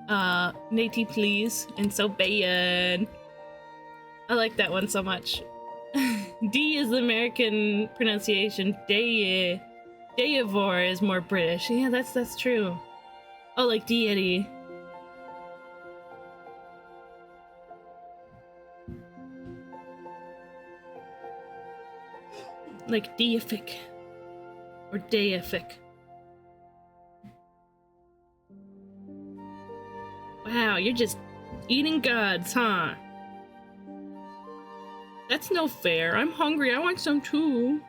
Nady please, and so bad. I like that one so much. D is the American pronunciation. Diavore is more British. Yeah, that's true. Oh, like deity. Like deific. Or deific. Wow, you're just eating gods, huh? That's no fair. I'm hungry. I want some too.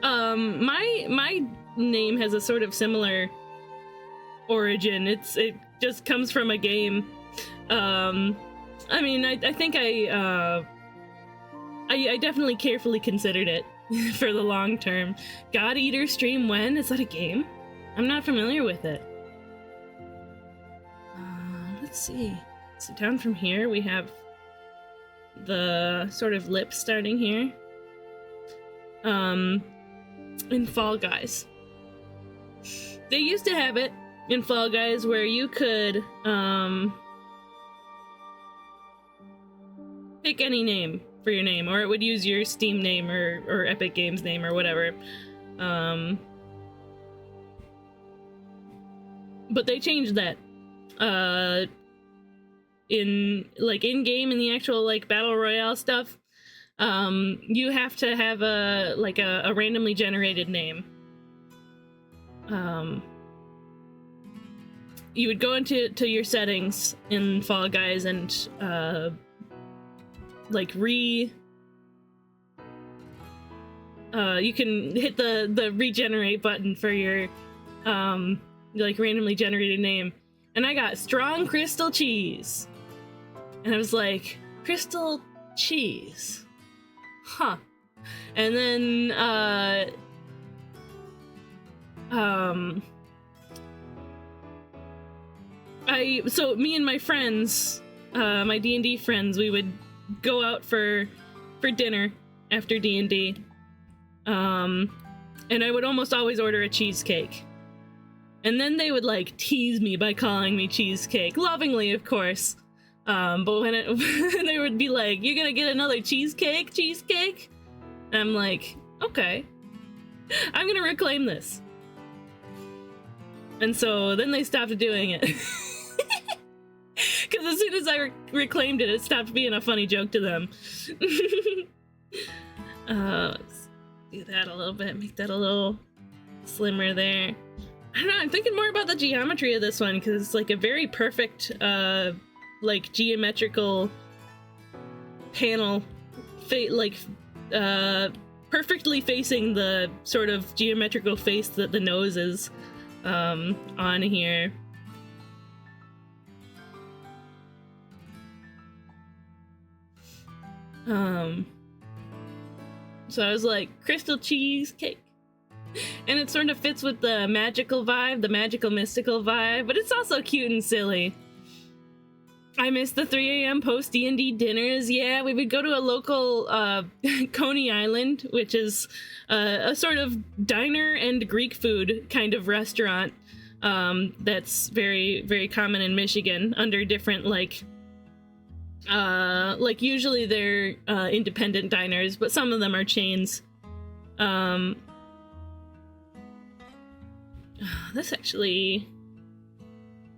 My name has a sort of similar origin. It just comes from a game. I mean, I think I definitely carefully considered it for the long term. God Eater stream when? Is that a game? I'm not familiar with it. Let's see. So down from here we have the sort of lip starting here. In Fall Guys. They used to have it in Fall Guys where you could pick any name for your name, or it would use your Steam name or Epic Games name or whatever. But they changed that. In-game in the actual like Battle Royale stuff, you have to have a randomly generated name. You would go into your settings in Fall Guys and you can hit the regenerate button for your randomly generated name, and I got Strong Crystal Cheese, and I was like, Crystal Cheese, huh? And then so me and my friends, my D&D friends, we would go out for dinner after D&D, and I would almost always order a cheesecake. And then they would like tease me by calling me Cheesecake, lovingly, of course. But when they would be like, "You're gonna get another cheesecake?" And I'm like, okay, I'm gonna reclaim this. And so then they stopped doing it. Because as soon as I reclaimed it, it stopped being a funny joke to them. Let's do that a little bit, make that a little slimmer there. I don't know, I'm thinking more about the geometry of this one, because it's like a very perfect, geometrical panel, perfectly facing the sort of geometrical face that the nose is on here. So I was like, Crystal Cheesecake. And it sort of fits with the magical vibe, the magical mystical vibe, but it's also cute and silly. I miss the 3 a.m. post D&D dinners. Yeah, we would go to a local Coney Island, which is a sort of diner and Greek food kind of restaurant That's very, very common in Michigan under different, like usually they're independent diners, but some of them are chains. This actually,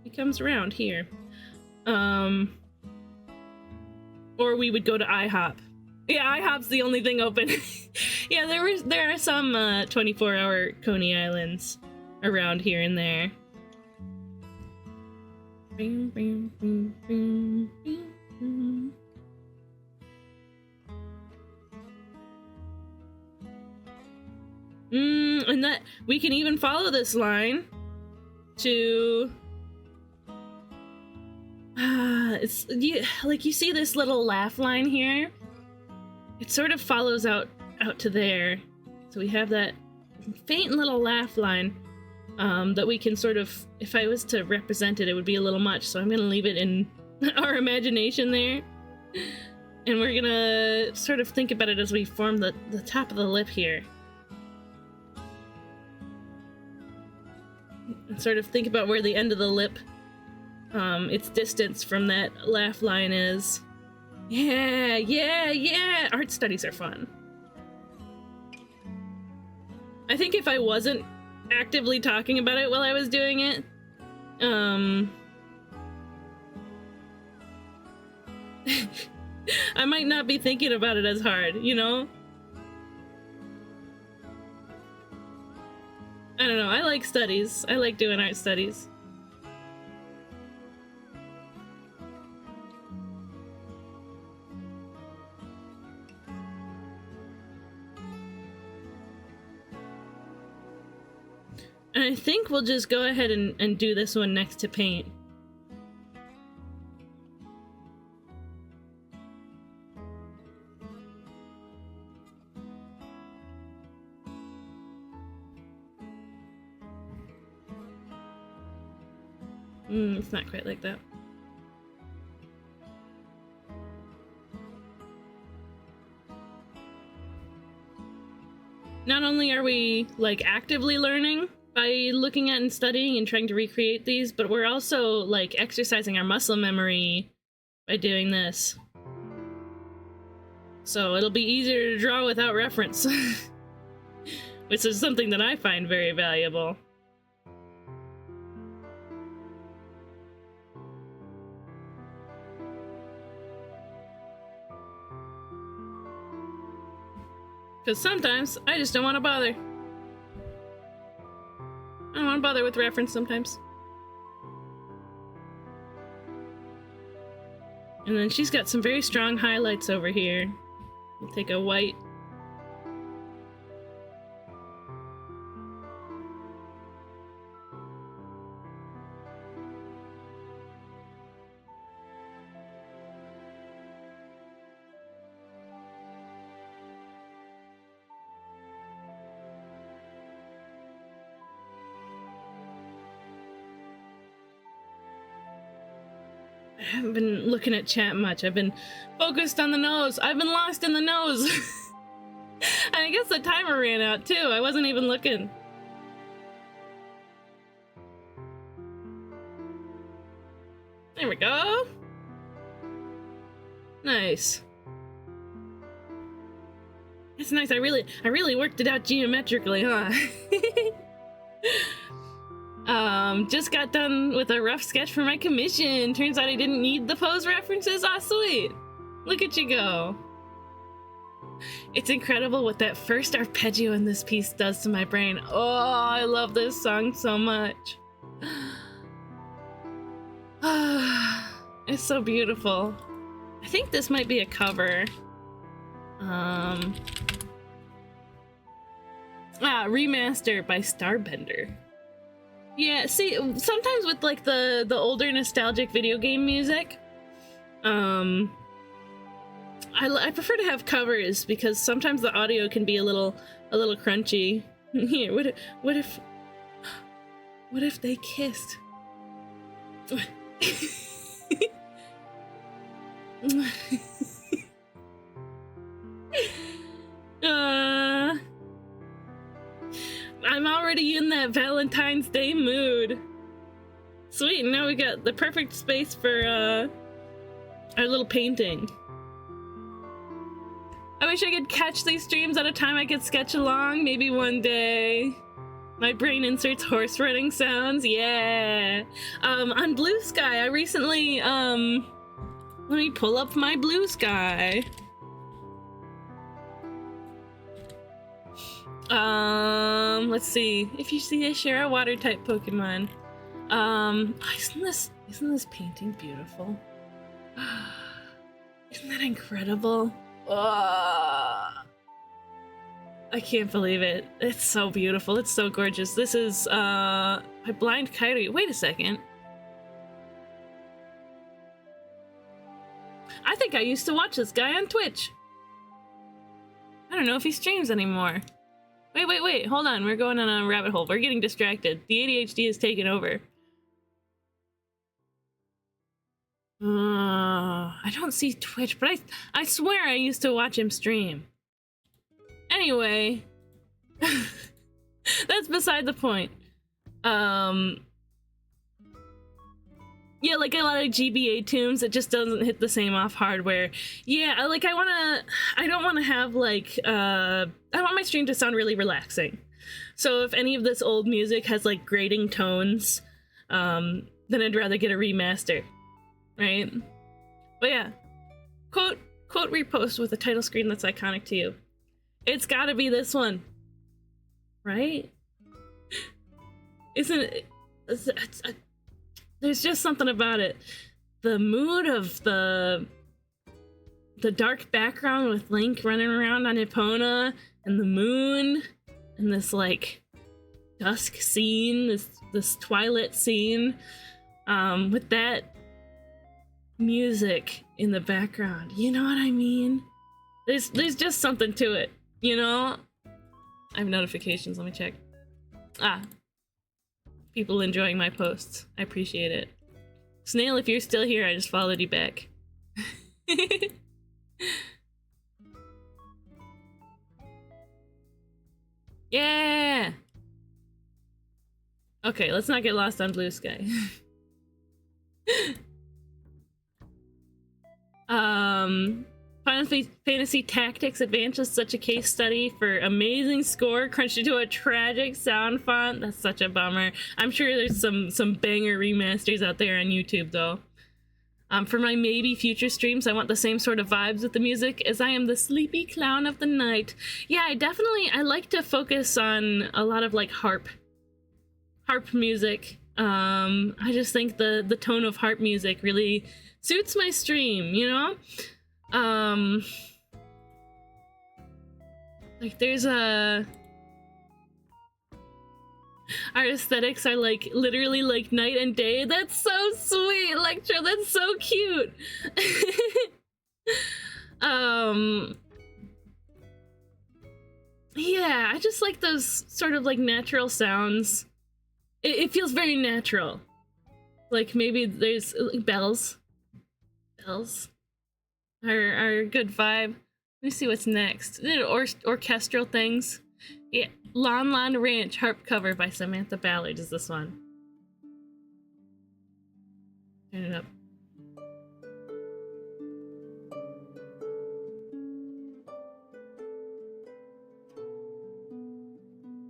it comes around here. Or we would go to IHOP. Yeah, IHOP's the only thing open. Yeah, there are some 24-hour Coney Islands around here and there. And that we can even follow this line to it's like you see this little laugh line here. It sort of follows out to there. So we have that faint little laugh line that we can sort of, if I was to represent it, it would be a little much. So I'm gonna leave it in our imagination there. And we're gonna sort of think about it as we form the top of the lip here. And sort of think about where the end of the lip, its distance from that laugh line is. Yeah, yeah, yeah! Art studies are fun. I think if I wasn't actively talking about it while I was doing it, I might not be thinking about it as hard, you know? I don't know, I like studies. I like doing art studies. And I think we'll just go ahead and do this one next to paint. It's not quite like that. Not only are we, like, actively learning by looking at and studying and trying to recreate these, but we're also, like, exercising our muscle memory by doing this. So it'll be easier to draw without reference. Which is something that I find very valuable. Because sometimes I just don't want to bother. I don't want to bother with reference sometimes. And then she's got some very strong highlights over here. We'll take a white. I haven't been looking at chat much. I've been focused on the nose. I've been lost in the nose. And I guess the timer ran out too. I wasn't even looking. There we go. Nice. That's nice. I really worked it out geometrically, huh? Just got done with a rough sketch for my commission. Turns out I didn't need the pose references. Aw, sweet. Look at you go. It's incredible what that first arpeggio in this piece does to my brain. Oh, I love this song so much. It's so beautiful. I think this might be a cover. Remaster by Starbender. Yeah, see, sometimes with like the older nostalgic video game music, I prefer to have covers because sometimes the audio can be a little crunchy. Here, what if they kissed? I'm already in that Valentine's Day mood. Sweet, now we got the perfect space for our little painting. I wish I could catch these streams at a time I could sketch along, maybe one day. My brain inserts horse running sounds, yeah. On Blue Sky, I recently, let me pull up my Blue Sky. Let's see. If you see a share a water type Pokemon. Isn't this painting beautiful? Isn't that incredible? I can't believe it. It's so beautiful. It's so gorgeous. This is by Blind Coyote. Wait a second. I think I used to watch this guy on Twitch. I don't know if he streams anymore. Wait. Hold on. We're going on a rabbit hole. We're getting distracted. The ADHD is taking over. I don't see Twitch, but I swear I used to watch him stream. Anyway, that's beside the point. Yeah, like a lot of GBA tunes, it just doesn't hit the same off hardware. Yeah, I don't want to have like, I want my stream to sound really relaxing. So if any of this old music has like grating tones, then I'd rather get a remaster, right? But yeah, quote repost with a title screen that's iconic to you. It's gotta be this one, right? Isn't it? There's just something about it. The mood of the dark background with Link running around on Epona and the moon and this like dusk scene, this twilight scene, with that music in the background. You know what I mean? There's just something to it, you know? I have notifications, let me check. People enjoying my posts. I appreciate it. Snail, if you're still here, I just followed you back. Yeah! Okay, let's not get lost on Blue Sky. Final Fantasy Tactics Advance is such a case study for amazing score crunched into a tragic sound font. That's such a bummer. I'm sure there's some banger remasters out there on YouTube though. For my maybe future streams, I want the same sort of vibes with the music as I am the sleepy clown of the night. Yeah, I like to focus on a lot of like harp music. I just think the tone of harp music really suits my stream, you know? Like there's our aesthetics are like literally like night and day. That's so sweet, Electro. That's so cute. Yeah, I just like those sort of like natural sounds. It feels very natural. Like maybe there's bells are a good vibe. Let me see what's next. Orchestral things. Yeah, Lon Lon Ranch harp cover by Samantha Ballard is this one. Turn it up.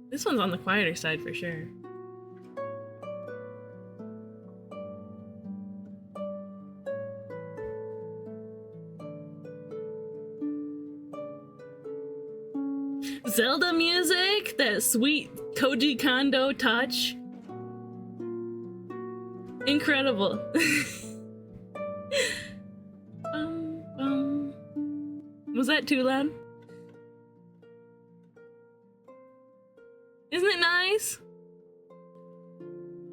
This one's on the quieter side for sure. Zelda music, that sweet Koji Kondo touch. Incredible. Was that too loud? Isn't it nice?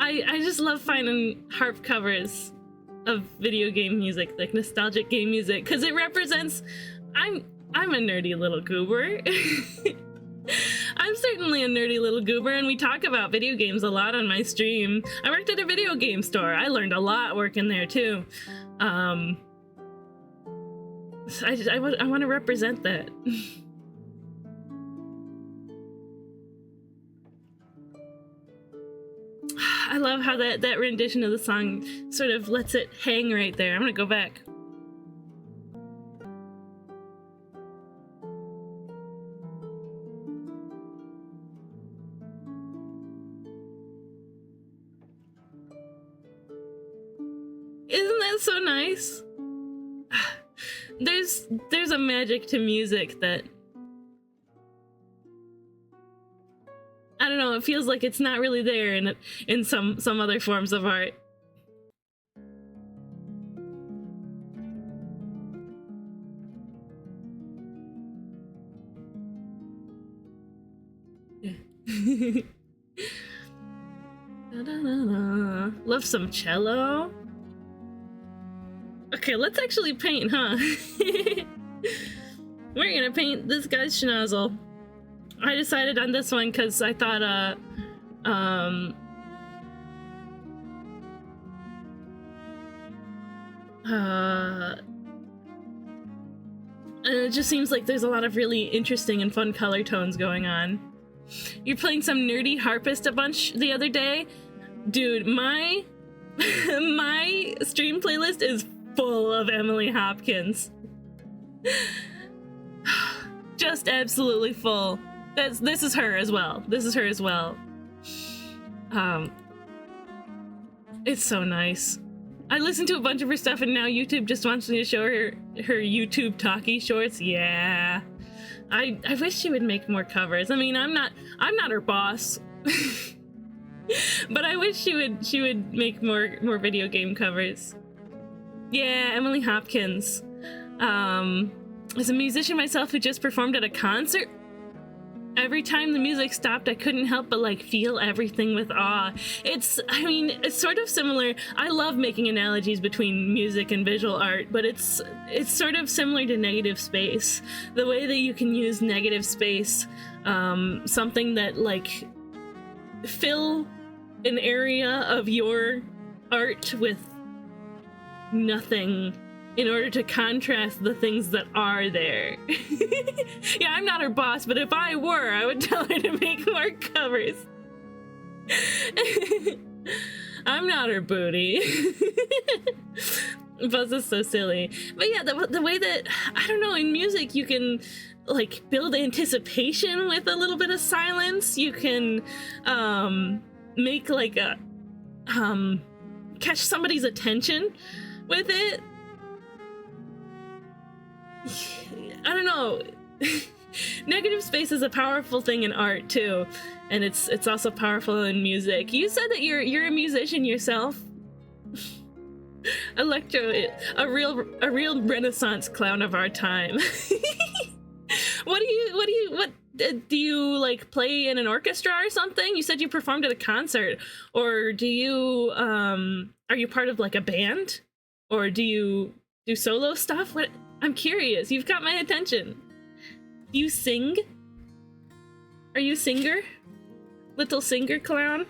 I just love finding harp covers of video game music, like nostalgic game music, because it represents I'm a nerdy little goober. I'm certainly a nerdy little goober, and we talk about video games a lot on my stream. I worked at a video game store. I learned a lot working there too. I want to represent that. I I love how that rendition of the song sort of lets it hang right there. I'm gonna go back. Isn't that so nice? There's a magic to music that, I don't know, it feels like it's not really there in some other forms of art. Love some cello. Okay, let's actually paint, huh? We're gonna paint this guy's schnozzle. I decided on this one because I thought, it just seems like there's a lot of really interesting and fun color tones going on. You're playing some nerdy harpist a bunch the other day? Dude, my my stream playlist is full of Emily Hopkins. Just absolutely full. This is her as well. This is her as well. It's so nice. I listened to a bunch of her stuff and now YouTube just wants me to show her YouTube talkie shorts. Yeah. I wish she would make more covers. I mean, I'm not her boss. But I wish she would make more video game covers. Yeah, Emily Hopkins. As a musician myself who just performed at a concert, every time the music stopped, I couldn't help but like feel everything with awe. It's sort of similar. I love making analogies between music and visual art, but it's sort of similar to negative space. The way that you can use negative space, something that like fill an area of your art with nothing in order to contrast the things that are there. Yeah, I'm not her boss, but if I were, I would tell her to make more covers. I'm not her booty. Buzz is so silly. But yeah, the way that, I don't know, in music you can like build anticipation with a little bit of silence. You can make like a catch somebody's attention with it. I don't know. Negative space is a powerful thing in art too, and it's also powerful in music. You said that you're a musician yourself. Electro, a real Renaissance clown of our time. What do you like play in an orchestra or something? You said you performed at a concert, or do you are you part of like a band, or do you do solo stuff? What? I'm curious. You've got my attention. Do you sing? Are you a singer? Little singer clown?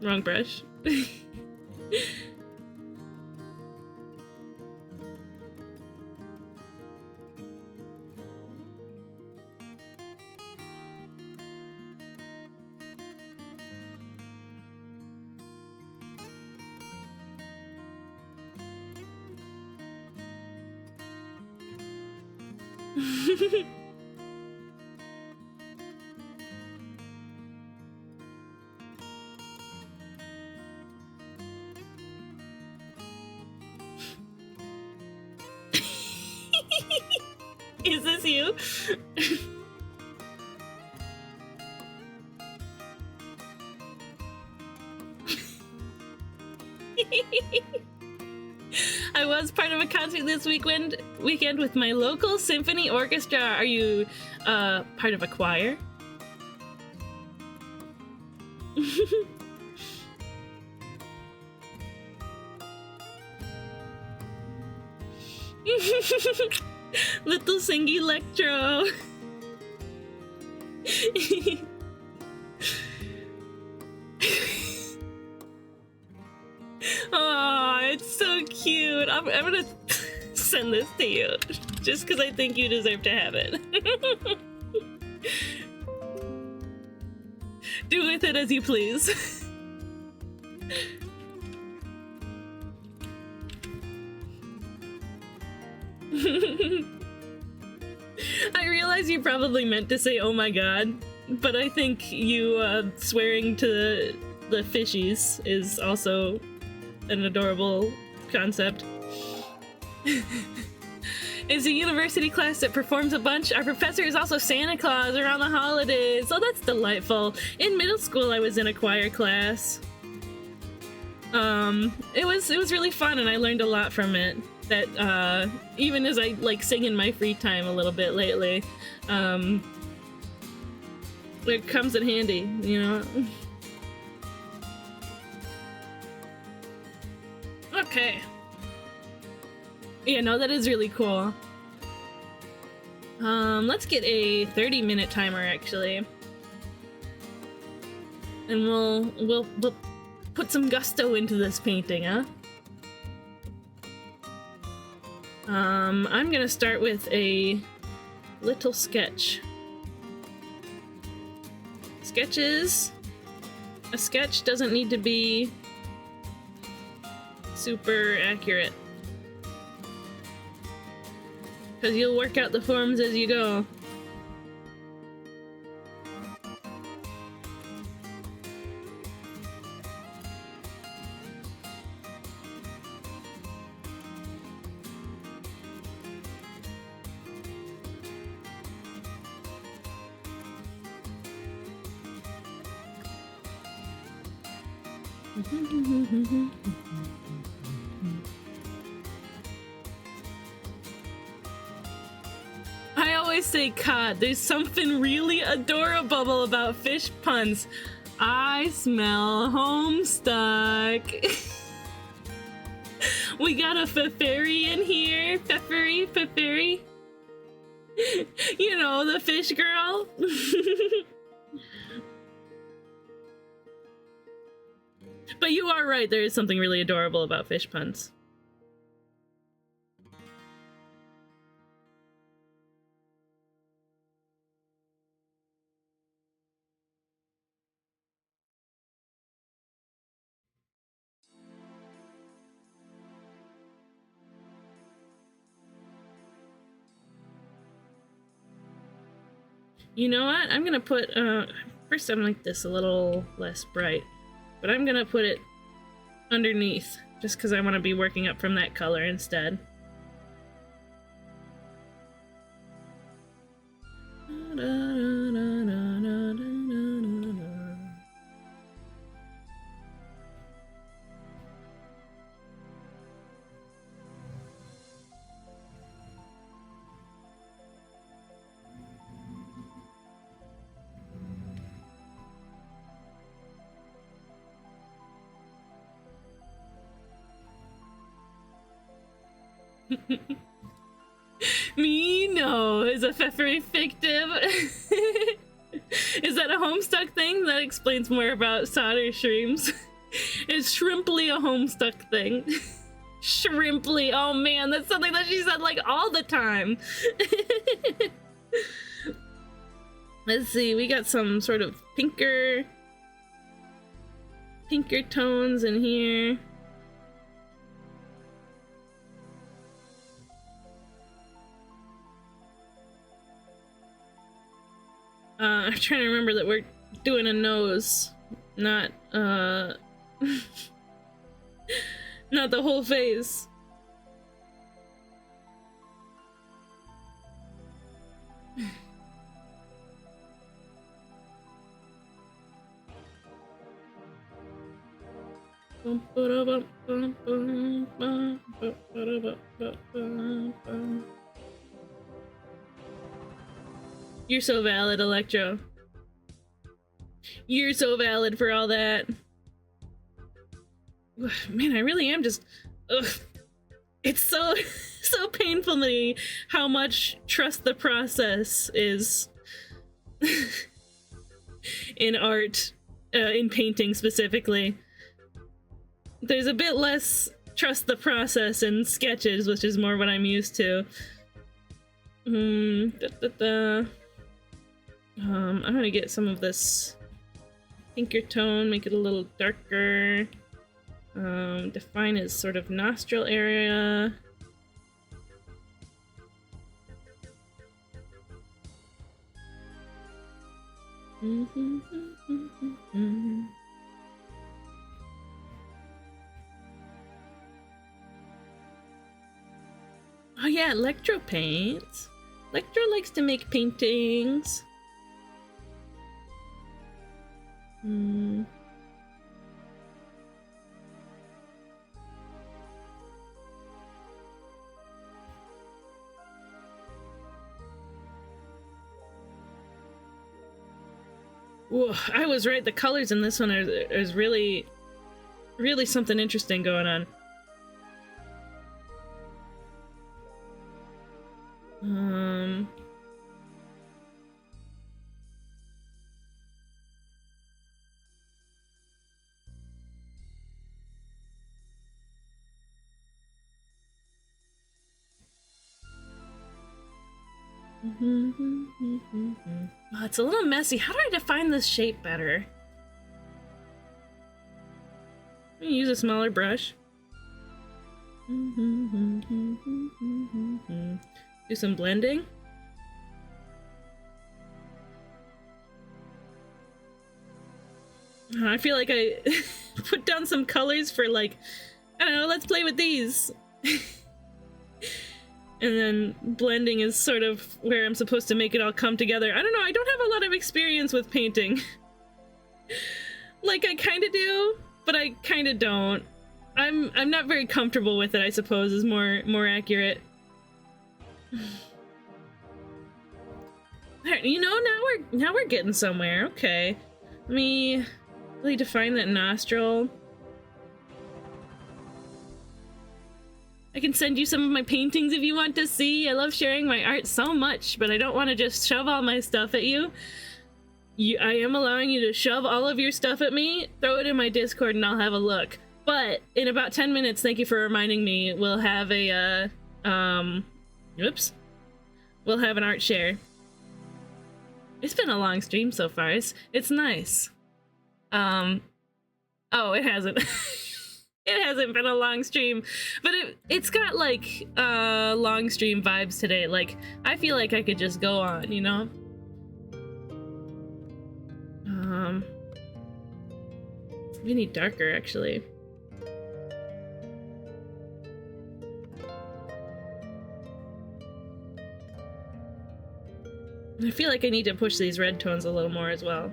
Wrong brush. Is this you? I was part of a concert this weekend with my local symphony orchestra. Are you part of a choir? Little singy electro. Oh, it's so cute. I'm gonna send this to you just because I think you deserve to have it. Do with it as you please. I realize you probably meant to say, oh my god, but I think you swearing to the fishies is also an adorable concept. It's a university class that performs a bunch. Our professor is also Santa Claus around the holidays. Oh, that's delightful. In middle school, I was in a choir class. It was really fun, and I learned a lot from it. That even as I like sing in my free time a little bit lately, it comes in handy, you know. Okay. Yeah, no, that is really cool. Let's get a 30-minute timer actually, and we'll put some gusto into this painting, huh? I'm gonna start with a little sketch. Sketches. A sketch doesn't need to be super accurate, because you'll work out the forms as you go. I always say cod. There's something really adorable about fish puns. I smell Homestuck. We got a Feferi in here. Feferi. You know, the fish girl. But you are right, there is something really adorable about fish puns. You know what? I'm gonna put, first I'm like this a little less bright, but I'm gonna put it underneath, just because I want to be working up from that color instead. Me? No. Is a Feferi fictive? Is that a Homestuck thing? That explains more about solder streams. Is Shrimply a Homestuck thing? Shrimply. Oh man, that's something that she said like all the time. Let's see, we got some sort of pinker tones in here. I'm trying to remember that we're doing a nose, not not the whole face. You're so valid, Electro. You're so valid for all that. Man, I really am just... Ugh. It's so painful to me how much trust the process is in art, in painting specifically. There's a bit less trust the process in sketches, which is more what I'm used to. I'm gonna get some of this pinker tone, make it a little darker. Define his sort of nostril area. Oh yeah, Electro paints. Electro likes to make paintings. Whoa, I was right. The colors in this one is really, really something interesting going on. Oh, it's a little messy. How do I define this shape better? Let me use a smaller brush. Do some blending. I feel like I put down some colors for, like, I don't know, let's play with these. And then blending is sort of where I'm supposed to make it all come together. I don't know, I don't have a lot of experience with painting. Like, I kinda do, but I kinda don't. I'm not very comfortable with it, I suppose, is more accurate. There, you know, now we're getting somewhere. Okay. Let me really define that nostril. I can send you some of my paintings if you want to see. I love sharing my art so much, but I don't want to just shove all my stuff at you. I am allowing you to shove all of your stuff at me, throw it in my Discord, and I'll have a look. But in about 10 minutes, thank you for reminding me, we'll have a, oops. We'll have an art share. It's been a long stream so far. It's nice. Oh, it hasn't. It hasn't been a long stream, but it's got, like, long stream vibes today. Like, I feel like I could just go on, you know? We need darker, actually. I feel like I need to push these red tones a little more as well.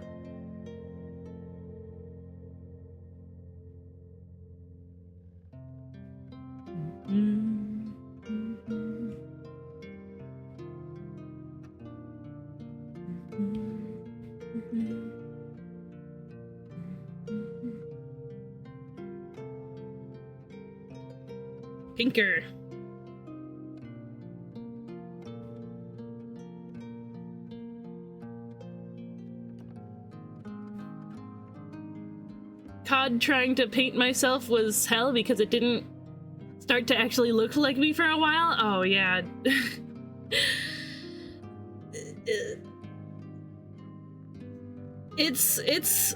Pinker. COD trying to paint myself was hell because it didn't start to actually look like me for a while. Oh yeah. It's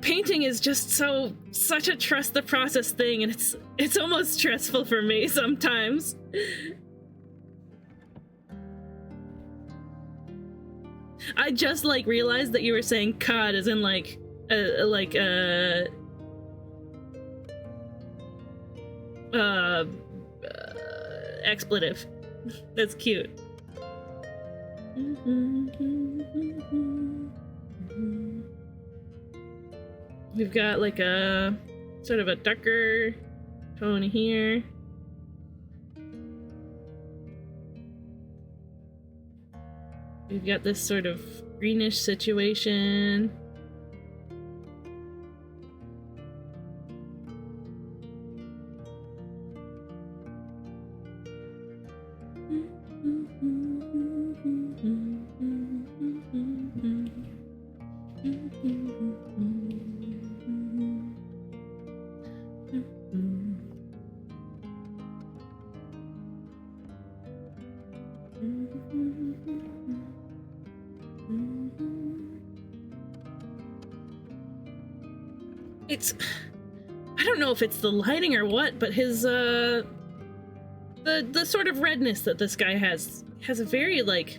painting is just such a trust the process thing, and it's almost stressful for me sometimes. I just like realized that you were saying COD as in like expletive. That's cute. We've got like a sort of a darker tone here. We've got this sort of greenish situation. It's... I don't know if it's the lighting or what, but his, the sort of redness that this guy has a very, like,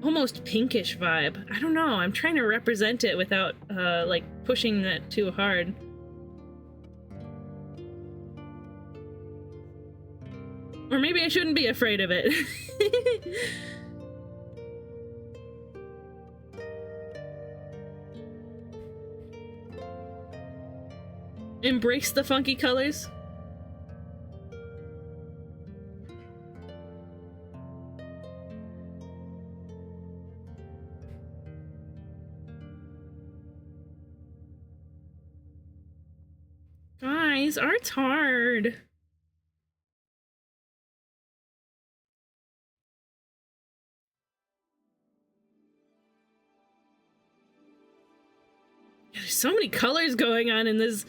almost pinkish vibe. I don't know, I'm trying to represent it without, like, pushing that too hard. Or maybe I shouldn't be afraid of it. Embrace the funky colors. Guys, art's hard. There's so many colors going on in this,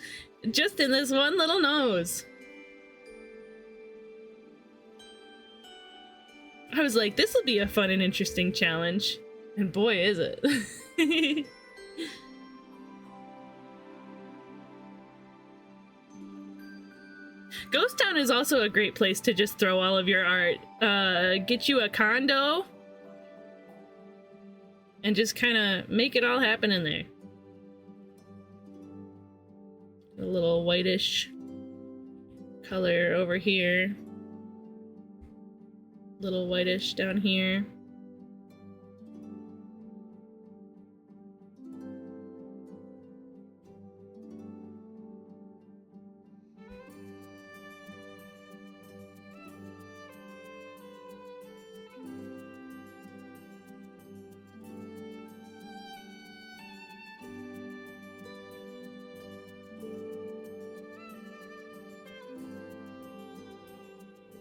just in this one little nose. I was like, this will be a fun and interesting challenge. And boy, is it. Ghost Town is also a great place to just throw all of your art. Get you a condo and just kind of make it all happen in there. A little whitish color over here. Little whitish down here.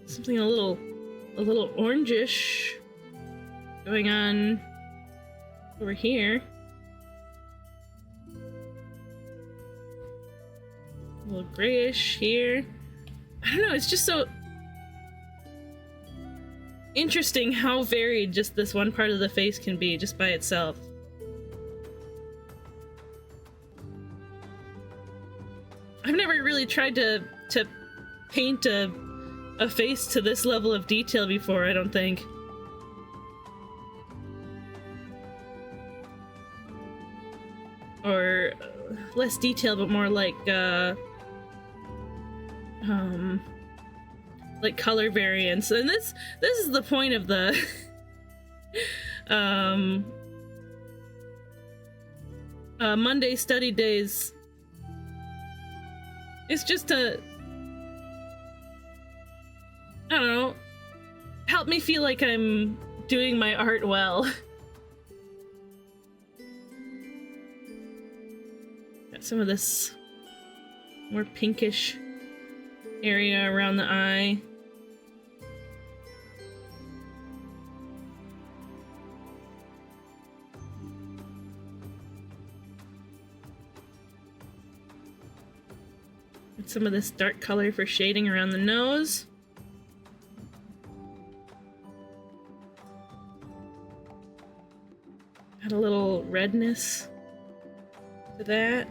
Something a little orangish going on over here. A little grayish here. I don't know, it's just so interesting how varied just this one part of the face can be just by itself. I've never really tried to paint a face to this level of detail before, I don't think. Or less detail, but more like color variance. And this is the point of the Monday study days. It's just to, I don't know, help me feel like I'm doing my art well. Got some of this more pinkish area around the eye. And some of this dark color for shading around the nose. Add a little redness to that.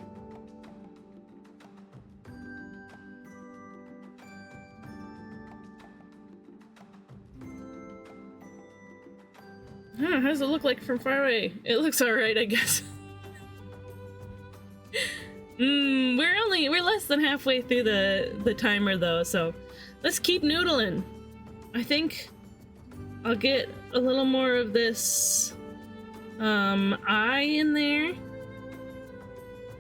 Huh, how does it look like from far away? It looks alright, I guess. We're less than halfway through the timer though, so let's keep noodling. I think I'll get a little more of this eye in there.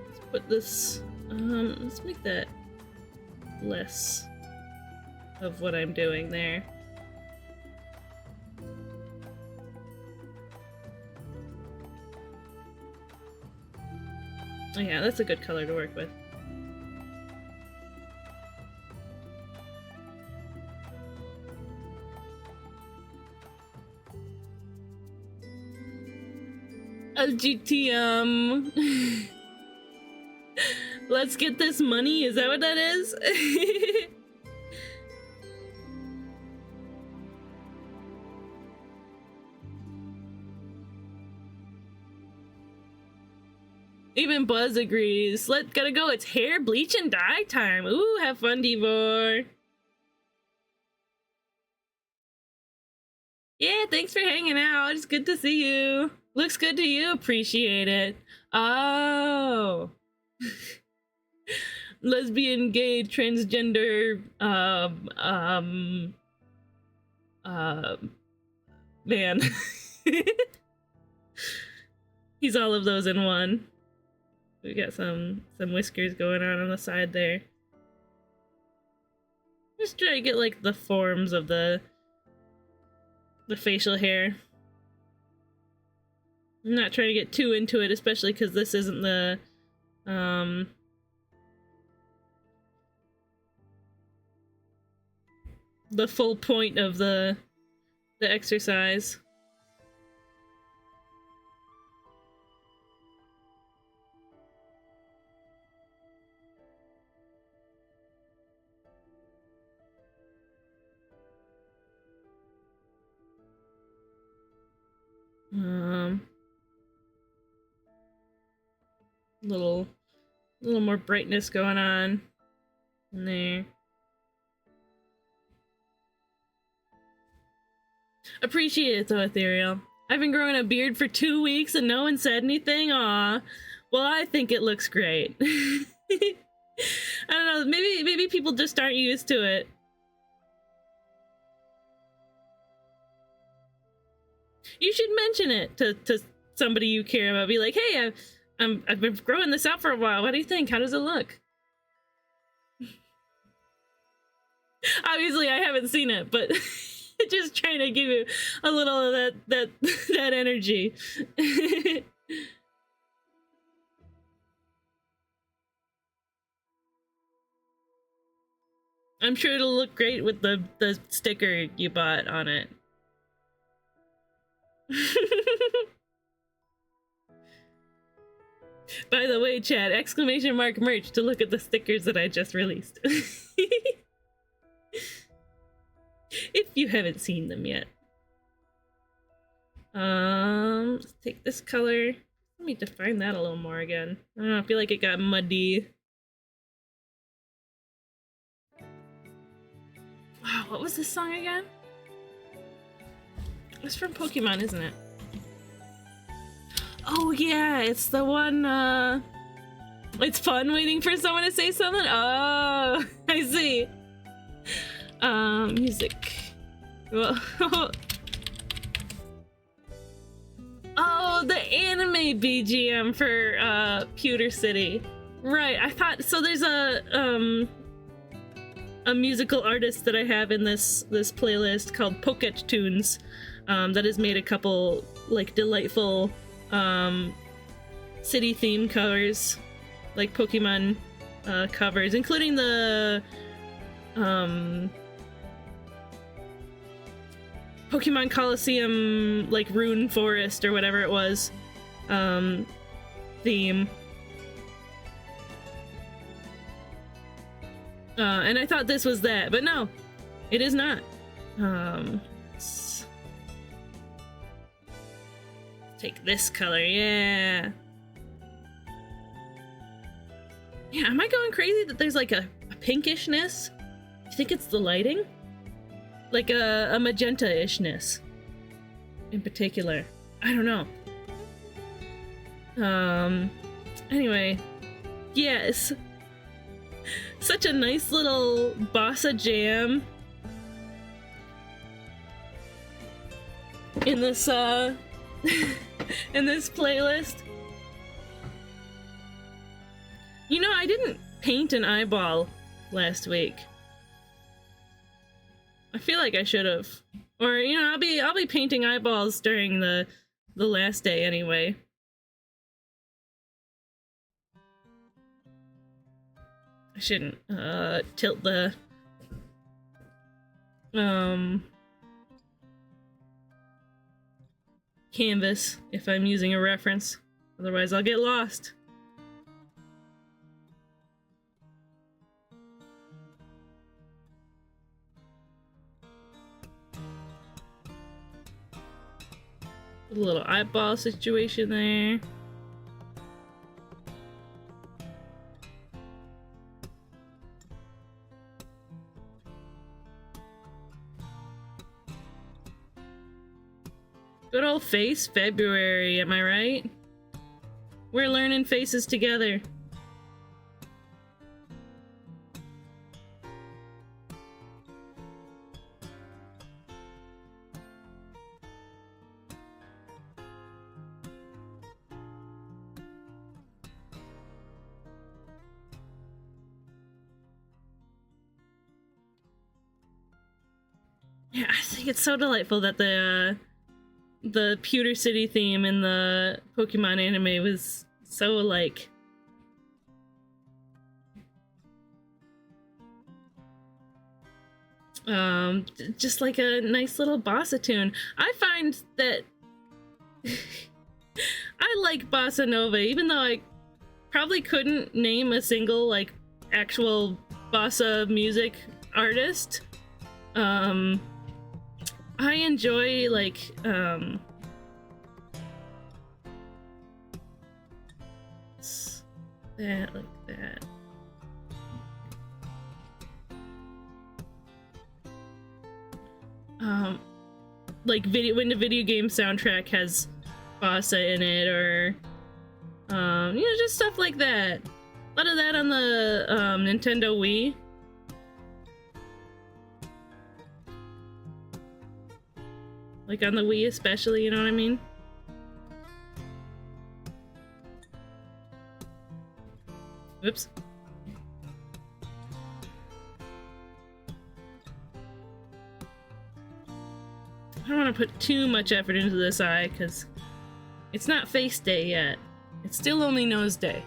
Let's put this, let's make that less of what I'm doing there. Oh yeah, that's a good color to work with. LGTM. Let's get this money, is that what that is? Even Buzz agrees. Gotta go. It's hair, bleach, and dye time. Ooh, have fun, Devor. Yeah, thanks for hanging out. It's good to see you. Looks good to you. Appreciate it. Oh. Lesbian, gay, transgender, man. He's all of those in one. We got some whiskers going on the side there. Just try to get like the forms of the facial hair. I'm not trying to get too into it, especially because this isn't the full point of the exercise. Little more brightness going on in there. Appreciate it though, Ethereal. I've been growing a beard for 2 weeks and no one said anything. Aw. Well, I think it looks great. I don't know, maybe people just aren't used to it. You should mention it to somebody you care about. Be like, hey, I've been growing this out for a while. What do you think? How does it look? Obviously, I haven't seen it, but just trying to give you a little of that energy. I'm sure it'll look great with the sticker you bought on it. By the way, chat, exclamation mark merch to look at the stickers that I just released. If you haven't seen them yet. Let's take this color. Let me define that a little more again. I don't know, I feel like it got muddy. Wow, what was this song again? It's from Pokemon, isn't it? Oh yeah, it's the one, it's fun waiting for someone to say something? Oh, I see. Music. Well, oh, the anime BGM for, Pewter City. Right, I thought, so there's a musical artist that I have in this playlist called Pocket Tunes, that has made a couple, like, delightful, city theme covers, like Pokemon covers, including the Pokemon Coliseum, like Rune Forest or whatever it was, theme. And I thought this was that, but no, it is not. Let's take this color, yeah. Yeah, am I going crazy that there's like a pinkishness? You think it's the lighting? Like a magenta-ishness in particular. I don't know. Anyway, yes. Such a nice little bossa jam in this in this playlist. You know, I didn't paint an eyeball last week. I feel like I should have. Or, you know, I'll be painting eyeballs during the last day anyway. I shouldn't tilt the canvas if I'm using a reference. Otherwise I'll get lost. A little eyeball situation there. Good old face February, am I right? We're learning faces together. Yeah, I think it's so delightful that the Pewter City theme in the Pokemon anime was so like just like a nice little bossa tune. I find that I like bossa nova, even though I probably couldn't name a single like actual bossa music artist. I enjoy like that, like that. Like when the video game soundtrack has bossa in it, or you know, just stuff like that. A lot of that on the Nintendo Wii. Like on the Wii especially, you know what I mean? Whoops. I don't want to put too much effort into this eye, because it's not face day yet. It's still only nose day.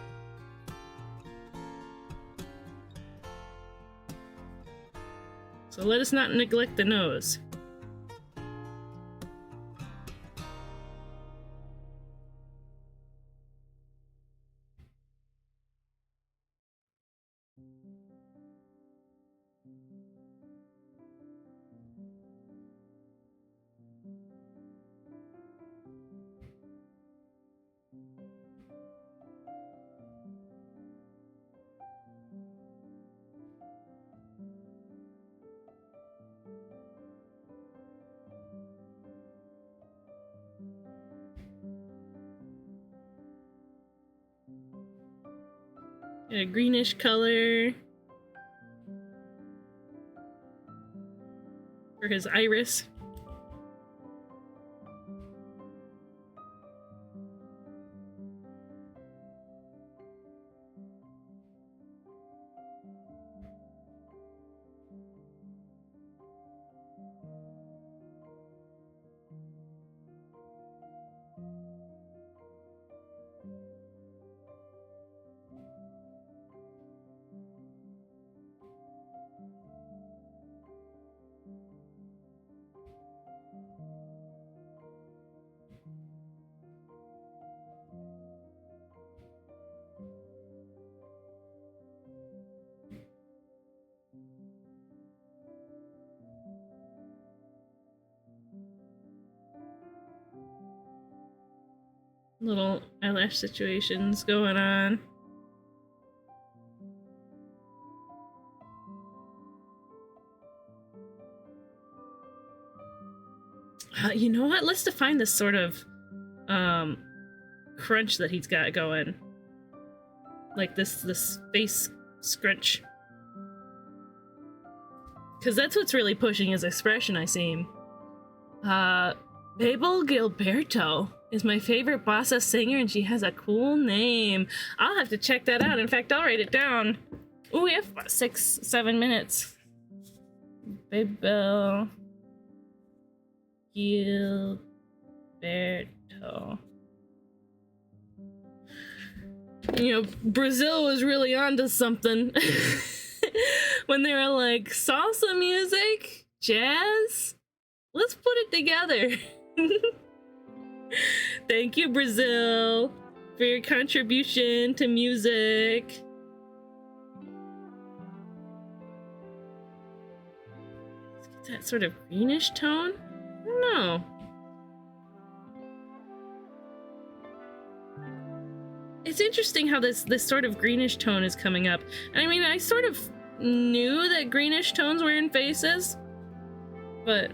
So let us not neglect the nose. A greenish color for his iris. Little eyelash situations going on. You know what? Let's define this sort of crunch that he's got going. Like this face scrunch. Because that's what's really pushing his expression, I seem. Babel Gilberto is my favorite bossa singer, and she has a cool name. I'll have to check that out. In fact, I'll write it down. Ooh, we have about 6-7 minutes. Babel Gilberto. You know, Brazil was really onto something when they were like, salsa music, jazz, let's put it together. Thank you, Brazil, for your contribution to music. Let's get that sort of greenish tone. I don't know. It's interesting how this sort of greenish tone is coming up. I mean, I sort of knew that greenish tones were in faces, but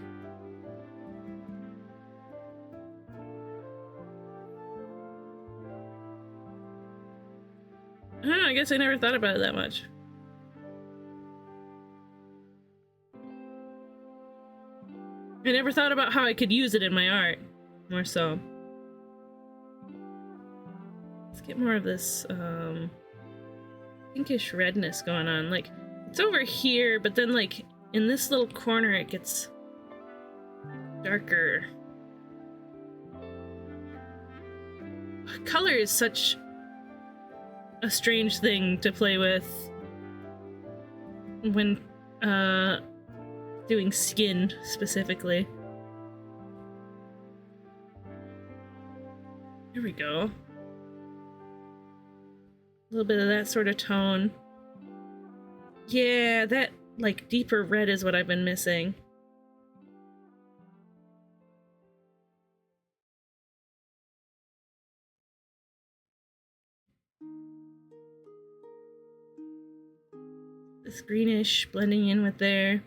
I don't know, I guess I never thought about it that much. I never thought about how I could use it in my art, more so. Let's get more of this, pinkish redness going on. Like, it's over here, but then, like, in this little corner it gets darker. Color is such a strange thing to play with when, doing skin, specifically. Here we go. A little bit of that sort of tone. Yeah, that, like, deeper red is what I've been missing. This greenish blending in with there.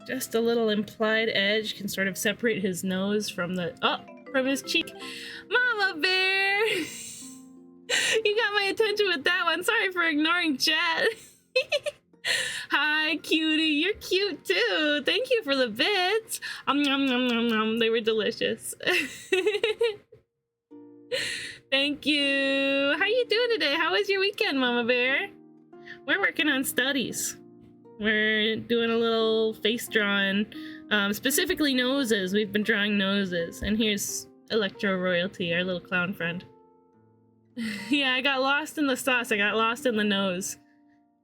Just a little implied edge can sort of separate his nose from the from his cheek. Mama Bear! You got my attention with that one. Sorry for ignoring chat. Hi, cutie. You're cute too. Thank you for the bits. Nom, nom, nom, nom. They were delicious. Thank you. How you doing today? How was your weekend, Mama Bear? We're working on studies. We're doing a little face drawing, specifically noses. We've been drawing noses. And here's Electro Royalty, our little clown friend. Yeah, I got lost in the sauce. I got lost in the nose.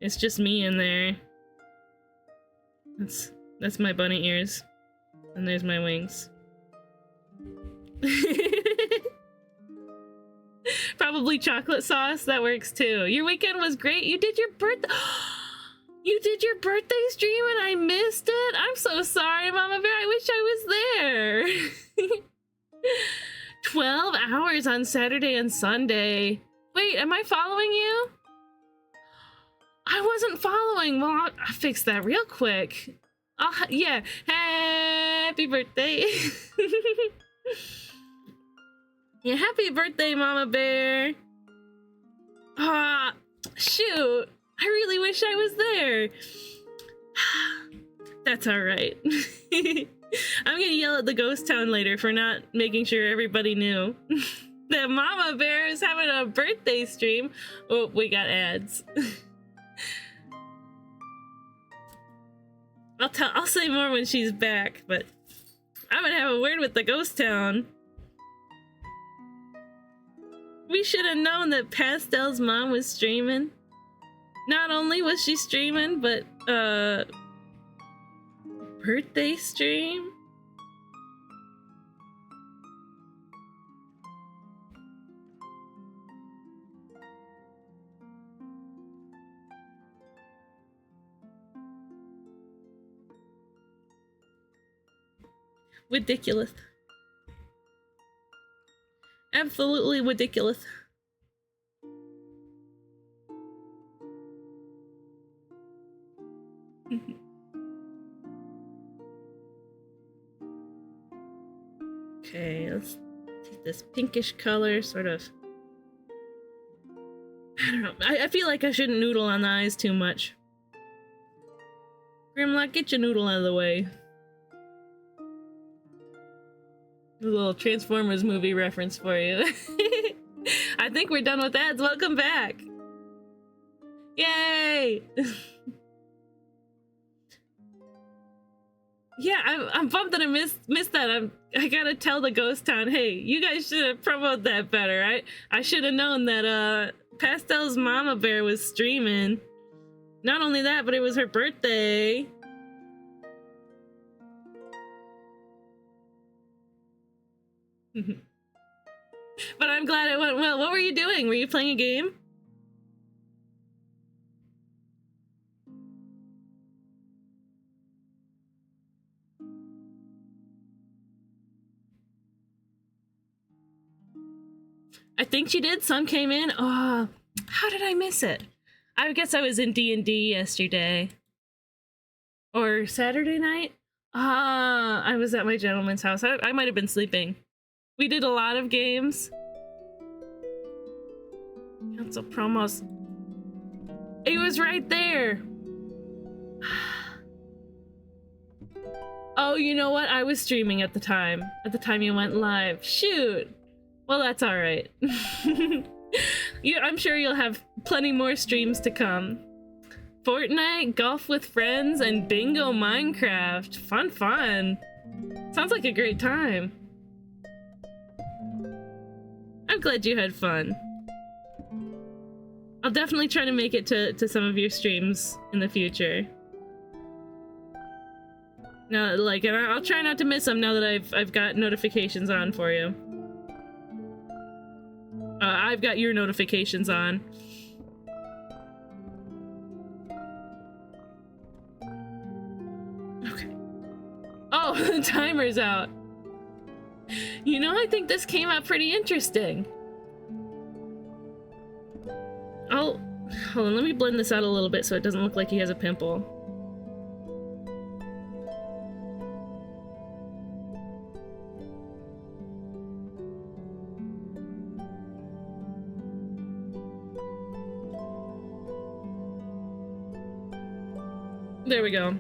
It's just me in there. That's my bunny ears. And there's my wings. Probably chocolate sauce. That works too. Your weekend was great. You did your birthday. You did your birthday stream and I missed it? I'm so sorry, Mama Bear. I wish I was there. 12 hours on Saturday and Sunday. Wait, am I following you? I wasn't following. Well, I'll fix that real quick. Yeah. Happy birthday. Yeah, happy birthday, Mama Bear. Shoot. I really wish I was there. That's alright. I'm gonna yell at the ghost town later for not making sure everybody knew that Mama Bear is having a birthday stream. Oh, we got ads. I'll say more when she's back, but I'm gonna have a word with the ghost town. We should have known that Pastel's mom was streaming. Not only was she streaming, but, birthday stream? Ridiculous. Absolutely ridiculous. Okay, let's take this pinkish color, sort of. I don't know. I feel like I shouldn't noodle on the eyes too much. Grimlock, get your noodle out of the way. A little Transformers movie reference for you. I think we're done with ads. Welcome back. Yay! Yeah, I'm bummed that I missed that. I gotta tell the Ghost Town, hey, you guys should have promoted that better. I should have known that Pastel's Mama Bear was streaming. Not only that, but it was her birthday. But I'm glad it went well. What were you doing? Were you playing a game? I think she did. Some came in. Oh, how did I miss it? I guess I was in D&D yesterday. Or Saturday night? I was at my gentleman's house. I might have been sleeping. We did a lot of games. Cancel promos. It was right there. Oh, you know what? I was streaming at the time. At the time you went live. Shoot. Well, that's all right. I'm sure you'll have plenty more streams to come. Fortnite, golf with friends, and bingo Minecraft. Fun. Sounds like a great time. I'm glad you had fun. I'll definitely try to make it to some of your streams in the future. No, like, and I'll try not to miss them now that I've got notifications on for you. I've got your notifications on. Okay. Oh, the timer's out. You know, I think this came out pretty interesting. Hold on, let me blend this out a little bit so it doesn't look like he has a pimple. There we go.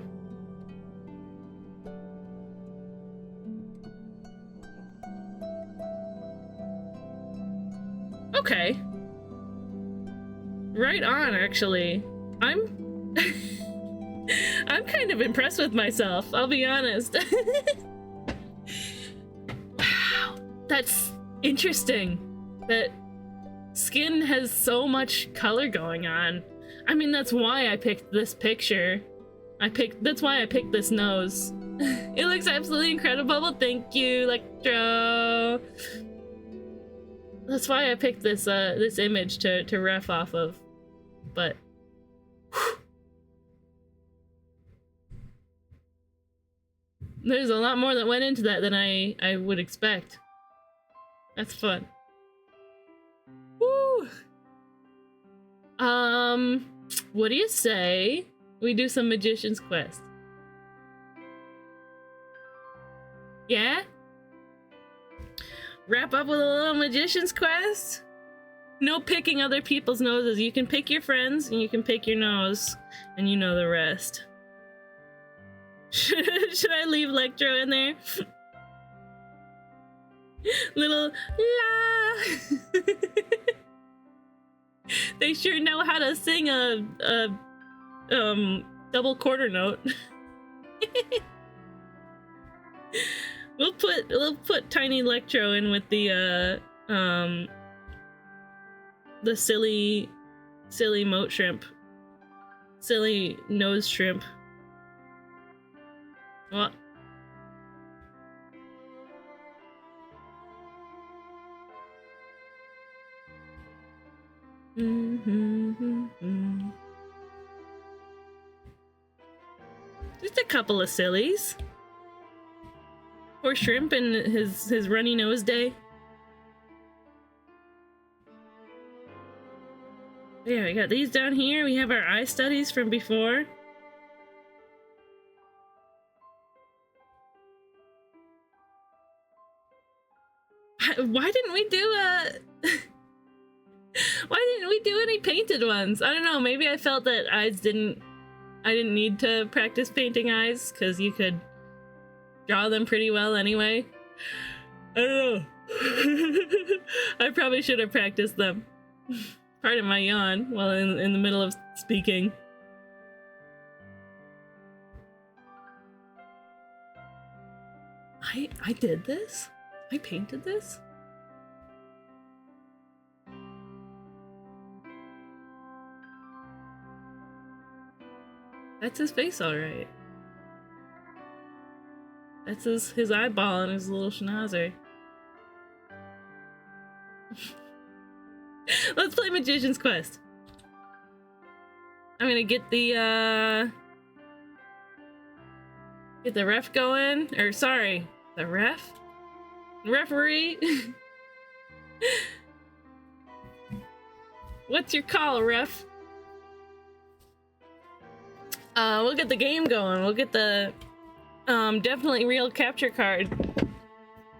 Okay. Right on, actually. I'm kind of impressed with myself, I'll be honest. Wow, that's interesting. That skin has so much color going on. I mean, that's why I picked this picture. That's why I picked this nose. It looks absolutely incredible. Thank you, Electro. That's why I picked this this image to ref off of. But whew, there's a lot more that went into that than I would expect. That's fun. Woo. What do you say we do some Magician's Quest? Yeah? Wrap up with a little Magician's Quest? No picking other people's noses. You can pick your friends and you can pick your nose, and you know the rest. Should I leave Electro in there? Little la. They sure know how to sing a double quarter note. We'll put tiny Electro in with the silly moat shrimp. Silly nose shrimp. What? Just a couple of sillies. Poor shrimp and his runny nose day. Yeah, we got these down here. We have our eye studies from before. Why didn't we do why didn't we do any painted ones? I don't know, maybe I felt that I didn't need to practice painting eyes because you could draw them pretty well anyway. I don't know. I probably should have practiced them. Pardon my yawn while in the middle of speaking. I did this? I painted this? That's his face, alright. That's his eyeball and his little schnauzer. Let's play Magician's Quest. I'm gonna get the ref going. Or sorry, the ref? Referee? What's your call, ref? We'll get the game going. We'll get the definitely real capture card.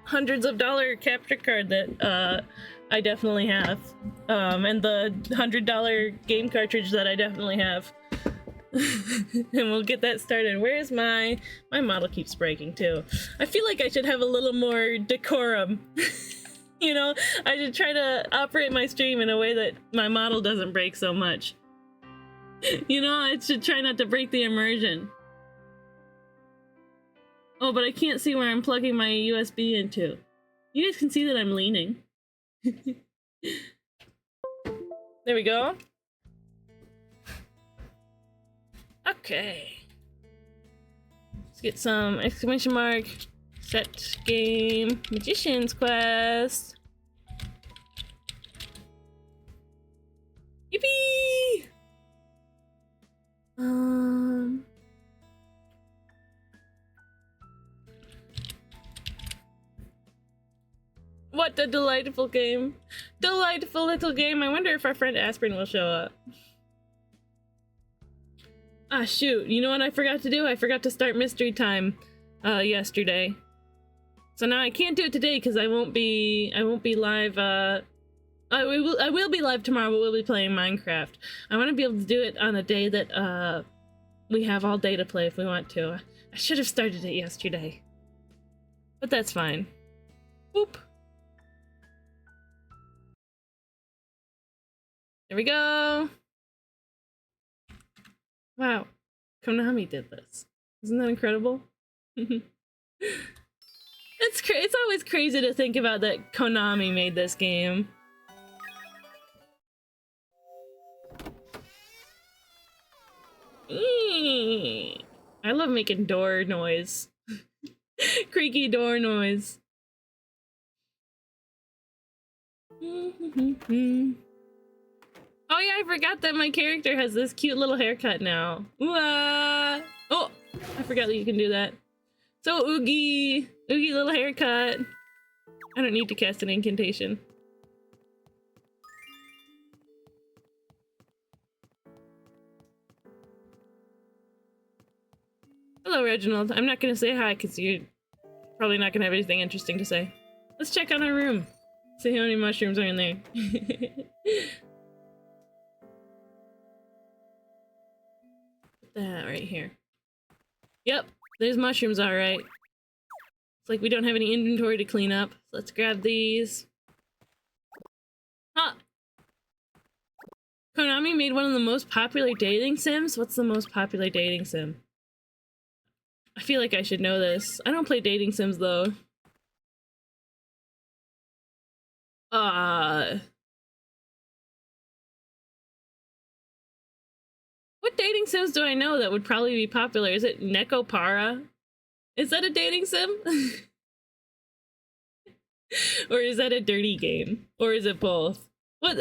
Hundreds of dollar capture card that I definitely have. And the $100 game cartridge that I definitely have. And we'll get that started. Where's my model keeps breaking too. I feel like I should have a little more decorum. You know, I should try to operate my stream in a way that my model doesn't break so much. You know, I should try not to break the immersion. Oh, but I can't see where I'm plugging my USB into. You guys can see that I'm leaning. There we go. Okay. Let's get some exclamation mark, set game, Magician's Quest. Yippee! What a delightful game. Delightful little game. I wonder if our friend Aspirin will show up. Ah, shoot. You know what I forgot to do? I forgot to start mystery time yesterday. So now I can't do it today because I won't be live. I will be live tomorrow, but we'll be playing Minecraft. I want to be able to do it on a day that we have all day to play if we want to. I should have started it yesterday. But that's fine. Whoop. There we go. Wow. Konami did this. Isn't that incredible? It's always crazy to think about that Konami made this game. I love making door noise. Creaky door noise. Oh yeah, I forgot that my character has this cute little haircut now. Oh, I forgot that you can do that. So Oogie little haircut. I don't need to cast an incantation. Hello, Reginald. I'm not gonna say hi because you're probably not gonna have anything interesting to say. Let's check on our room. See how many mushrooms are in there. Put that right here. Yep, there's mushrooms, alright. It's like we don't have any inventory to clean up. So let's grab these. Huh! Konami made one of the most popular dating sims? What's the most popular dating sim? I feel like I should know this. I don't play dating sims though. What dating sims do I know that would probably be popular? Is it Nekopara? Is that a dating sim? Or is that a dirty game? Or is it both? What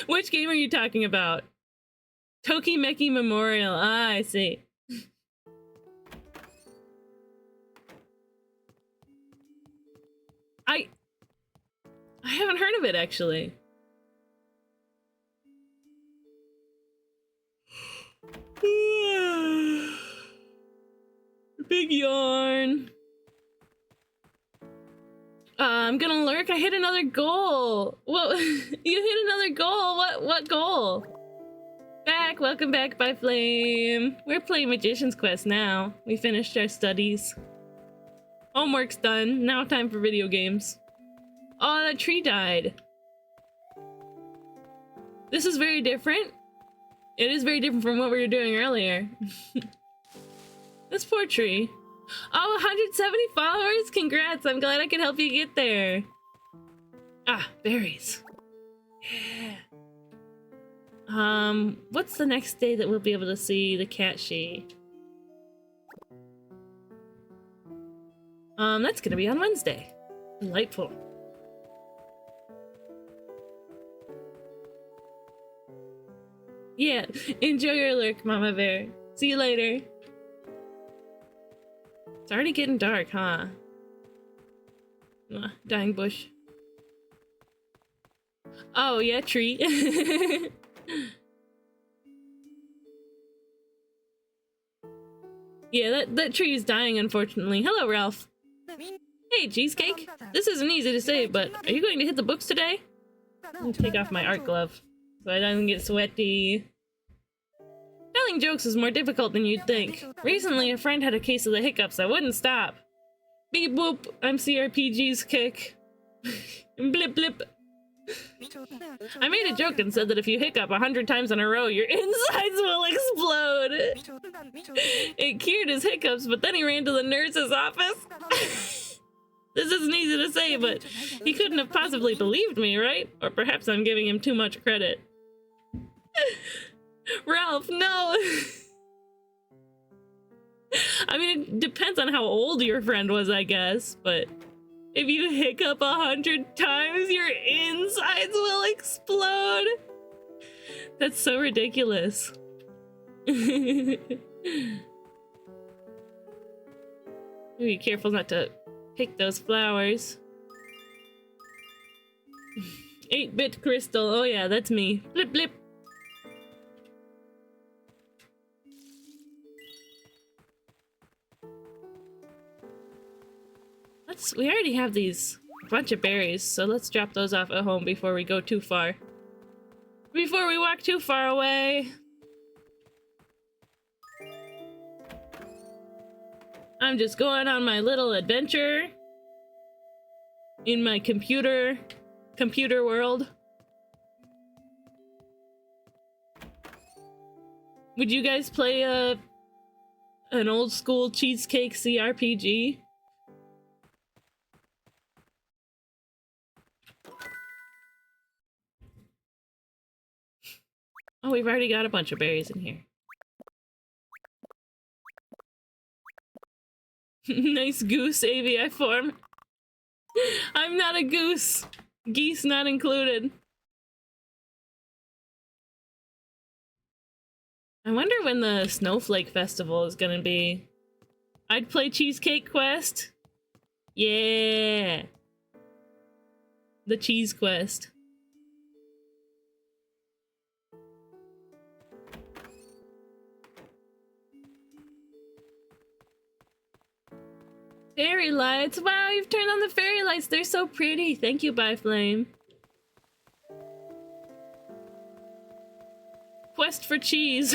Which game are you talking about? Tokimeki Memorial. Ah, I see. I haven't heard of it, actually. Big yawn. I'm gonna lurk. I hit another goal. What? You hit another goal. What goal? Back. Welcome back, by Flame. We're playing Magician's Quest now. We finished our studies. Homework's done. Now time for video games. Oh, that tree died. This is very different. It is very different from what we were doing earlier. This poor tree. Oh, 170 followers? Congrats. I'm glad I could help you get there. Ah, berries. Yeah. What's the next day that we'll be able to see the Catshi? That's gonna be on Wednesday. Delightful. Yeah, enjoy your lurk, Mama Bear. See you later. It's already getting dark, huh? Dying bush. Oh, yeah, tree. Yeah, that tree is dying, unfortunately. Hello, Ralph. Hey, Cheesecake. This isn't easy to say, but are you going to hit the books today? I'm gonna take off my art glove so I don't get sweaty. Telling jokes is more difficult than you'd think. Recently, a friend had a case of the hiccups. I wouldn't stop. Beep boop, I'm CRPG's kick. Blip blip. I made a joke and said that if you hiccup 100 times in a row, your insides will explode. It cured his hiccups, but then he ran to the nurse's office. This isn't easy to say, but he couldn't have possibly believed me, right? Or perhaps I'm giving him too much credit. Ralph, no! I mean, it depends on how old your friend was, I guess, but if you hiccup 100 times, your insides will explode! That's so ridiculous. Be careful not to pick those flowers. 8-bit crystal, oh yeah, that's me. Blip blip. We already have these bunch of berries, so let's drop those off at home before we go too far. Before we walk too far away. I'm just going on my little adventure in my computer world. Would you guys play an old school Cheesecake CRPG? Oh, we've already got a bunch of berries in here. Nice goose AVI form. I'm not a goose. Geese not included. I wonder when the Snowflake Festival is gonna be. I'd play Cheesecake Quest. Yeah. The Cheese Quest. Fairy lights! Wow, you've turned on the fairy lights! They're so pretty! Thank you, Byflame. Quest for cheese.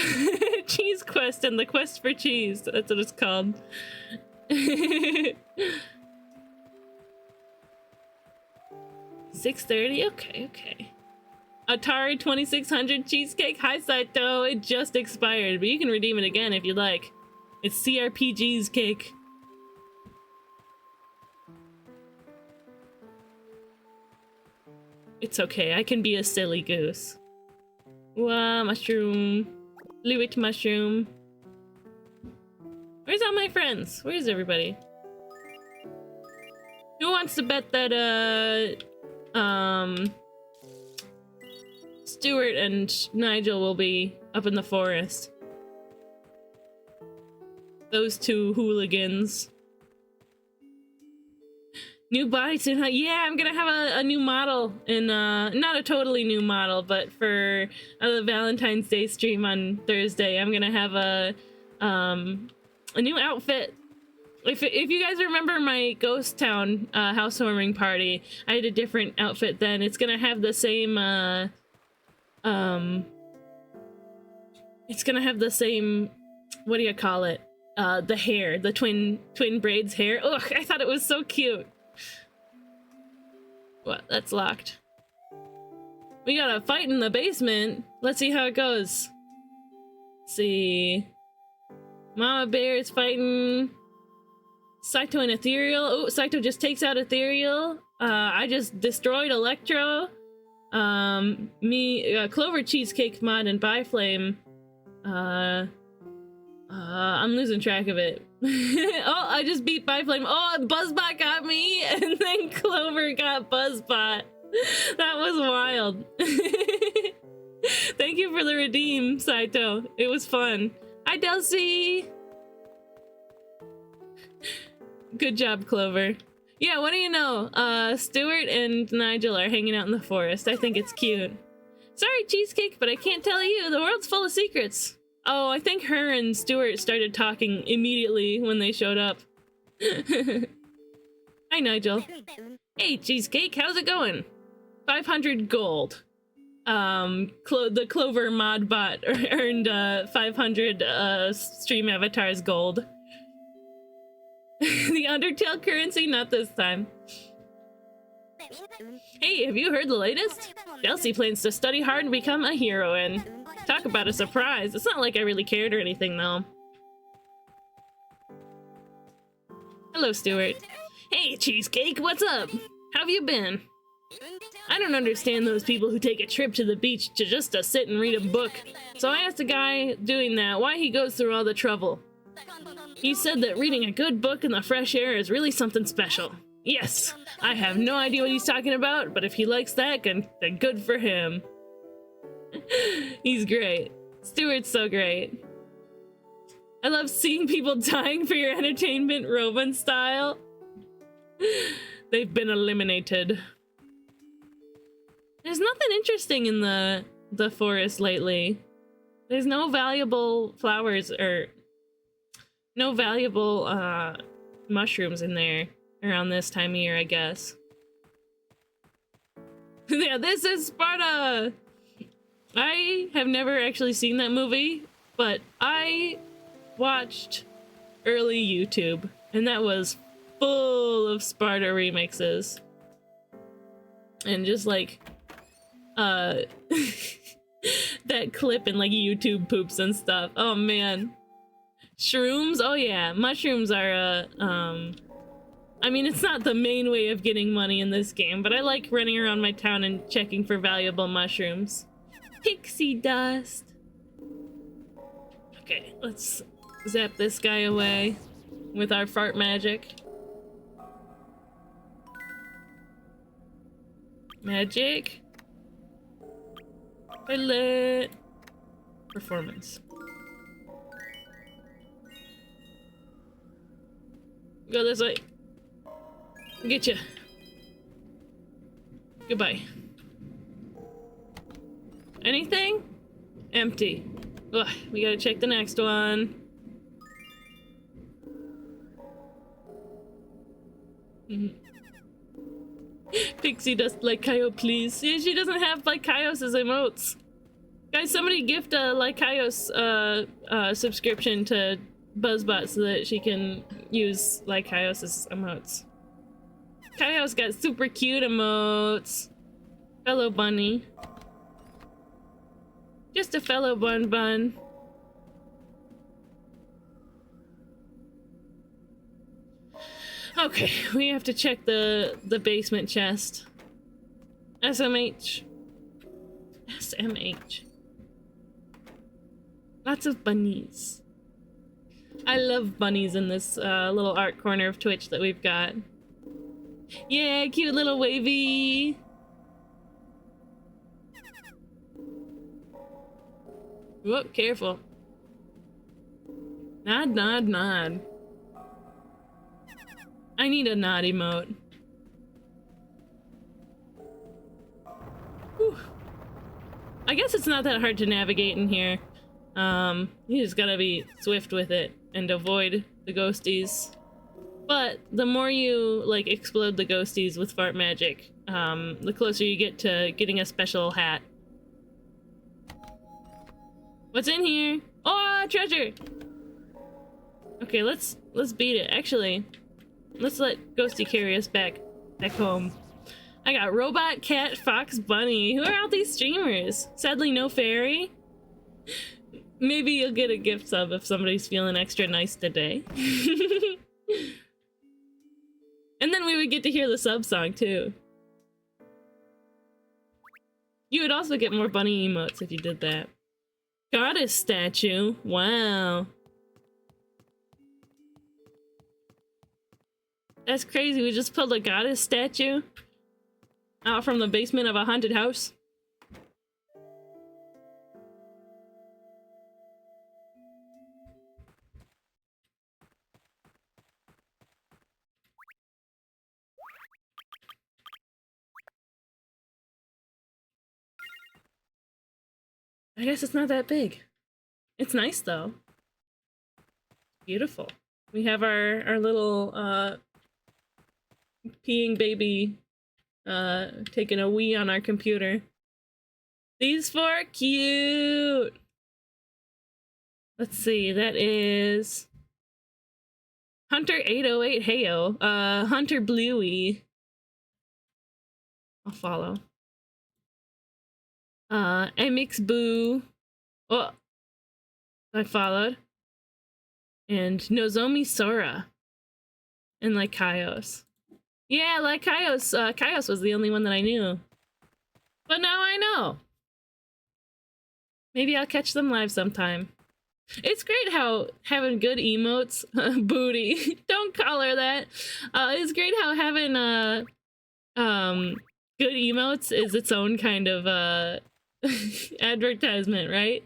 Cheese quest and the quest for cheese. That's what it's called. 6:30? Okay, okay. Atari 2600 cheesecake. Hi, Saito. It just expired, but you can redeem it again if you like. It's CRPG's cake. It's okay, I can be a silly goose. Wow, mushroom. Lewitt mushroom. Where's all my friends? Where's everybody? Who wants to bet that, Stuart and Nigel will be up in the forest? Those two hooligans. New bodysuit, huh? Yeah, I'm gonna have a new model in, not a totally new model, but for the Valentine's Day stream on Thursday, I'm gonna have a new outfit. If you guys remember my Ghost Town housewarming party, I had a different outfit then. It's gonna have the same, it's gonna have the same, what do you call it? The hair, the twin braids hair. Ugh, I thought it was so cute. What? That's locked. We got a fight in the basement. Let's see how it goes. Let's see. Mama Bear is fighting Saito and Ethereal. Oh, Saito just takes out Ethereal. I just destroyed Electro. Clover Cheesecake Mod and Biflame. I'm losing track of it. Oh, I just beat Biflame. Oh, Buzzbot got me, and then Clover got Buzzbot. That was wild. Thank you for the redeem, Saito. It was fun. Hi, Delcy. Good job, Clover. Yeah, what do you know? Stuart and Nigel are hanging out in the forest. I think it's cute. Sorry, Cheesecake, but I can't tell you. The world's full of secrets. Oh, I think her and Stuart started talking immediately when they showed up. Hi, Nigel. Hey, Cheesecake, how's it going? 500 gold. The Clover mod bot earned 500 stream avatars gold. The Undertale currency? Not this time. Hey, have you heard the latest? Chelsea plans to study hard and become a heroine. Talk about a surprise. It's not like I really cared or anything, though. Hello, Stuart. Hey, Cheesecake, what's up? How have you been? I don't understand those people who take a trip to the beach just to sit and read a book. So I asked a guy doing that why he goes through all the trouble. He said that reading a good book in the fresh air is really something special. Yes, I have no idea what he's talking about, but if he likes that, then good for him. He's great. Stuart's so great. I love seeing people dying for your entertainment, Robin style. They've been eliminated. There's nothing interesting in the forest lately. There's no valuable flowers or no valuable mushrooms in there around this time of year, I guess. Yeah, this is Sparta! I have never actually seen that movie, but I watched early YouTube, and that was full of Sparta remixes. And just like, that clip in like YouTube poops and stuff. Oh man. Shrooms? Oh yeah, mushrooms are, I mean, it's not the main way of getting money in this game, but I like running around my town and checking for valuable mushrooms. Pixie dust. Okay, let's zap this guy away with our fart magic. Magic. Pilot. Performance. Go this way. Get ya. Goodbye. Anything? Empty. Ugh, we gotta check the next one. Pixie dust Lycaio, please. Yeah, she doesn't have Lycaios' emotes. Guys, somebody gift a Lycaios subscription to Buzzbot so that she can use Lycaios' emotes. Kaios got super cute emotes. Fellow bunny. Just a fellow bun bun. Okay, we have to check the basement chest. SMH. SMH. Lots of bunnies. I love bunnies in this little art corner of Twitch that we've got. Yeah, cute little wavy. Whoop, careful. Nod, nod, nod. I need a nod emote. Whew. I guess it's not that hard to navigate in here. You just gotta be swift with it and avoid the ghosties. But the more you, like, explode the ghosties with fart magic, the closer you get to getting a special hat. What's in here? Oh, treasure! Okay, let's beat it. Actually, let's let Ghosty carry us back home. I got Robot, Cat, Fox, Bunny. Who are all these streamers? Sadly, no fairy. Maybe you'll get a gift sub if somebody's feeling extra nice today. And then we would get to hear the sub song too. You would also get more bunny emotes if you did that. Goddess statue. Wow. That's crazy. We just pulled a goddess statue out from the basement of a haunted house. I guess it's not that big. It's nice though. Beautiful. We have our little peeing baby taking a wee on our computer. These four are cute. Let's see, that is Hunter 808 Heyo. Hunter Bluey. I'll follow. Amix Boo. Oh, I followed. And Nozomi Sora. And Lycaios. Yeah, Lycaios. Kaios was the only one that I knew. But now I know. Maybe I'll catch them live sometime. It's great how having good emotes, booty, don't call her that. It's great how having good emotes is its own kind of advertisement, right?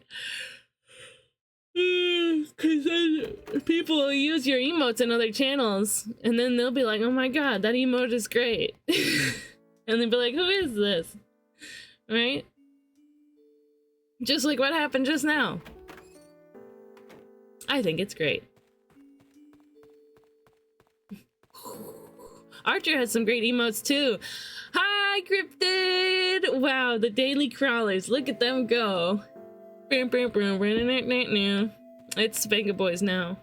Because then people will use your emotes in other channels, and then they'll be like, oh my god, that emote is great. And they'll be like, who is this? Right? Just like what happened just now. I think it's great. Archer has some great emotes too. Hi, Cryptid! Wow, the daily crawlers. Look at them go. It's Venga Boys now.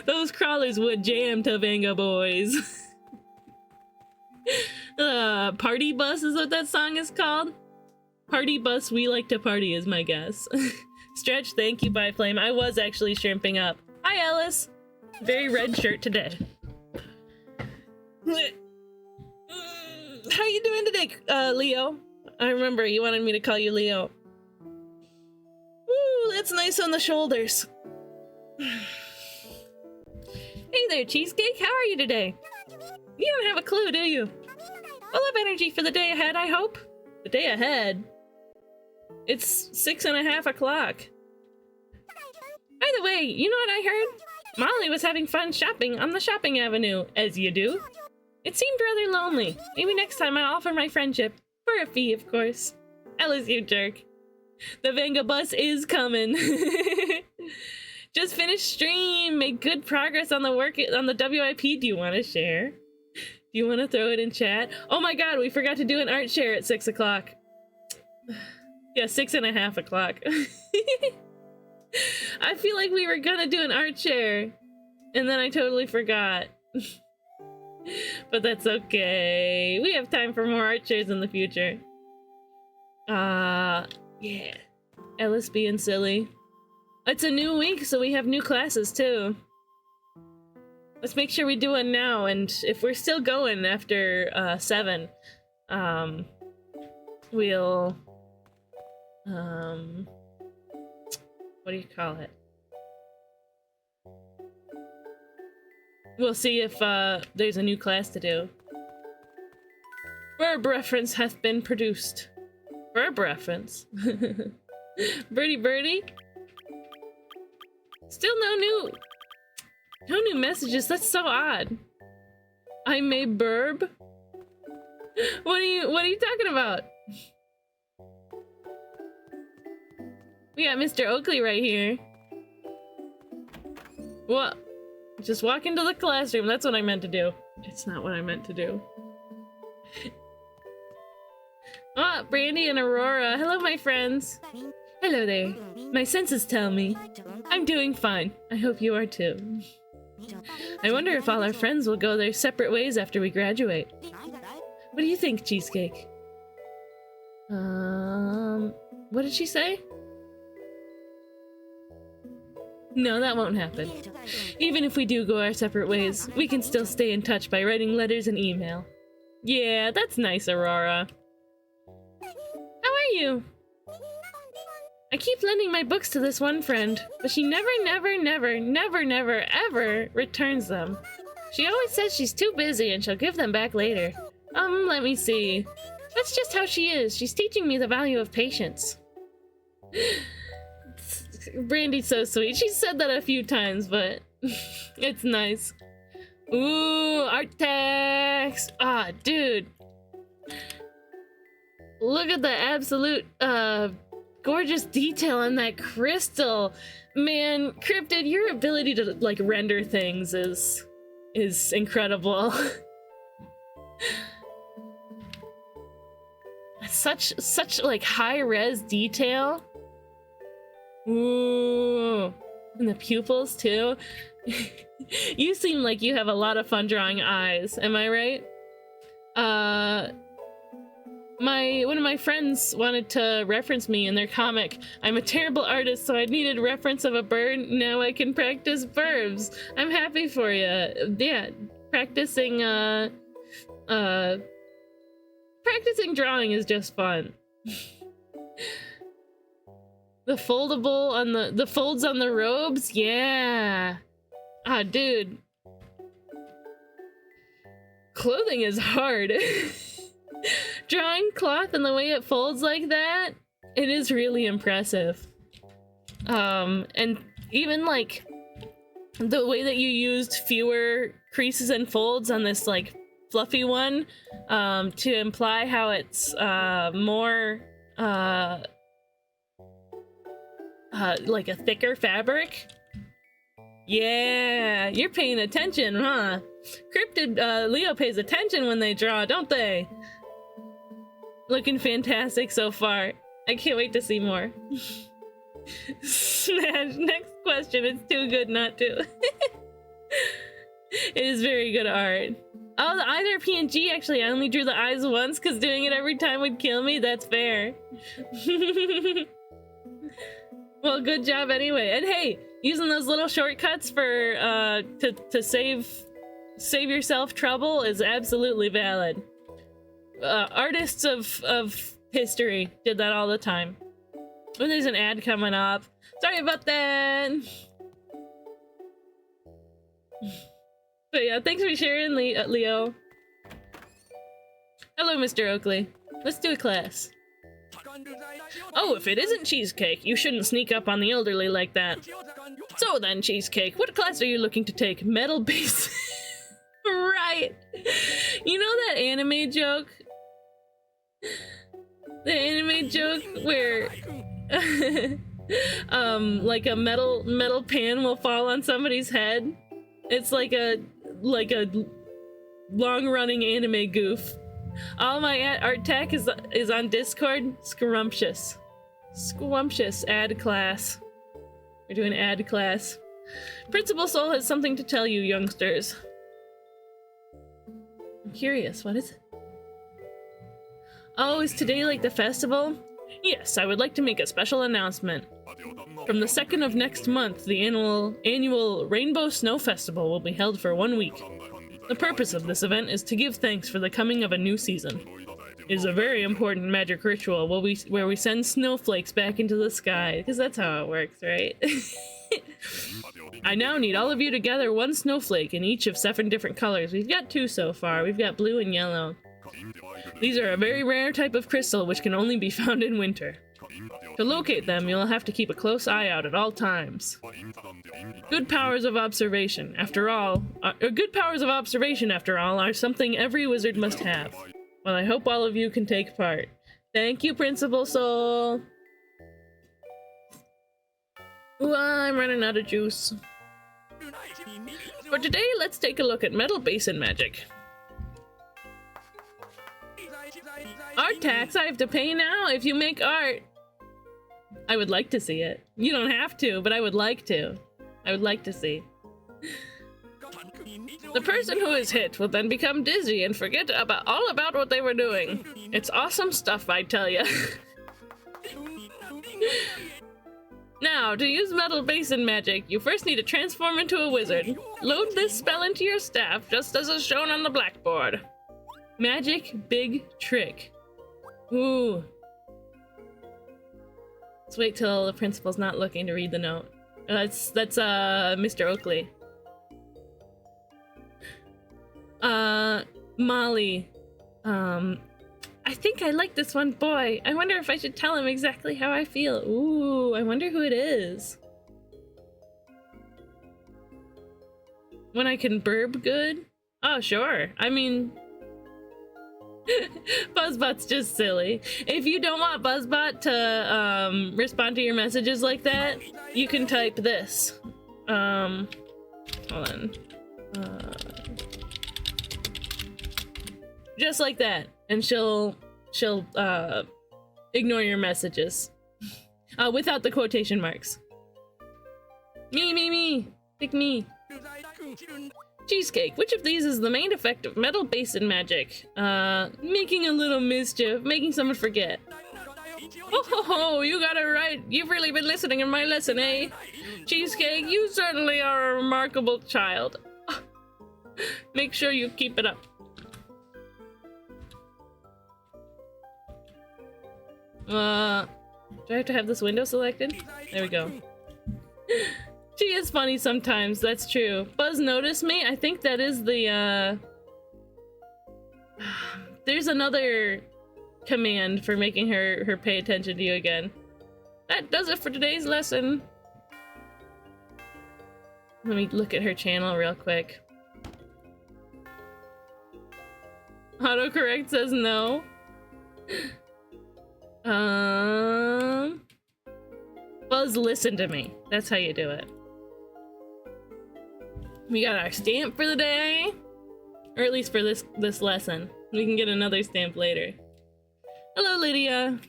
Those crawlers would jam to Venga Boys. Party Bus is what that song is called. Party Bus, we like to party is my guess. Stretch, thank you, Bye Flame. I was actually shrimping up. Hi, Ellis. Very red shirt today. How you doing today, Leo? I remember you wanted me to call you Leo. Woo, that's nice on the shoulders. Hey there, Cheesecake. How are you today? You don't have a clue, do you? Full of energy for the day ahead, I hope. The day ahead? It's 6:30 o'clock. By the way, you know what I heard? Molly was having fun shopping on the shopping avenue, as you do. It seemed rather lonely. Maybe next time I'll offer my friendship. For a fee, of course. Ellis, you jerk. The Venga bus is coming. Just finished stream. Made good progress on the work on the WIP. Do you want to share? Do you want to throw it in chat? Oh my god, we forgot to do an art share at 6 o'clock. Yeah, 6:30 o'clock. I feel like we were gonna do an art share, and then I totally forgot. But that's okay. We have time for more art shares in the future. Yeah. Ellis being silly. It's a new week, so we have new classes too. Let's make sure we do one now, and if we're still going after 7, we'll what do you call it? We'll see if there's a new class to do. Verb reference hath been produced. Verb reference? Birdie? Still no new messages. That's so odd. I'm a burb? What are you talking about? We got Mr. Oakley right here. What? Just walk into the classroom. That's what I meant to do. It's not what I meant to do. Ah, Brandy and Aurora. Hello, my friends. Hello there. My senses tell me I'm doing fine. I hope you are too. I wonder if all our friends will go their separate ways after we graduate. What do you think, Cheesecake? What did she say? No, that won't happen. Even if we do go our separate ways, we can still stay in touch by writing letters and email. Yeah, that's nice, Aurora. How are you? I keep lending my books to this one friend, but she never, ever returns them. She always says she's too busy and she'll give them back later. Let me see. That's just how she is. She's teaching me the value of patience. Brandy's so sweet. She said that a few times, but it's nice. Ooh, art text. Ah, dude. Look at the absolute, gorgeous detail on that crystal. Man, Cryptid, your ability to, like, render things is incredible. Such like high-res detail. Ooh, and the pupils too. You seem like you have a lot of fun drawing eyes, am I right? One of my friends wanted to reference me in their comic. I'm a terrible artist, so I needed reference of a bird. Now I can practice verbs. I'm happy for you. Yeah, practicing drawing is just fun. The foldable on the folds on the robes, yeah. Ah, dude. Clothing is hard. Drawing cloth and the way it folds like that, it is really impressive. And even like the way that you used fewer creases and folds on this like fluffy one, to imply how it's more like a thicker fabric. Yeah, you're paying attention, huh? Cryptid Leo pays attention when they draw, don't they? Looking fantastic so far. I can't wait to see more. Smash, next question. It's too good not to. It is very good art. Oh, the eyes are PNG, actually. I only drew the eyes once because doing it every time would kill me. That's fair. Well, good job anyway. And hey, using those little shortcuts for to save yourself trouble is absolutely valid. Artists of history did that all the time. Oh, there's an ad coming up. Sorry about that. But yeah, thanks for sharing, Leo. Hello, Mr. Oakley. Let's do a class. Oh, if it isn't Cheesecake, you shouldn't sneak up on the elderly like that. So then, Cheesecake, what class are you looking to take? Metal base. Right. You know that anime joke? The anime joke where like a metal pan will fall on somebody's head. It's like a long-running anime goof. All my art tech is on Discord. Scrumptious ad class. We're doing ad class. Principal Soul has something to tell you, youngsters. I'm curious, what is it? Oh, is today like the festival? Yes, I would like to make a special announcement. From the 2nd of next month, the annual Rainbow Snow Festival will be held for 1 week. The purpose of this event is to give thanks for the coming of a new season. It is a very important magic ritual where we send snowflakes back into the sky, because that's how it works, right? I now need all of you to gather one snowflake in each of 7 different colors. We've got 2 so far. We've got blue and yellow. These are a very rare type of crystal which can only be found in winter. To locate them, you'll have to keep a close eye out at all times. Good powers of observation, after all, are something every wizard must have. Well, I hope all of you can take part. Thank you, Principal Soul. Ooh, I'm running out of juice. For today, let's take a look at metal basin magic. Art tax I have to pay now if you make art. I would like to see it. You don't have to, but I would like to. I would like to see. The person who is hit will then become dizzy and forget all about what they were doing. It's awesome stuff, I tell ya. Now, to use Metal Basin magic, you first need to transform into a wizard. Load this spell into your staff, just as is shown on the blackboard. Magic Big Trick. Ooh. Let's wait till the principal's not looking to read the note. That's Mr. Oakley. Molly. I think I like this one boy. I wonder if I should tell him exactly how I feel. Ooh, I wonder who it is. When I can burb good? Oh, sure. I mean... Buzzbot's just silly. If you don't want Buzzbot to respond to your messages like that, you can type this. Hold on. Just like that, and she'll ignore your messages without the quotation marks. Me, pick me. Cheesecake, which of these is the main effect of Metal Basin magic? Making a little mischief, making someone forget. Oh ho ho, you got it right. You've really been listening in my lesson, eh? Cheesecake, you certainly are a remarkable child. Make sure you keep it up. Do I have to have this window selected? There we go. She is funny sometimes, that's true. Buzz noticed me? I think that is the, There's another command for making her pay attention to you again. That does it for today's lesson. Let me look at her channel real quick. Autocorrect says no. Buzz, listen to me. That's how you do it. We got our stamp for the day. Or at least for this lesson. We can get another stamp later. Hello, Lydia.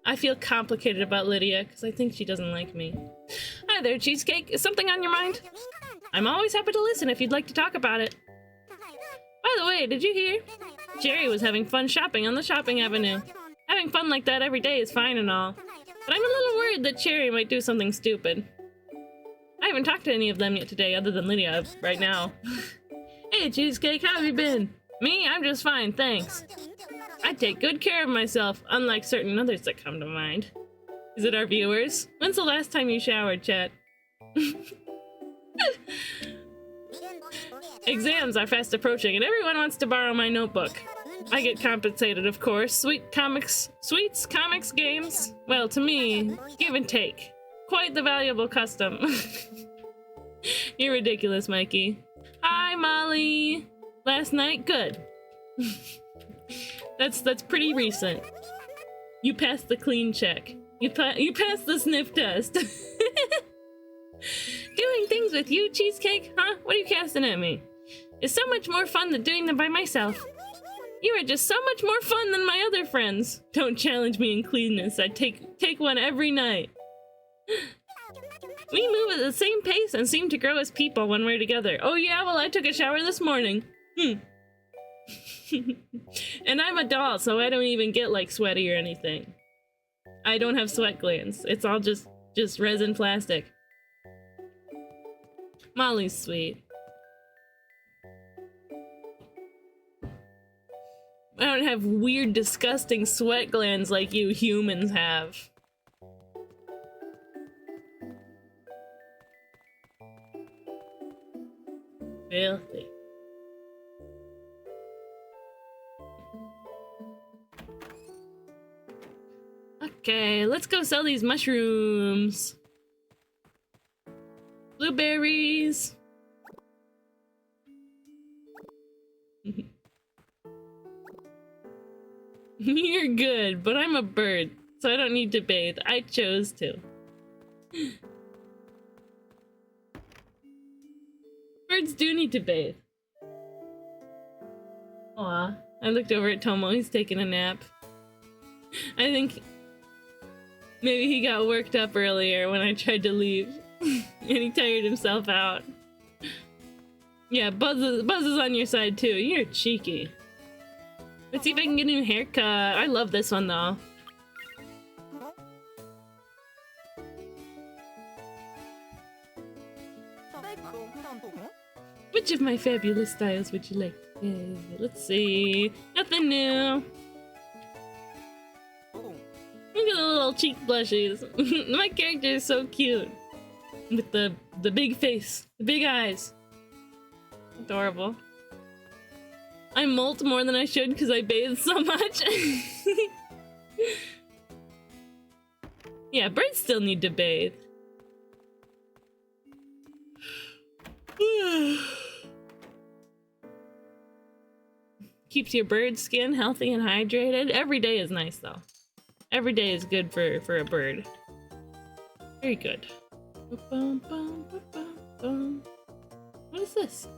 I feel complicated about Lydia, because I think she doesn't like me. Hi there, Cheesecake. Is something on your mind? I'm always happy to listen if you'd like to talk about it. By the way, did you hear? Jerry was having fun shopping on the shopping avenue. Having fun like that every day is fine and all, but I'm a little worried that Cherry might do something stupid. I haven't talked to any of them yet today other than Lydia right now. Hey, Cheesecake, how have you been? Me? I'm just fine, thanks. I take good care of myself, unlike certain others that come to mind. Is it our viewers? When's the last time you showered, chat? Exams are fast approaching and everyone wants to borrow my notebook. I get compensated, of course. Sweets, comics, games. Well, to me, give and take. Quite the valuable custom. You're ridiculous, Mikey. Hi, Molly. Last night? Good. That's pretty recent. You passed the clean check. You passed the sniff test. Doing things with you, Cheesecake? Huh? What are you casting at me? It's so much more fun than doing them by myself. You are just so much more fun than my other friends. Don't challenge me in cleanness. I take one every night. We move at the same pace and seem to grow as people when we're together. Oh yeah, well I took a shower this morning. And I'm a doll, so I don't even get like sweaty or anything. I don't have sweat glands. It's all just resin plastic. Molly's sweet. I don't have weird, disgusting sweat glands like you humans have. Filthy. Okay, let's go sell these mushrooms. Blueberries. You're good, but I'm a bird, so I don't need to bathe. I chose to. Birds do need to bathe. Aw, I looked over at Tomo. He's taking a nap. I think maybe he got worked up earlier when I tried to leave. And he tired himself out. Yeah, Buzz is on your side too. You're cheeky. Let's see if I can get a new haircut. I love this one though. Which of my fabulous styles would you like? Let's see. Nothing new. Look at the little cheek blushes. My character is so cute. With the big face, the big eyes. Adorable. I molt more than I should because I bathe so much. Yeah, birds still need to bathe. Keeps your bird skin healthy and hydrated. Every day is nice though. Every day is good for a bird. Very good. What is this?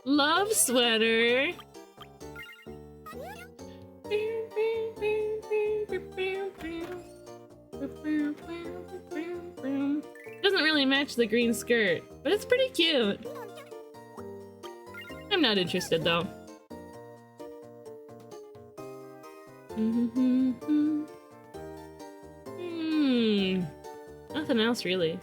Love sweater. Doesn't really match the green skirt, but it's pretty cute. I'm not interested though. Nothing else really.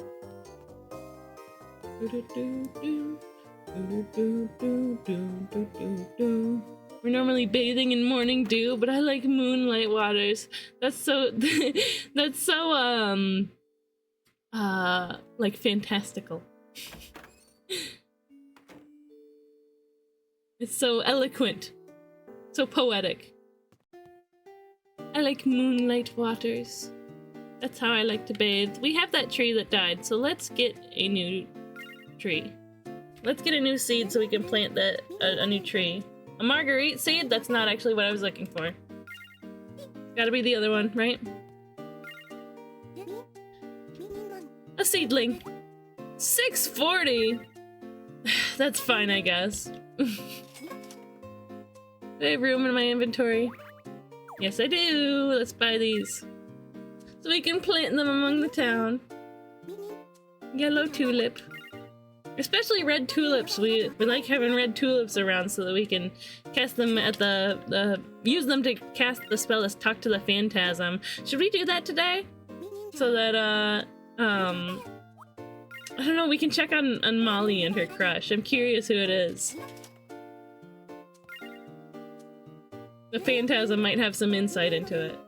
We're normally bathing in morning dew, but I like moonlight waters. That's so that's so like fantastical. It's so eloquent. So poetic. I like moonlight waters. That's how I like to bathe. We have that tree that died, so let's get a new tree. Let's get a new seed so we can plant that a new tree. A marguerite seed? That's not actually what I was looking for. Gotta be the other one, right? A seedling. 640! That's fine, I guess. Do I have room in my inventory? Yes, I do. Let's buy these. So we can plant them among the town. Yellow tulip. Especially red tulips. We like having red tulips around so that we can cast them at use them to cast the spell as Talk to the Phantasm. Should we do that today? So that, I don't know, we can check on Molly and her crush. I'm curious who it is. The Phantasm might have some insight into it.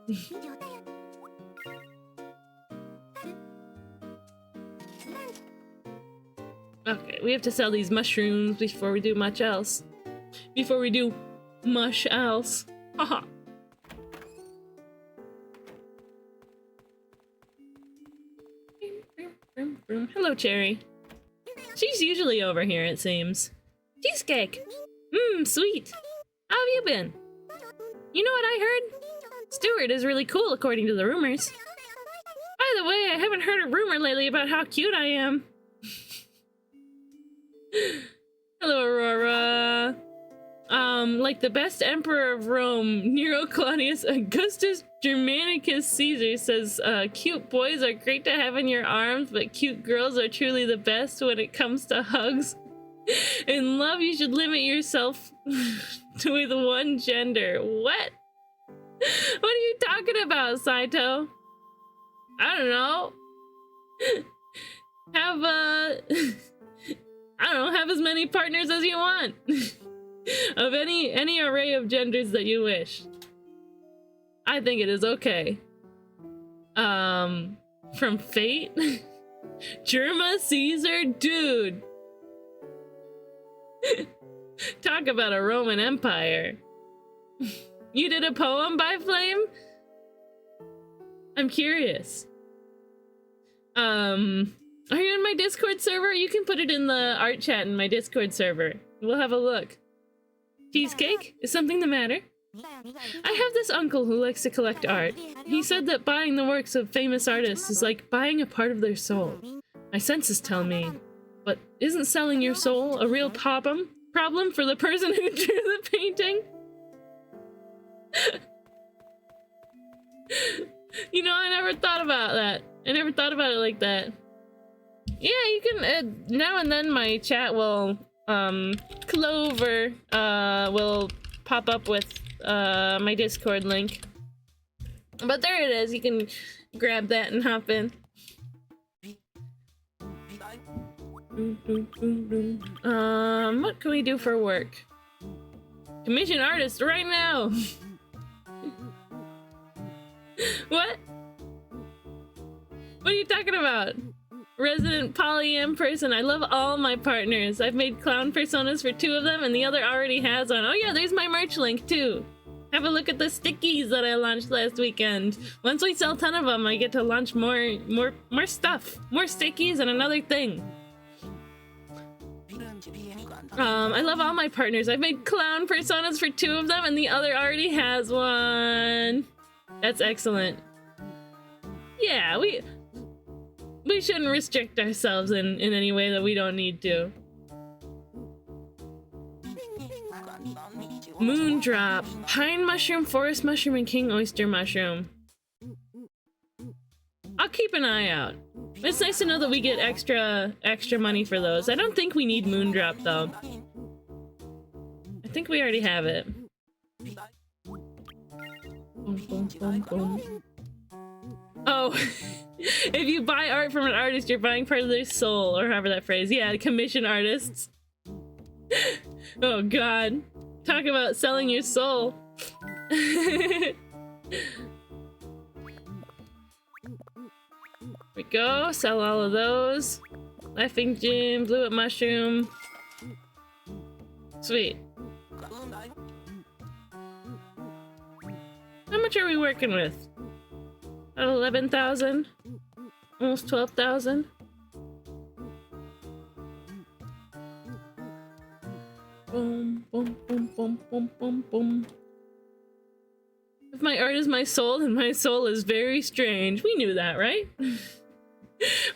Okay, we have to sell these mushrooms before we do much else. Before we do much else. Haha. Hello, Cherry. She's usually over here, it seems. Cheesecake! Mmm, sweet. How have you been? You know what I heard? Stuart is really cool, according to the rumors. By the way, I haven't heard a rumor lately about how cute I am. Hello, Aurora. Like the best emperor of Rome, Nero Claudius Augustus Germanicus Caesar says, cute boys are great to have in your arms, but cute girls are truly the best when it comes to hugs. In love, you should limit yourself to with one gender. What? What are you talking about, Saito? I don't know. Have, I don't know, have as many partners as you want. Of any array of genders that you wish. I think it is okay. From Fate? Germa Caesar? Dude. Talk about a Roman Empire. You did a poem by Flame? I'm curious. Are you in my Discord server? You can put it in the art chat in my Discord server. We'll have a look. Cheesecake? Is something the matter? I have this uncle who likes to collect art. He said that buying the works of famous artists is like buying a part of their soul. My senses tell me. But isn't selling your soul a real problem for the person who drew the painting? You know, I never thought about that. I never thought about it like that. Yeah, you can, now and then my chat will, Clover, will pop up with, my Discord link. But there it is, you can grab that and hop in. What can we do for work? Commission artist right now. What? What are you talking about? Resident polyam person. I love all my partners. I've made clown personas for 2 of them and the other already has one. Oh yeah, there's my merch link too. Have a look at the stickies that I launched last weekend. Once we sell 10 of them, I get to launch more stuff. More stickies and another thing. I love all my partners. I've made clown personas for 2 of them and the other already has one. That's excellent. Yeah, we shouldn't restrict ourselves in any way that we don't need to. Moondrop, pine mushroom, forest mushroom, and king oyster mushroom. I'll keep an eye out. It's nice to know that we get extra money for those. I don't think we need Moondrop though. I think we already have it. Boom, boom, boom, boom. Oh, if you buy art from an artist, you're buying part of their soul, or however that phrase. Yeah, commission artists. Oh god. Talk about selling your soul. We go, sell all of those. Laughing Gym, Blue Up Mushroom. Sweet. How much are we working with? About 11,000? Almost 12,000? Boom, boom, boom, boom, boom, boom, boom. If my art is my soul, then my soul is very strange. We knew that, right?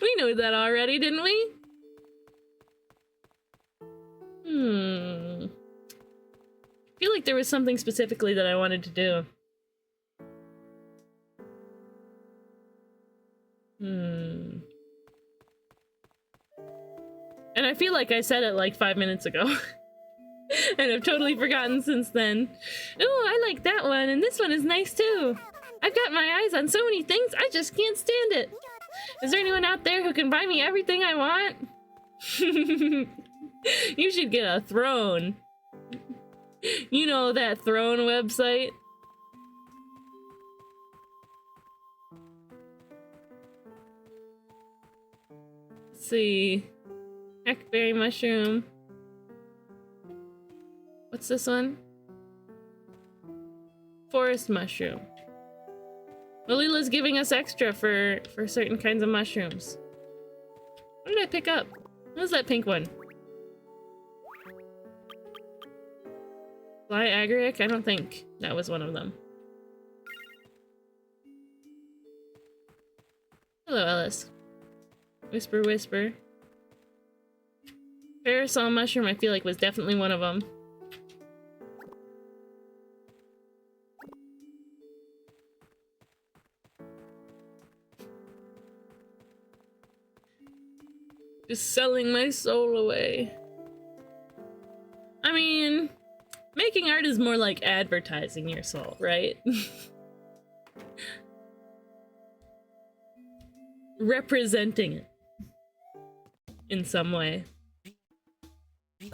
We knew that already, didn't we? I feel like there was something specifically that I wanted to do. And I feel like I said it like 5 minutes ago. And I've totally forgotten since then. Oh, I like that one, and this one is nice too. I've got my eyes on so many things, I just can't stand it. Is there anyone out there who can buy me everything I want? You should get a throne. You know that throne website? Let's see. Hackberry mushroom. What's this one? Forest mushroom. Lolila's giving us extra for certain kinds of mushrooms. What did I pick up? What was that pink one? Fly agaric? I don't think that was one of them. Hello, Ellis. Whisper, whisper. Parasol mushroom, I feel like, was definitely one of them. Just selling my soul away. I mean, making art is more like advertising your soul, right? Representing it in some way. We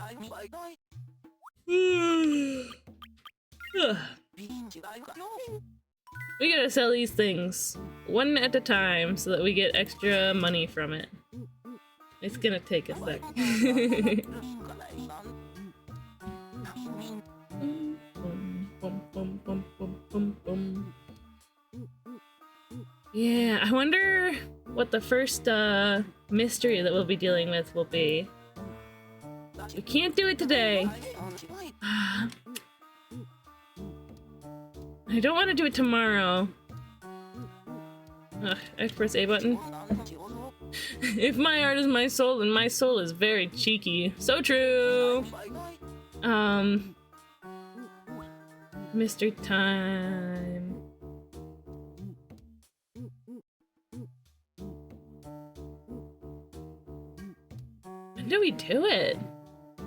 gotta sell these things one at a time so that we get extra money from it. It's gonna take a sec. Yeah, I wonder what the first mystery that we'll be dealing with will be. We can't do it today. I don't want to do it tomorrow. Ugh, I press A button. If my art is my soul, then my soul is very cheeky. So true! Mystery time. When do we do it?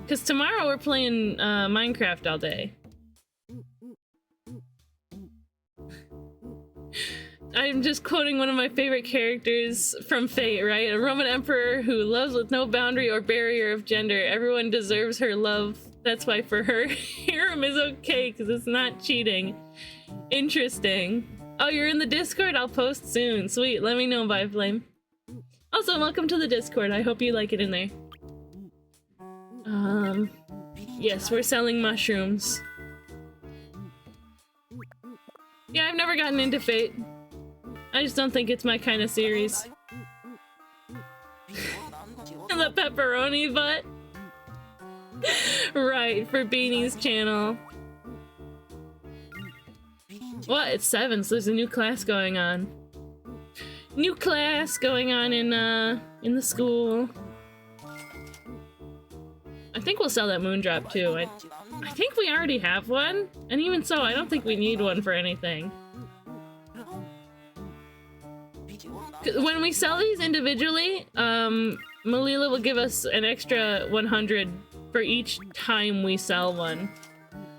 Because tomorrow we're playing Minecraft all day. I'm just quoting one of my favorite characters from Fate, right? A Roman emperor who loves with no boundary or barrier of gender. Everyone deserves her love. That's why for her, harem is okay because it's not cheating. Interesting. Oh, you're in the Discord? I'll post soon. Sweet. Let me know, Flame. Also, welcome to the Discord. I hope you like it in there. Yes, we're selling mushrooms. Yeah, I've never gotten into Fate. I just don't think it's my kind of series. The pepperoni butt. Right, for Beanie's channel. What? It's 7, so there's a new class going on. New class going on in the school. I think we'll sell that Moondrop too. I think we already have one, and even so, I don't think we need one for anything. When we sell these individually, Malila will give us an extra 100 for each time we sell one.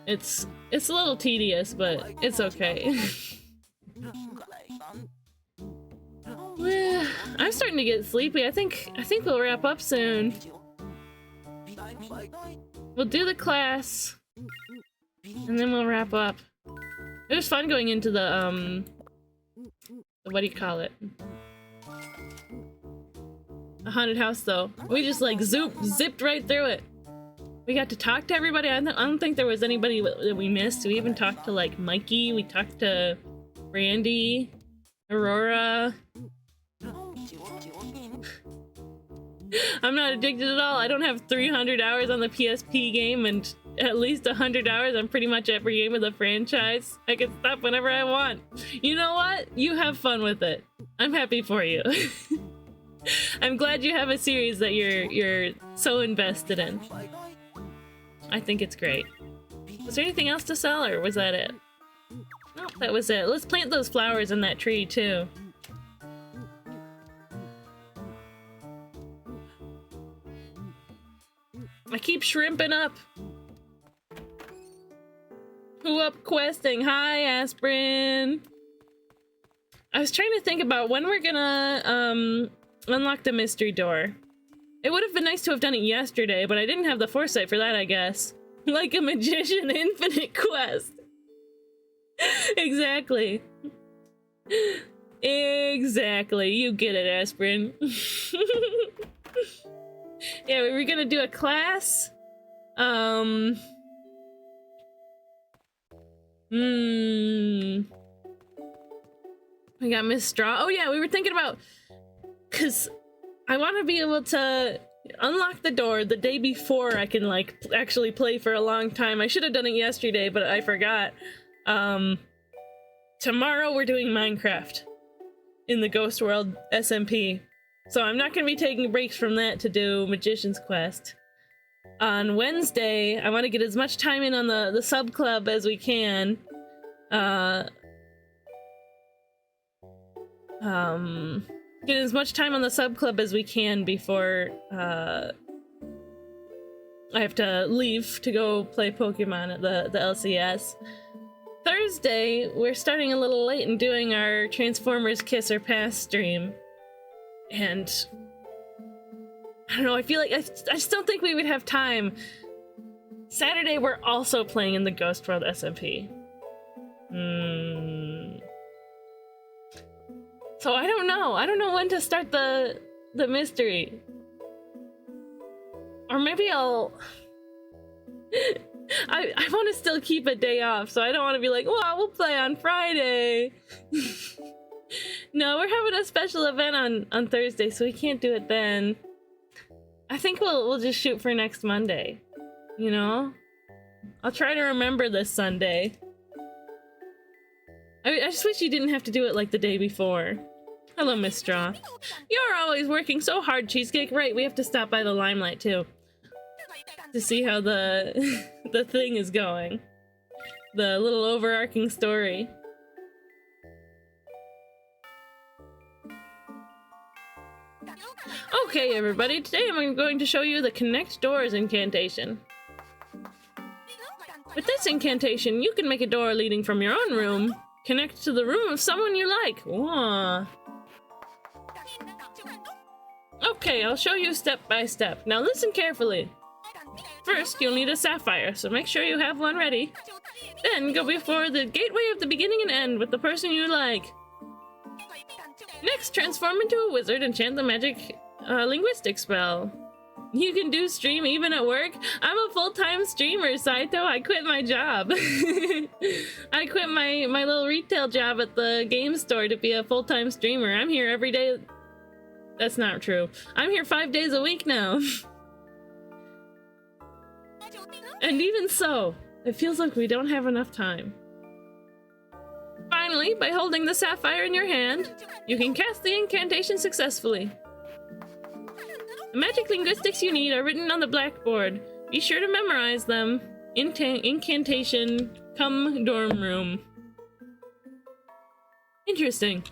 It's a little tedious, but it's okay. I'm starting to get sleepy. I think we'll wrap up soon. We'll do the class, and then we'll wrap up. It was fun going into the what do you call it? A haunted house, though. We just like zipped right through it. We got to talk to everybody. I don't think there was anybody that we missed. We even talked to like Mikey. We talked to Randy, Aurora. I'm not addicted at all. I don't have 300 hours on the PSP game and at least 100 hours on pretty much every game of the franchise. I can stop whenever I want. You know what? You have fun with it. I'm happy for you. I'm glad you have a series that you're so invested in. I think it's great. Was there anything else to sell, or was that it? No, that was it. Let's plant those flowers in that tree too. I keep shrimping up. Who up questing? Hi, Aspirin. I was trying to think about when we're gonna unlock the mystery door. It would have been nice to have done it yesterday, but I didn't have the foresight for that, I guess. Like a magician infinite quest. Exactly. Exactly. You get it, Aspirin. Yeah, we were gonna do a class. We got Miss Straw. Oh yeah, we were thinking about, cause I want to be able to unlock the door the day before I can like actually play for a long time. I should have done it yesterday, but I forgot. Tomorrow we're doing Minecraft in the Ghost World SMP. So I'm not going to be taking breaks from that to do Magician's Quest. On Wednesday, I want to get as much time in on the sub club as we can. Get as much time on the sub club as we can before I have to leave to go play Pokemon at the LCS. Thursday, we're starting a little late and doing our Transformers Kiss or Pass stream. And I don't know, I feel like I just don't think we would have time. Saturday, we're also playing in the Ghost World SMP. So I don't know. I don't know when to start the mystery. Or maybe I'll... I want to still keep a day off, so I don't want to be like, well, we'll play on Friday. No, we're having a special event on Thursday, so we can't do it then. I think we'll just shoot for next Monday. You know? I'll try to remember this Sunday. I just wish you didn't have to do it like the day before. Hello, Miss Straw. You're always working so hard, Cheesecake. Right, we have to stop by the Limelight, too. To see how the the thing is going. The little overarching story. Okay, everybody, today I'm going to show you the Connect Doors incantation. With this incantation, you can make a door leading from your own room Connect to the room of someone you like. Whoa. Okay, I'll show you step by step. Now listen carefully. First, you'll need a sapphire, so make sure you have one ready. Then go before the gateway of the beginning and end with the person you like. Next, transform into a wizard and chant the magic linguistic spell. You can do stream even at work. I'm a full-time streamer, Saito. I quit my job. I quit my little retail job at the game store to be a full-time streamer. I'm here every day. That's not true. I'm here 5 days a week now. And even so, it feels like we don't have enough time. Finally, by holding the sapphire in your hand, you can cast the incantation successfully. The magic linguistics you need are written on the blackboard. Be sure to memorize them. Incantation, come dorm room. Interesting.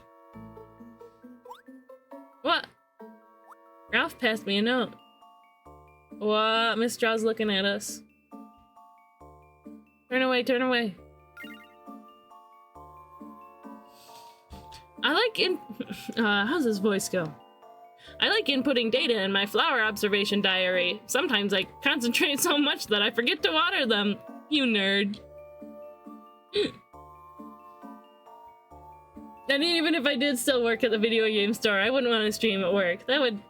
What? Ralph passed me a note. What? Miss Straw's looking at us. Turn away, turn away. I like how's his voice go? I like inputting data in my flower observation diary. Sometimes I concentrate so much that I forget to water them. You nerd. And even if I did still work at the video game store, I wouldn't want to stream at work. That would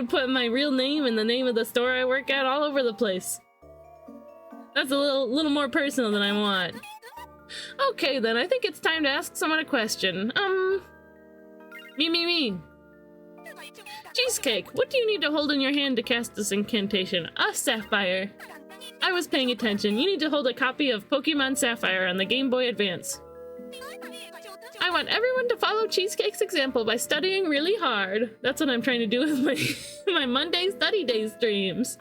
put my real name and the name of the store I work at all over the place. That's a little more personal than I want. Okay then, I think it's time to ask someone a question. Me. Cheesecake, what do you need to hold in your hand to cast this incantation? A sapphire. I was paying attention. You need to hold a copy of Pokemon Sapphire on the Game Boy Advance. I want everyone to follow Cheesecake's example by studying really hard. That's what I'm trying to do with my Monday study day streams.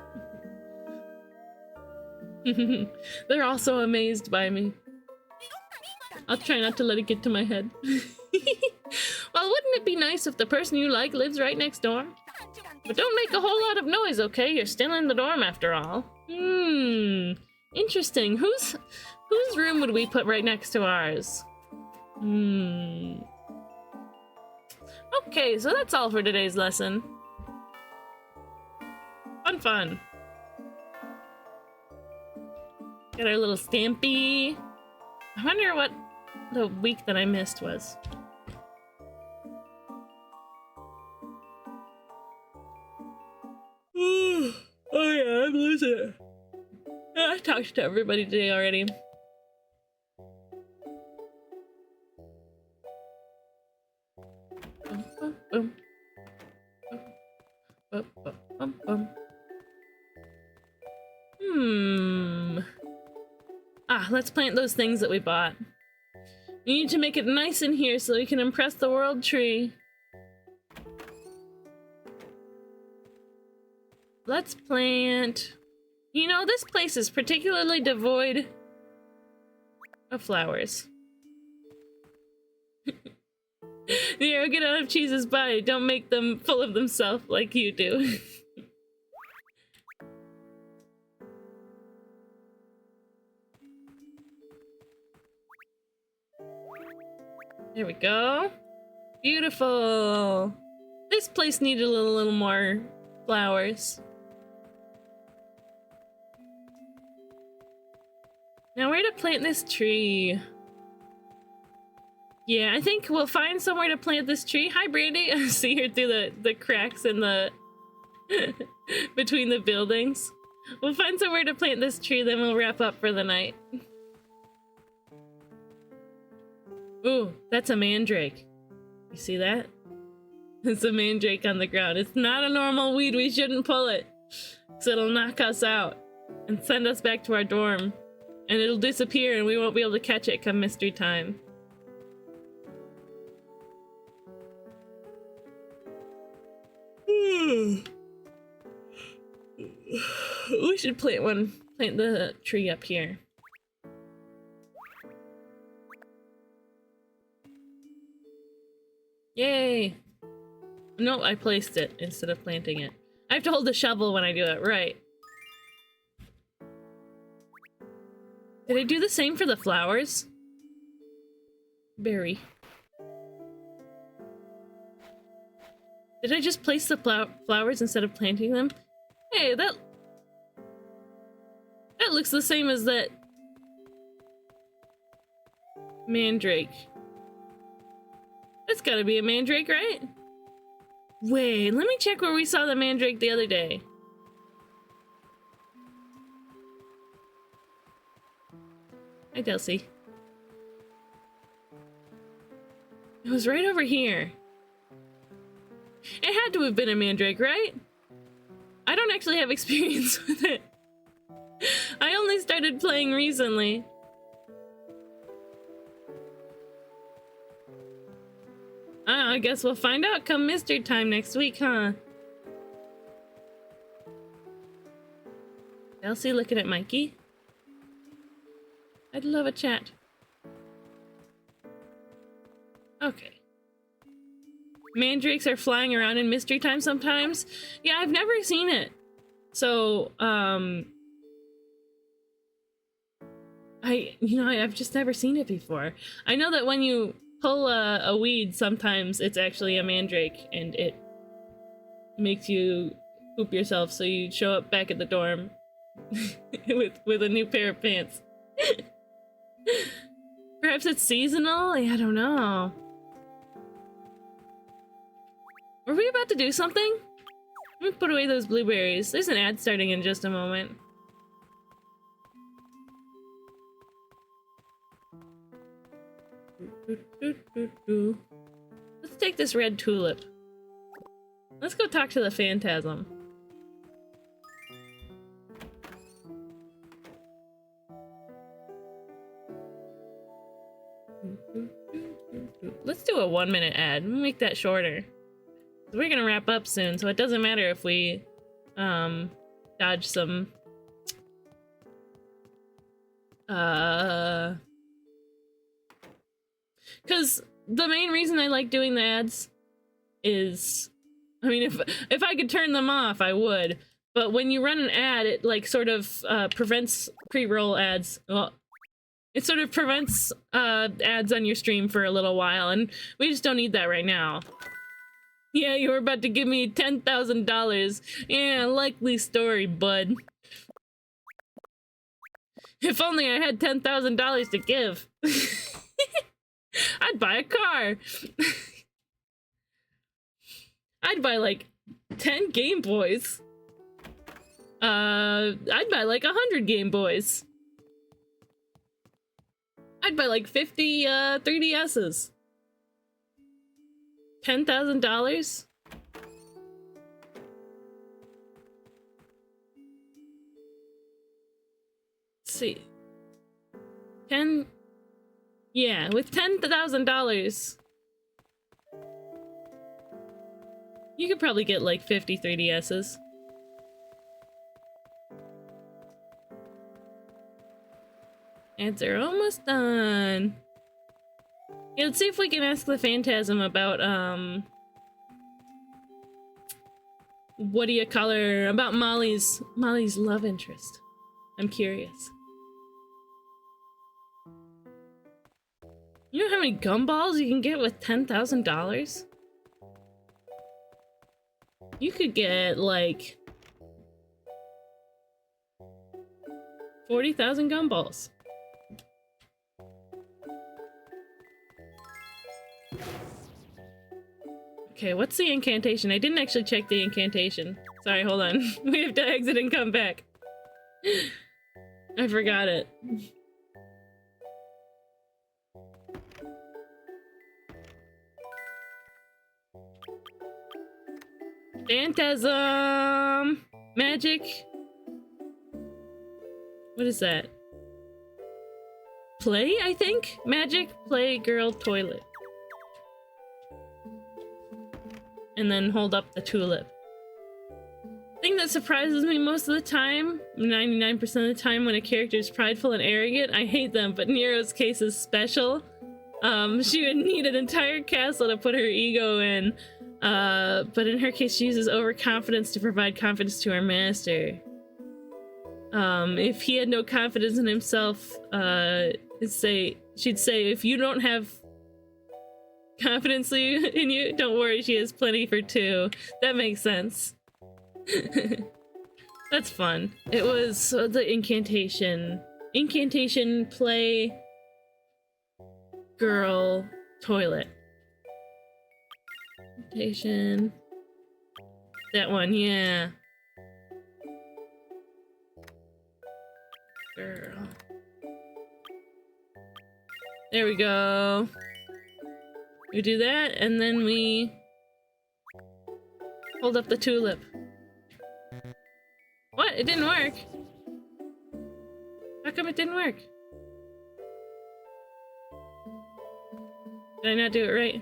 They're all so amazed by me. I'll try not to let it get to my head. Well, wouldn't it be nice if the person you like lives right next door? But don't make a whole lot of noise, okay? You're still in the dorm after all. Interesting. Whose room would we put right next to ours? Okay, so that's all for today's lesson. Fun. Got our little Stampy. I wonder what the week that I missed was. Oh yeah, I'm losing it. I talked to everybody today already. Let's plant those things that we bought. We need to make it nice in here so we can impress the world tree. Let's plant... You know, this place is particularly devoid of flowers. The arrogant out of Cheese's body. Don't make them full of themselves like you do. There we go. Beautiful. This place needed a little more flowers. Now where to plant this tree? Yeah, I think we'll find somewhere to plant this tree. Hi, Brandy. I see her through the cracks in the between the buildings. We'll find somewhere to plant this tree, then we'll wrap up for the night. Ooh, that's a mandrake. You see that? It's a mandrake on the ground. It's not a normal weed. We shouldn't pull it, so it'll knock us out and send us back to our dorm. And it'll disappear and we won't be able to catch it come mystery time. We should plant the tree up here. Yay! No, I placed it instead of planting it. I have to hold the shovel when I do it, right. Did I do the same for the flowers? berry. Did I just place the flowers instead of planting them? Hey, that looks the same as that mandrake. That's gotta be a mandrake, right? Wait, let me check where we saw the mandrake the other day. Hi, Delcy. It was right over here. It had to have been a mandrake, right? I don't actually have experience with it. I only started playing recently. I guess we'll find out come mystery time next week, huh? Elsie looking at Mikey. I'd love a chat. Okay. Mandrakes are flying around in mystery time sometimes. Yeah, I've never seen it. So, I've just never seen it before. I know that when you pull a weed, sometimes it's actually a mandrake and it makes you poop yourself, so you show up back at the dorm with a new pair of pants. Perhaps it's seasonal? I don't know. Were we about to do something? Let me put away those blueberries. There's an ad starting in just a moment. Let's take this red tulip. Let's go talk to the phantasm. Let's do a 1-minute ad. Make that shorter. We're gonna wrap up soon, so it doesn't matter if we dodge some because the main reason I like doing the ads is, I mean, if I could turn them off, I would. But when you run an ad, it like sort of prevents pre-roll ads. Well, it sort of prevents ads on your stream for a little while, and we just don't need that right now. Yeah, you were about to give me $10,000. Yeah, likely story, bud. If only I had $10,000 to give. I'd buy a car. I'd buy like 10 Game Boys. I'd buy like 100 Game Boys. I'd buy like 50 3DSs. $10,000? Let's see. Yeah, with $10,000, you could probably get like 50 3DSs. Ads are almost done. Yeah, let's see if we can ask the phantasm about, what do you call her? About Molly's love interest. I'm curious. You know how many gumballs you can get with $10,000? You could get, like, 40,000 gumballs. Okay, what's the incantation? I didn't actually check the incantation. Sorry, hold on. We have to exit and come back. I forgot it. Phantasm! Magic! What is that? Play, I think? Magic, play, girl, toilet. And then hold up the tulip. Thing that surprises me most of the time, 99% of the time when a character is prideful and arrogant, I hate them, but Nero's case is special. She would need an entire castle to put her ego in, but in her case she uses overconfidence to provide confidence to her master. If he had no confidence in himself, she'd say, if you don't have confidently in you. Don't worry, she has plenty for two. That makes sense. That's fun. It was the incantation. Incantation, play, girl, toilet. Incantation. That one, yeah. Girl. There we go. We do that, and then we hold up the tulip. What? It didn't work. How come it didn't work? Did I not do it right?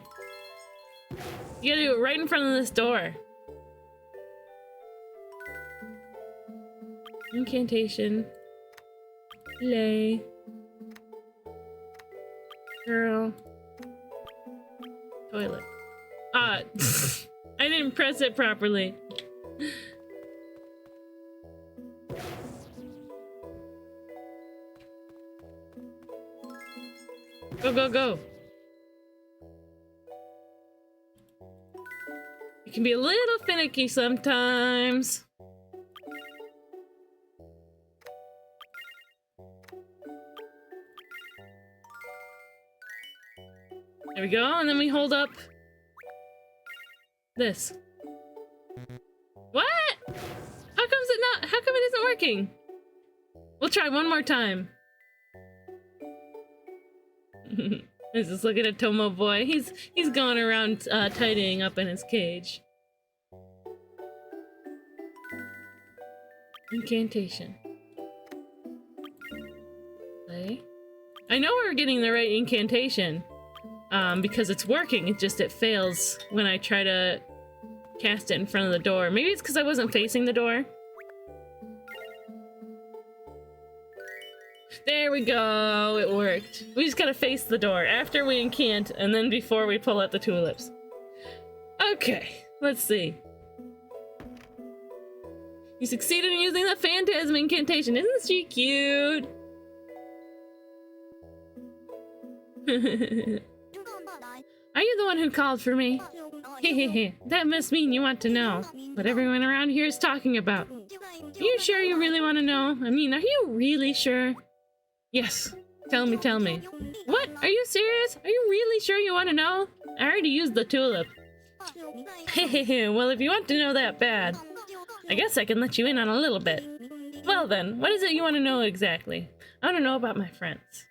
You gotta do it right in front of this door. Incantation. Play. Girl. Toilet. Ah, I didn't press it properly. Go, go, go. It can be a little finicky sometimes. There we go, and then we hold up this. What? How come it isn't working? We'll try one more time. Let's just look at a Tomo boy. He's going around tidying up in his cage. Incantation. Play. I know we're getting the right incantation. Because it's working, it fails when I try to cast it in front of the door. Maybe it's because I wasn't facing the door. There we go, it worked. We just gotta face the door after we incant, and then before we pull out the tulips. Okay, let's see. You succeeded in using the Phantasm incantation. Isn't she cute? Are you the one who called for me? Hehehe, that must mean you want to know what everyone around here is talking about. Are you sure you really want to know? I mean, are you really sure? Yes. Tell me, tell me. What? Are you serious? Are you really sure you want to know? I already used the tulip. Hehehe, well, if you want to know that bad, I guess I can let you in on a little bit. Well then, what is it you want to know exactly? I want to know about my friends.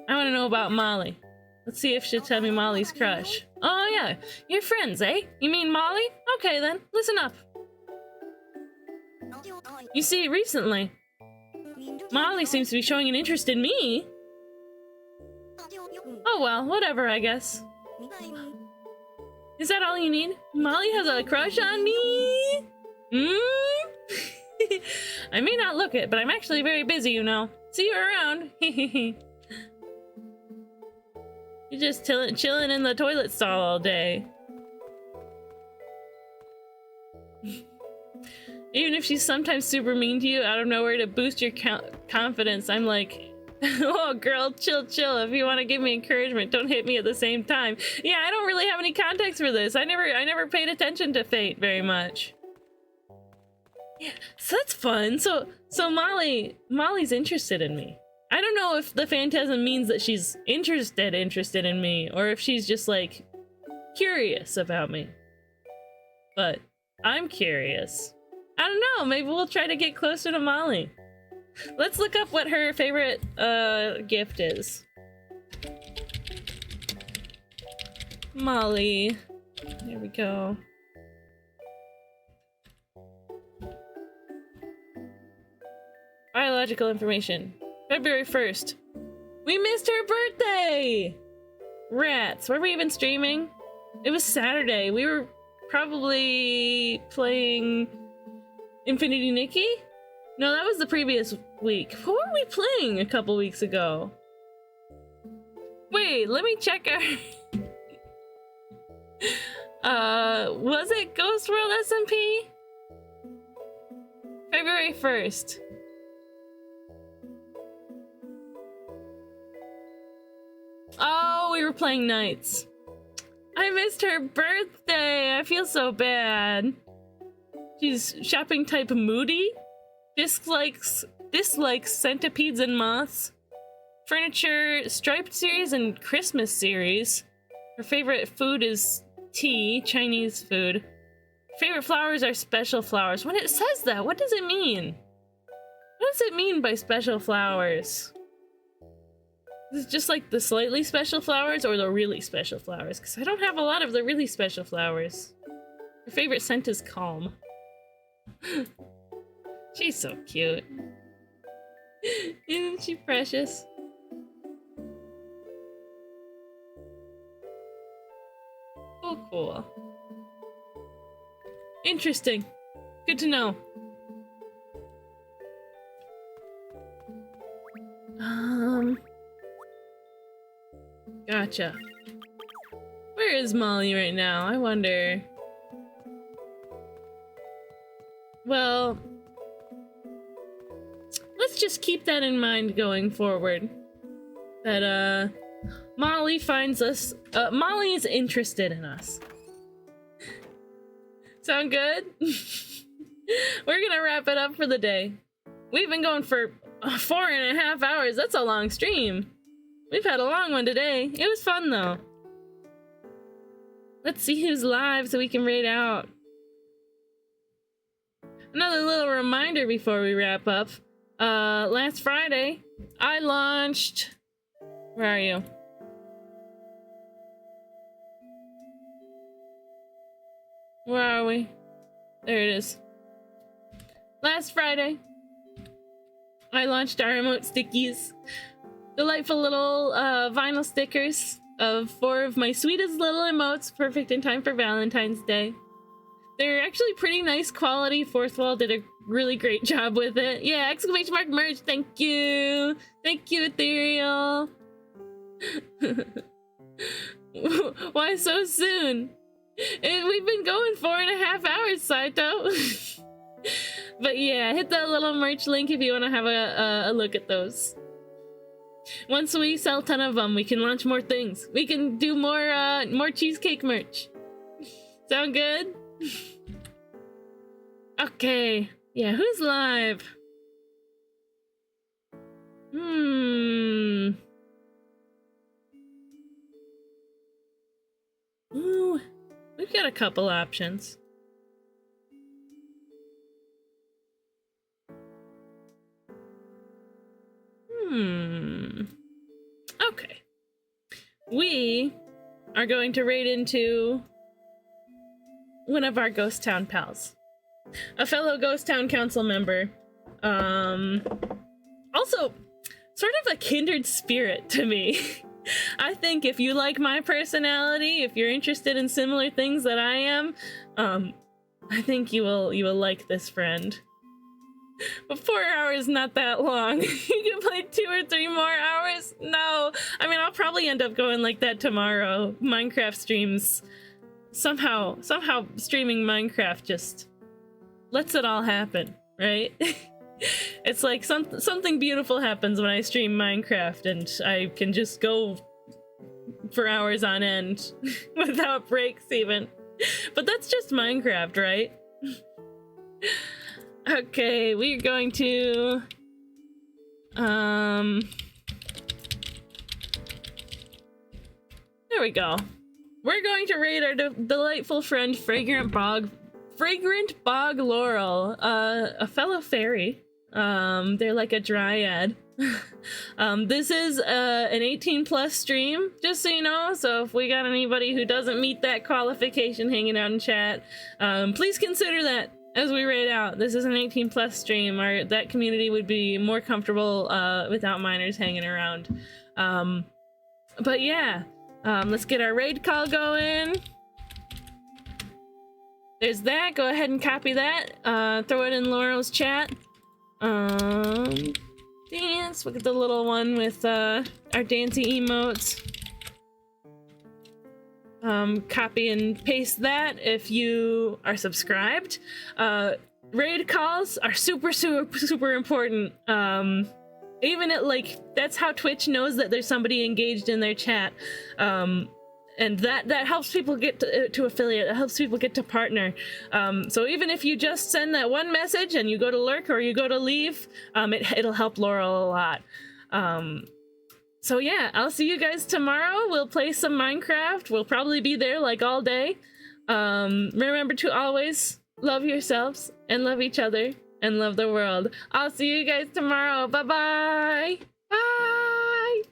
I want to know about Molly. Let's see if she'll tell me Molly's crush. Oh yeah, your friends, eh? You mean Molly? Okay then, listen up. You see, recently, Molly seems to be showing an interest in me. Oh well, whatever, I guess. Is that all you need? Molly has a crush on me? I may not look it, but I'm actually very busy, you know. See you around. You're just chilling in the toilet stall all day. Even if she's sometimes super mean to you out of nowhere to boost your confidence, I'm like, oh girl, chill. If you want to give me encouragement, don't hit me at the same time. Yeah, I don't really have any context for this. I never paid attention to Fate very much. Yeah, so that's fun. So Molly's interested in me. I don't know if the phantasm means that she's interested in me, or if she's just like curious about me. But I'm curious. I don't know, maybe we'll try to get closer to Molly. Let's look up what her favorite gift is. Molly. There we go. Biological information. February 1st. We missed her birthday! Rats. Were we even streaming? It was Saturday. We were probably playing Infinity Nikki? No, that was the previous week. What were we playing a couple weeks ago? Wait, let me check our... was it Ghost World SMP? February 1st. Oh, we were playing Knights. missed her birthday. I feel so bad. She's shopping type moody. Dislikes centipedes and moths. Furniture, striped series, and Christmas series. Her favorite food is tea, Chinese food. Favorite flowers are special flowers. When it says that, what does it mean? What does it mean by special flowers? Is it just like the slightly special flowers or the really special flowers? Because I don't have a lot of the really special flowers. Her favorite scent is calm. She's so cute. Isn't she precious? Oh, cool. Interesting. Good to know. Gotcha. Where is Molly right now? I wonder. Well, let's just keep that in mind going forward. That, Molly finds us. Molly is interested in us. Sound good? We're gonna wrap it up for the day. We've been going for 4.5 hours. That's a long stream. We've had a long one today. It was fun though. Let's see who's live so we can raid out. Another little reminder before we wrap up. Last Friday, I launched... Where are you? Where are we? There it is. Last Friday, I launched our emote stickies. Delightful little vinyl stickers of 4 of my sweetest little emotes, perfect in time for Valentine's Day. They're actually pretty nice quality. Fourth Wall did a really great job with it. Yeah, exclamation mark merch, thank you! Thank you, Ethereal! Why so soon? We've been going 4.5 hours, Saito! But yeah, hit that little merch link if you want to have a look at those. Once we sell a ton of them, we can launch more things. We can do more cheesecake merch. Sound good? Okay. Yeah, who's live? Ooh, we've got a couple options. Okay. We are going to raid into one of our Ghost Town pals. A fellow Ghost Town council member. Also, sort of a kindred spirit to me. I think if you like my personality, if you're interested in similar things that I am, I think you will like this friend. But 4 hours not that long. You can play 2 or 3 more hours? No. I mean, I'll probably end up going like that tomorrow. Minecraft streams. Somehow streaming Minecraft just lets it all happen, right? It's like something beautiful happens when I stream Minecraft and I can just go for hours on end without breaks even. But that's just Minecraft, right? Okay, we're going to there we go. We're going to raid our delightful friend Fragrant Bog Laurel, a fellow fairy. They're like a dryad. This is an 18+ stream, just so you know, so if we got anybody who doesn't meet that qualification hanging out in chat, please consider that as we raid out. This is an 18+ stream. That community would be more comfortable without minors hanging around. But yeah, let's get our raid call going. There's that. Go ahead and copy that. Throw it in Laurel's chat. Dance. Look at the little one with our dancey emotes. Copy and paste that if you are subscribed. Raid calls are super important. Even at like, that's how Twitch knows that there's somebody engaged in their chat. that helps people get to affiliate. It helps people get to partner. So even if you just send that one message and you go to lurk or you go to leave, it'll help Laurel a lot. So yeah, I'll see you guys tomorrow. We'll play some Minecraft. We'll probably be there like all day. Remember to always love yourselves and love each other and love the world. I'll see you guys tomorrow. Bye-bye. Bye.